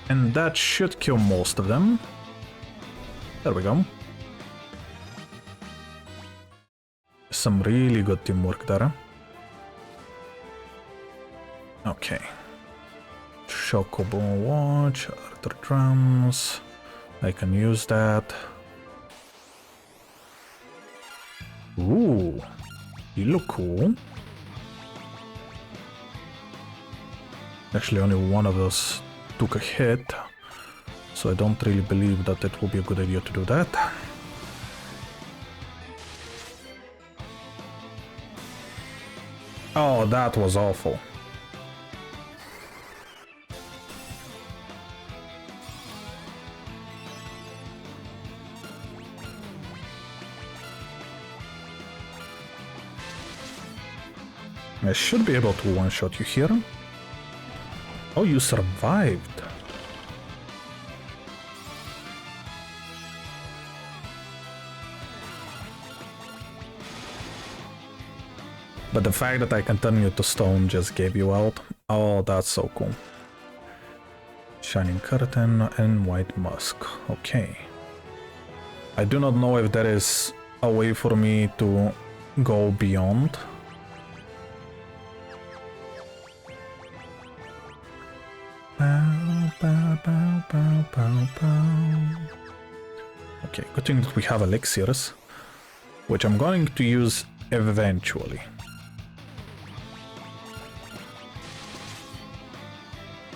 And that should kill most of them. There we go. Some really good teamwork there. Okay. Chocobo watch, Arthur drums. I can use that. Ooh, you look cool. Actually, only one of us took a hit, so I don't really believe that it will be a good idea to do that. Oh, that was awful. I should be able to one-shot you here. Oh, you survived. But the fact that I can turn you to stone just gave you out. Oh, that's so cool. Shining Curtain and White Musk. Okay. I do not know if there is a way for me to go beyond. Okay, good thing that we have elixirs, which I'm going to use eventually.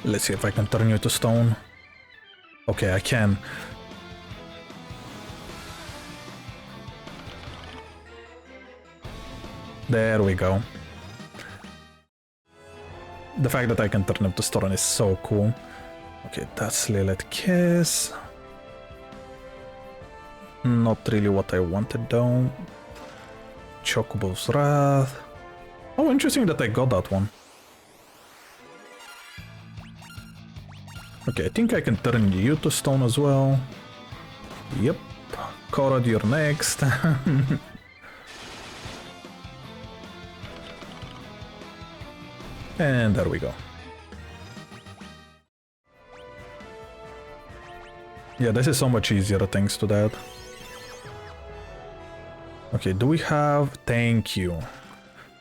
Let's see if I can turn you to stone. Okay, I can. There we go. The fact that I can turn him to stone is so cool. Okay, that's Lilith Kiss. Not really what I wanted though. Chocobo's Wrath. Oh, interesting that I got that one. Okay, I think I can turn you to stone as well. Yep. Korod, you're next. And there we go. Yeah, this is so much easier thanks to that. Okay, do we have... Thank you.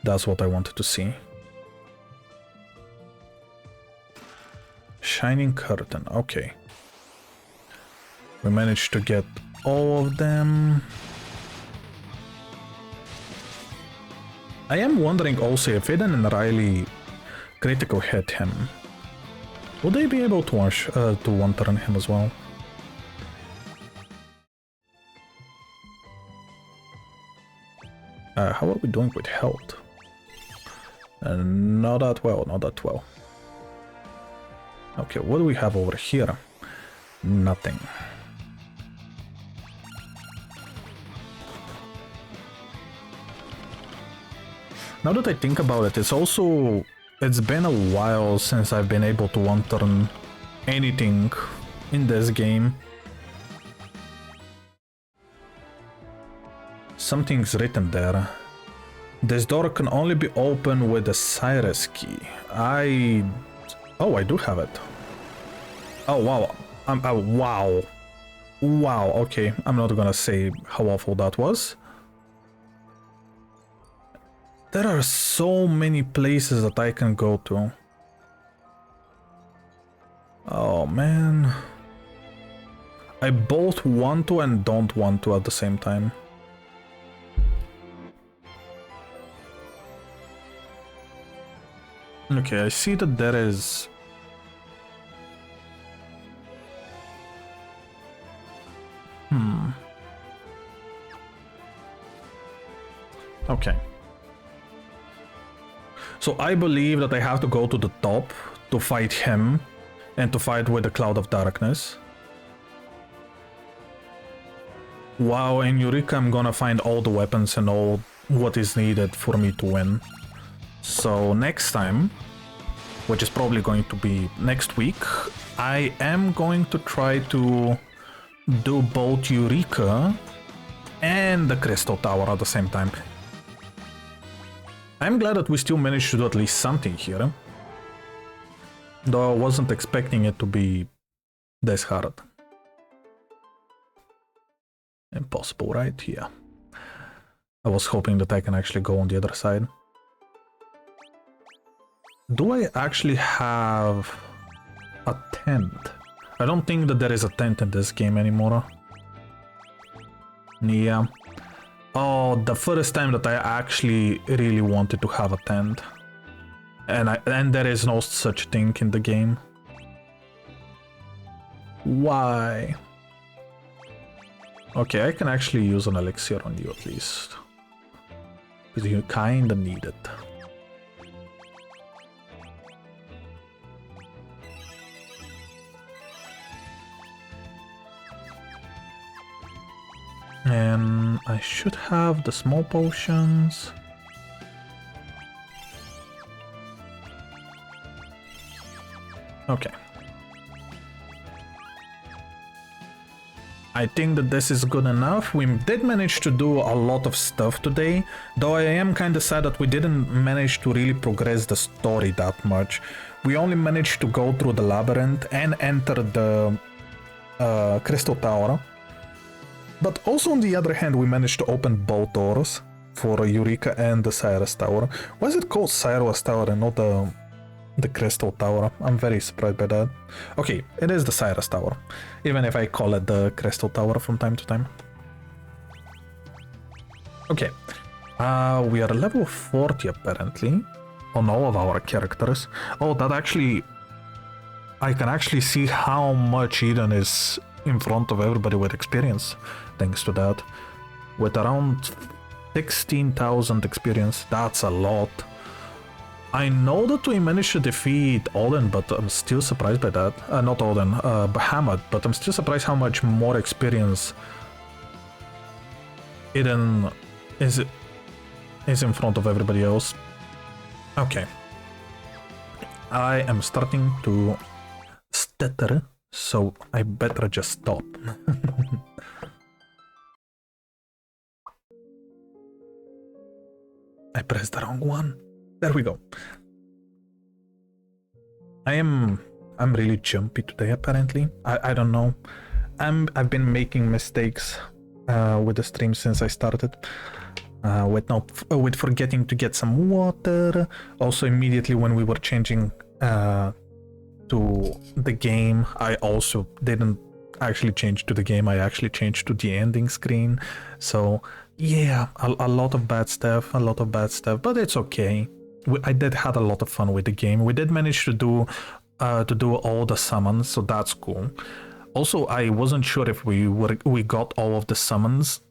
That's what I wanted to see. Shining Curtain, okay. We managed to get all of them. I am wondering also if Aiden and Riley critical hit him. Would they be able to one turn him as well? How are we doing with health? Not that well, not that well. Okay, what do we have over here? Nothing. Now that I think about it, it's been a while since I've been able to one-turn anything in this game. Something's written there. This door can only be opened with a Cyrus key. Oh, I do have it. Oh, wow. Wow. Wow, okay. I'm not gonna say how awful that was. There are so many places that I can go to. Oh, man. I both want to and don't want to at the same time. Okay, I see that there is... Okay. So I believe that I have to go to the top to fight him and to fight with the Cloud of Darkness. Wow, in Eureka I'm gonna find all the weapons and all what is needed for me to win. So next time, which is probably going to be next week, I am going to try to do both Eureka and the Crystal Tower at the same time. I'm glad that we still managed to do at least something here. Though I wasn't expecting it to be this hard. Impossible, right? Yeah. I was hoping that I can actually go on the other side. Do I actually have a tent? I don't think that there is a tent in this game anymore. Yeah. Oh, the first time that I actually really wanted to have a tent. And there is no such thing in the game. Why? Okay, I can actually use an elixir on you at least. Because you kinda need it. And I should have the small potions. Okay. I think that this is good enough. We did manage to do a lot of stuff today, though I am kind of sad that we didn't manage to really progress the story that much. We only managed to go through the labyrinth and enter the Crystal Tower. But also on the other hand, we managed to open both doors for Eureka and the Cyrus Tower. Why is it called Cyrus Tower and not the Crystal Tower? I'm very surprised by that. Okay, it is the Cyrus Tower, even if I call it the Crystal Tower from time to time. Okay, we are level 40 apparently on all of our characters. Oh, that actually, I can actually see how much Eden is in front of everybody with experience, thanks to that. With around 16,000 experience, that's a lot. I know that we managed to defeat Odin, but I'm still surprised by that. Not Odin, Bahamut, but I'm still surprised how much more experience Eden is in front of everybody else. Okay. I am starting to stutter, so I better just stop. I pressed the wrong one. There we go. I'm really jumpy today apparently. I don't know. I've been making mistakes with the stream since I started. With forgetting to get some water. Also immediately when we were changing to the game, I also didn't actually change to the game. I actually changed to the ending screen. So yeah, a lot of bad stuff, but it's okay. I did had a lot of fun with the game. We did manage to do all the summons, so that's cool. Also, I wasn't sure if we got all of the summons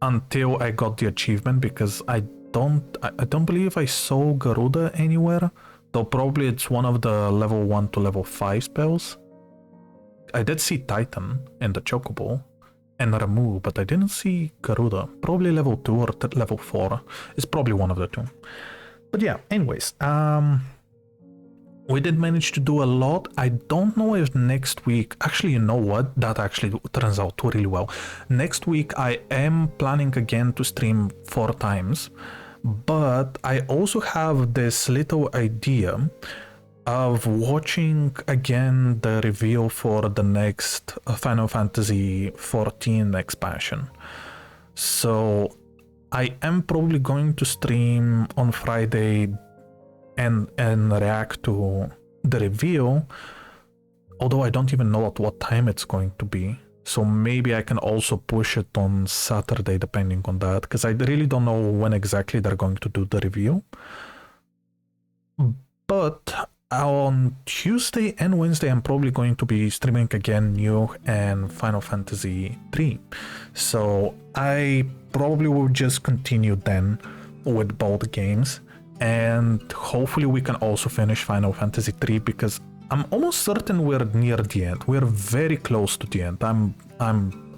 until I got the achievement, because I don't believe I saw Garuda anywhere. Though probably it's one of the level 1 to level 5 spells. I did see Titan and the Chocobo and Ramu, but I didn't see Garuda. Probably level 2 or level 4. It's probably one of the two. But yeah, anyways, we did manage to do a lot. I don't know if next week, actually, you know what? That actually turns out really well. Next week, I am planning again to stream 4 times, but I also have this little idea of watching again the reveal for the next Final Fantasy XIV expansion. So I am probably going to stream on Friday and react to the reveal, although I don't even know at what time it's going to be. So maybe I can also push it on Saturday depending on that, because I really don't know when exactly they're going to do the reveal. But on Tuesday and Wednesday I'm probably going to be streaming again New and Final Fantasy 3. So I probably will just continue then with both games, and hopefully we can also finish Final Fantasy 3, because I'm almost certain we're near the end. We're very close to the end. I'm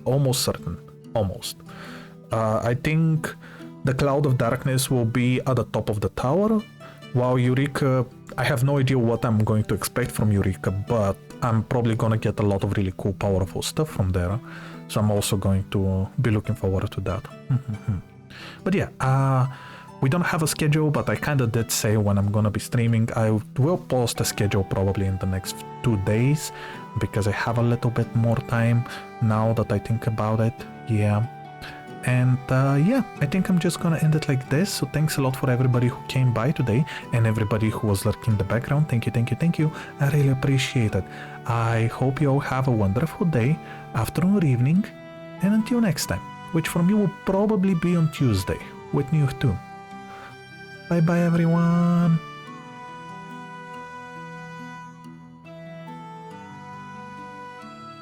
almost certain. Almost. I think the Cloud of Darkness will be at the top of the tower, while Eureka, I have no idea what I'm going to expect from Eureka, but I'm probably gonna get a lot of really cool, powerful stuff from there. So I'm also going to be looking forward to that. But yeah, we don't have a schedule, but I kind of did say when I'm gonna be streaming. I will post a schedule probably in the next 2 days, because I have a little bit more time now that I think about it. Yeah. And yeah, I think I'm just gonna end it like this. So thanks a lot for everybody who came by today, and everybody who was lurking in the background. Thank you. I really appreciate it. I hope you all have a wonderful day, afternoon or evening, and until next time, which for me will probably be on Tuesday with New 2. Bye bye everyone.